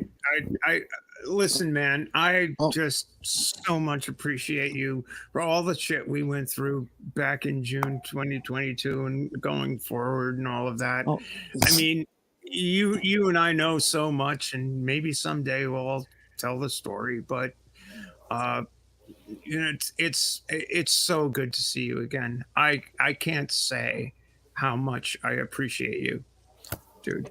listen, man. I just so much appreciate you for all the shit we went through back in June 2022 and going forward and all of that. I mean, you and I know so much, and maybe someday we'll all tell the story. But it's so good to see you again. I can't say how much I appreciate you, dude.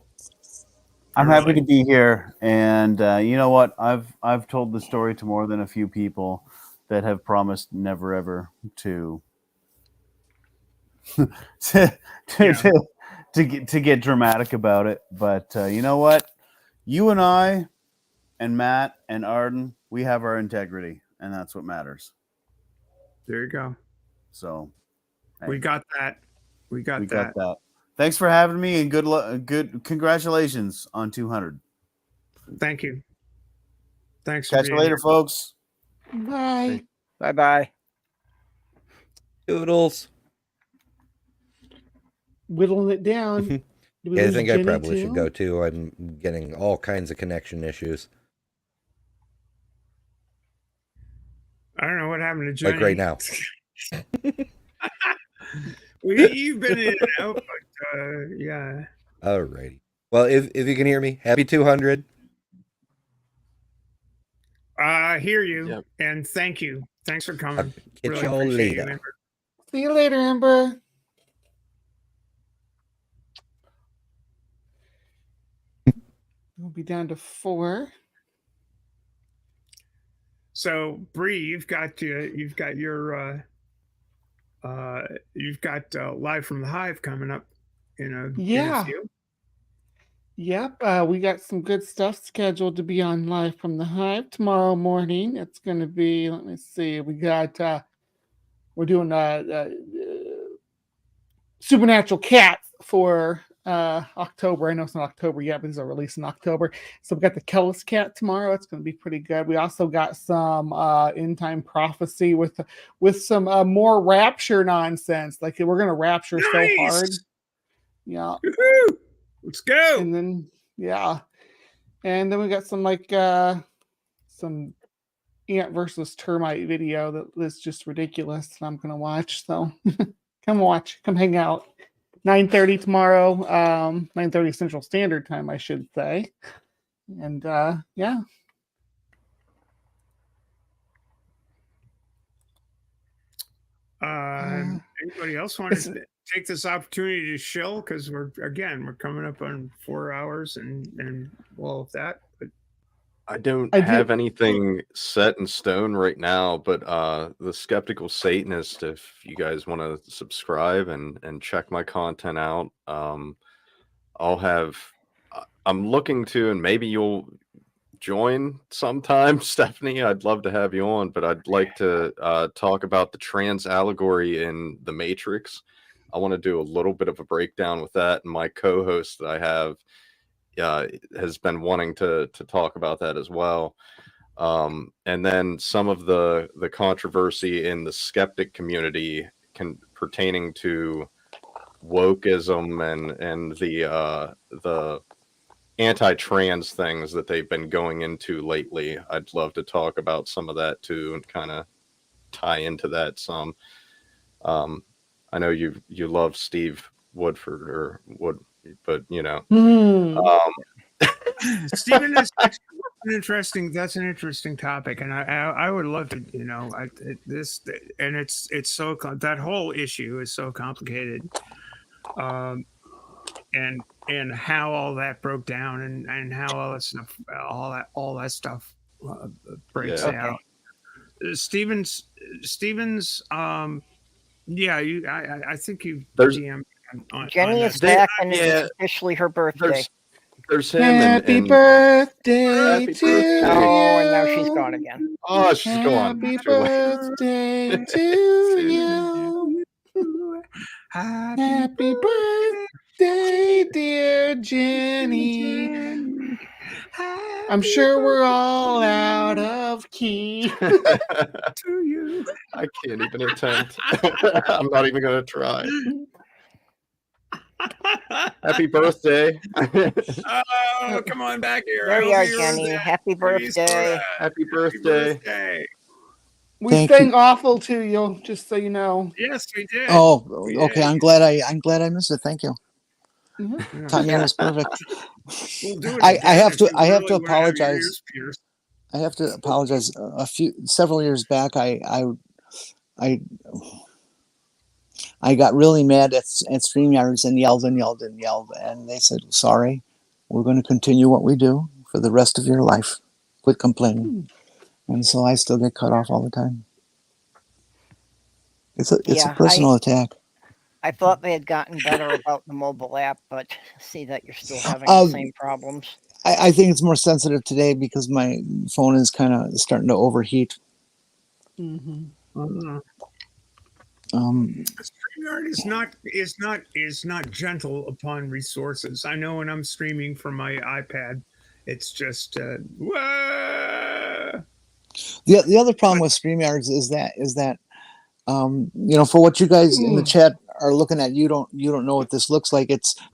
I'm happy to be here, and you know what? I've told the story to more than a few people that have promised never ever to get dramatic about it. But you know what? You and I, and Matt and Arden, we have our integrity, and that's what matters. There you go. So We got that. We got that. Thanks for having me, and good luck. Good congratulations on 200. Thank you. Thanks. Catch you later, folks. Bye. Bye bye. Doodles. Whittling it down. Did we Yeah, I lose think I Jenny probably too? should go too. I'm getting all kinds of connection issues. I don't know what happened to Jenny. Like right now. You've been in and out, but yeah. Alrighty. Well, if you can hear me, happy 200. I hear you, and thank you. Thanks for coming. Catch Really y'all appreciate you, later. Amber. See you later, Amber. We'll be down to 4. So, Bree, you've got your Live from the Hive coming up in a Yeah. few. Yep, we got some good stuff scheduled to be on Live from the Hive tomorrow morning. It's going to be, let me see, we got, we're doing Supernatural Cats for October. I know it's not October yet, but these are released in October. So we got the Kellis Cat tomorrow. It's going to be pretty good. We also got some End Time Prophecy with some more Rapture nonsense. Like we're going to Rapture so hard. Yeah. Woo-hoo! Let's go. And then and then we got some some ant versus termite video that's just ridiculous that I'm gonna watch. So come hang out. 9:30 tomorrow, 9:30 Central Standard Time, I should say. And yeah. Anybody else want to take this opportunity to shill? Because we're coming up on 4 hours and all of that. But I don't have anything set in stone right now, but the Skeptical Satanist, if you guys want to subscribe and check my content out, I'm looking to, and maybe you'll join sometime, Stephanie. I'd love to have you on, but I'd like to talk about the trans allegory in The Matrix. I want to do a little bit of a breakdown with that, and my co-host that I have has been wanting to talk about that as well. And then some of the controversy in the skeptic community pertaining to wokeism and the anti-trans things that they've been going into lately. I'd love to talk about some of that too and kind of tie into that some. I know you love Steve Woodford or Wood, but you know. Stephen, that's an interesting topic, and I would love to, it's so that whole issue is so complicated, and how all that broke down and how all that stuff breaks out. Stevens, I think you GM on Jenny is back, and it's officially her birthday. There's him. Happy birthday to you. Oh, and now she's gone again. Oh, she's gone. Happy birthday to you. Happy birthday, dear Jenny. I'm sure we're all out of key. To you. I can't even attempt. I'm not even going to try. Happy birthday. Oh, come on back here. There you are, Jenny. Happy birthday. Happy birthday. We sang awful to you, just so you know. Yes, we did. Oh, okay. I'm glad I missed it. Thank you. Mm-hmm. Timing was perfect. We'll do it I again have if to you I have really to wanna have your apologize. ears pierced. I have to apologize. Several years back, I got really mad at StreamYards and yelled, and they said, "Sorry, we're going to continue what we do for the rest of your life. Quit complaining." And so I still get cut off all the time. It's a personal attack. I thought they had gotten better about the mobile app, but see that you're still having the same problems. I think it's more sensitive today because my phone is kind of starting to overheat. Mm-hmm. StreamYard is not gentle upon resources. I know when I'm streaming from my iPad, it's just whoa. The other problem with StreamYards is that for what you guys in the chat are looking at, you don't know what this looks like.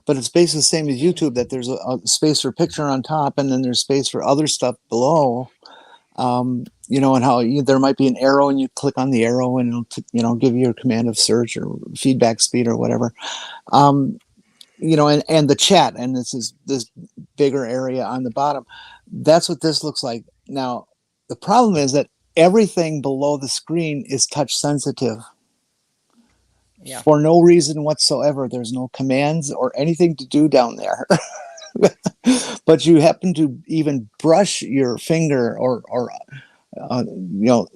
But it's basically the same as YouTube, that there's a space for picture on top, and then there's space for other stuff below. And how there might be an arrow, and you click on the arrow, and it'll give you your command of search or feedback speed or whatever. And the chat, and this bigger area on the bottom. That's what this looks like. Now, the problem is that everything below the screen is touch sensitive. Yeah. For no reason whatsoever. There's no commands or anything to do down there. But you happen to even brush your finger or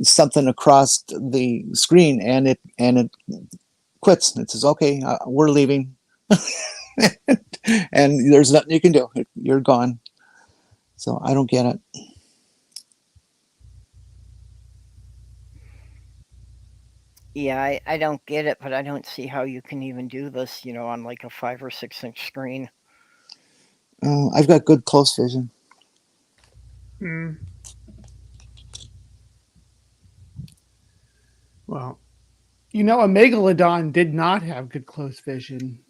something across the screen, and it quits. It says, "Okay, we're leaving," and there's nothing you can do. You're gone. So I don't get it. Yeah, I don't get it, but I don't see how you can even do this, on like a 5 or 6 inch screen. I've got good close vision. Well, a megalodon did not have good close vision.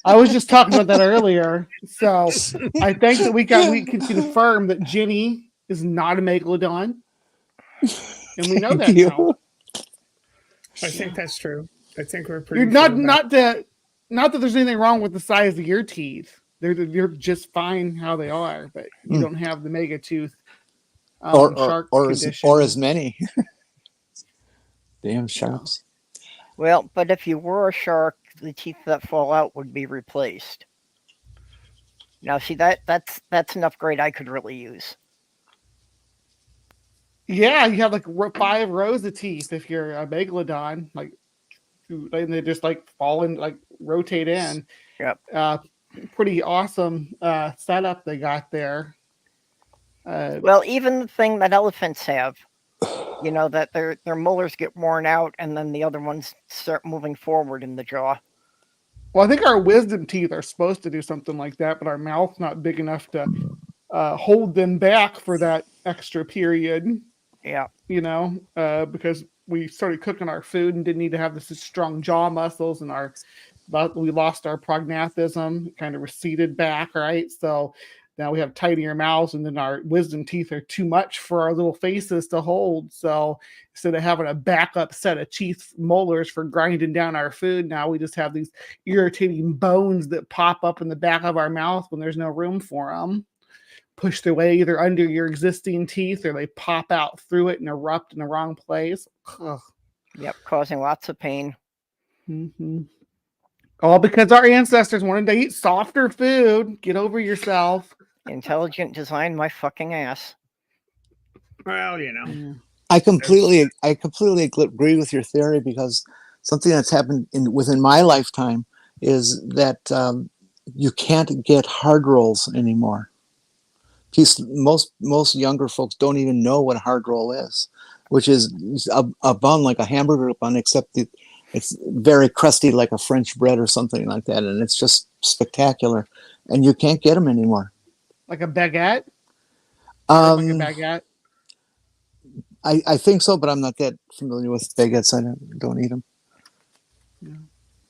I was just talking about that earlier. So I think that we can confirm that Ginny is not a megalodon, and we know that now. I think that's true. I think we're pretty. You're not that there's anything wrong with the size of your teeth. They're just fine how they are, but you don't have the mega tooth shark or as many. Damn sharks. Well, but if you were a shark, the teeth that fall out would be replaced. Now, see, that's an upgrade I could really use. Yeah, you have like 5 rows of teeth if you're a megalodon, and they just fall in, rotate in. Yep. Pretty awesome setup they got there. Well, even the thing that elephants have, that their molars get worn out, and then the other ones start moving forward in the jaw. Well, I think our wisdom teeth are supposed to do something like that, but our mouth's not big enough to hold them back for that extra period. Yeah. Because we started cooking our food and didn't need to have this strong jaw muscles, and we lost our prognathism, kind of receded back, right? So now we have tinier mouths, and then our wisdom teeth are too much for our little faces to hold. So instead of having a backup set of teeth molars for grinding down our food, now we just have these irritating bones that pop up in the back of our mouth when there's no room for them. Push their way either under your existing teeth, or they pop out through it and erupt in the wrong place. Ugh. Yep, causing lots of pain. Mm-hmm. All because our ancestors wanted to eat softer food. Get over yourself. Intelligent design, my fucking ass. Well, I completely agree with your theory, because something that's happened within my lifetime is that you can't get hard rolls anymore. Most younger folks don't even know what a hard roll is, which is a bun, like a hamburger bun, except it's very crusty, like a French bread or something like that, and it's just spectacular. And you can't get them anymore. Like a baguette? Like a baguette? I think so, but I'm not that familiar with baguettes. I don't eat them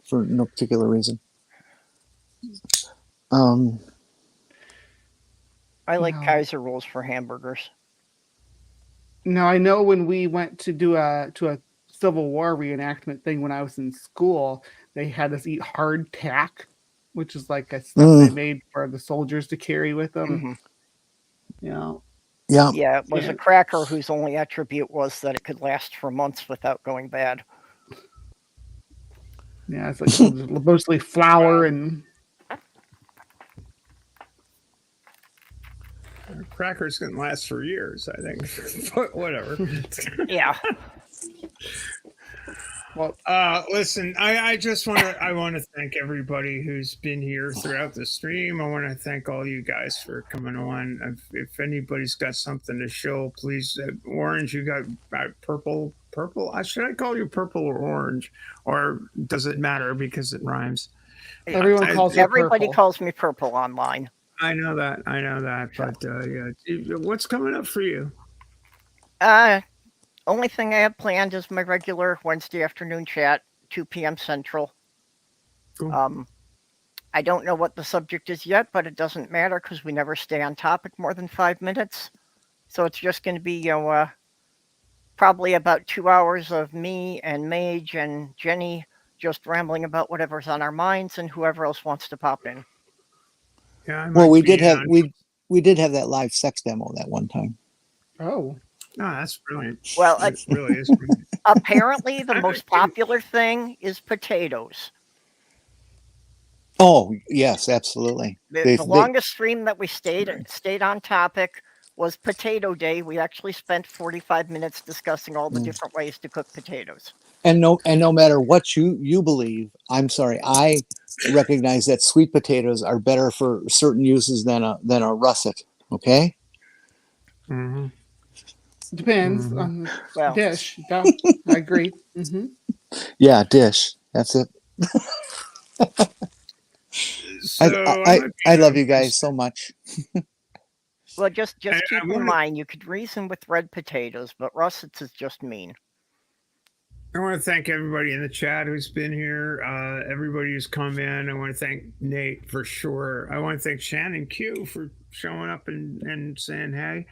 for no particular reason. I like Kaiser rolls for hamburgers. Now, I know when we went to do a Civil War reenactment thing when I was in school, they had us eat hardtack, which is like a stuff they made for the soldiers to carry with them. Mm-hmm. Yeah, it was a cracker whose only attribute was that it could last for months without going bad. Yeah, it's like mostly flour and crackers can last for years, I think. But whatever. Yeah. Well, listen, I just want to thank everybody who's been here throughout the stream. I want to thank all you guys for coming on. If anybody's got something to show, please. Orange, you got purple. Should I call you purple or orange, or does it matter because it rhymes? Everyone calls you Everybody purple. calls me purple online. I know that. But yeah, what's coming up for you? Only thing I have planned is my regular Wednesday afternoon chat, 2 p.m. Central. Cool. I don't know what the subject is yet, but it doesn't matter because we never stay on topic more than 5 minutes. So it's just going to be, probably about 2 hours of me and Mage and Jenny just rambling about whatever's on our minds and whoever else wants to pop in. Yeah. Well, we did have that live sex demo that one time. Oh. No, that's brilliant. Well, it really is brilliant. Apparently the most popular thing is potatoes. Oh yes, absolutely. The longest stream that we stayed on topic was Potato Day. We actually spent 45 minutes discussing all the different ways to cook potatoes. And no matter what you believe, I'm sorry, I recognize that sweet potatoes are better for certain uses than a russet. Okay. Mm-hmm. Depends on the dish. Yeah, I agree. Mm-hmm. Yeah, dish. That's it. I love you guys so much. Well, just keep in mind, you could reason with red potatoes, but russets is just mean. I want to thank everybody in the chat who's been here, everybody who's come in. I want to thank Nate for sure. I want to thank Shannon Q for showing up and saying hey.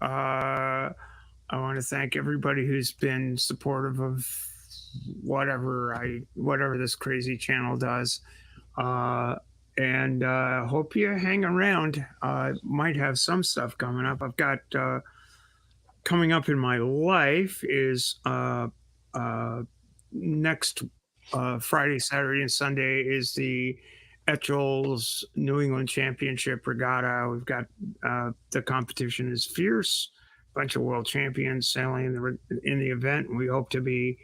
I want to thank everybody who's been supportive of whatever this crazy channel does. And hope you hang around. Might have some stuff coming up. I've got coming up in my life is next Friday, Saturday, and Sunday is the Etchells New England Championship Regatta. We've got the competition is fierce. Bunch of world champions sailing in the event. And we hope to be.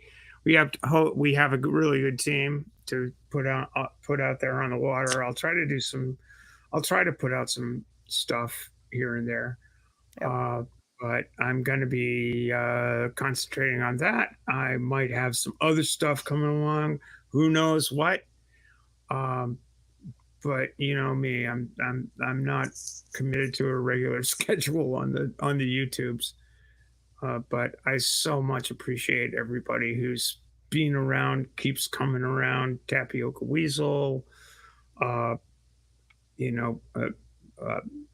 We have a really good team to put out there on the water. I'll try to put out some stuff here and there. Yep. But I'm going to be concentrating on that. I might have some other stuff coming along. Who knows what? But you know me, I'm not committed to a regular schedule on the YouTubes. But I so much appreciate everybody who's been around, keeps coming around. Tapioca Weasel,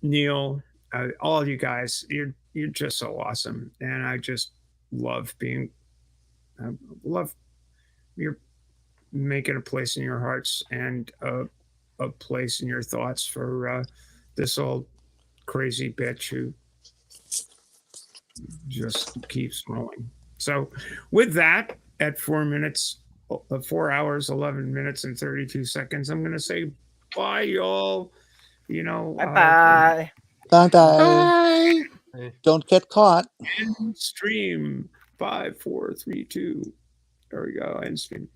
Neil, all you guys, you're just so awesome, and I just love you're making a place in your hearts and a place in your thoughts for this old crazy bitch who just keeps rolling. So with that, at 4 hours, 11 minutes and 32 seconds, I'm going to say bye, y'all. Bye. Bye. Don't get caught. End stream. 5, 4, 3, 2. There we go. End stream.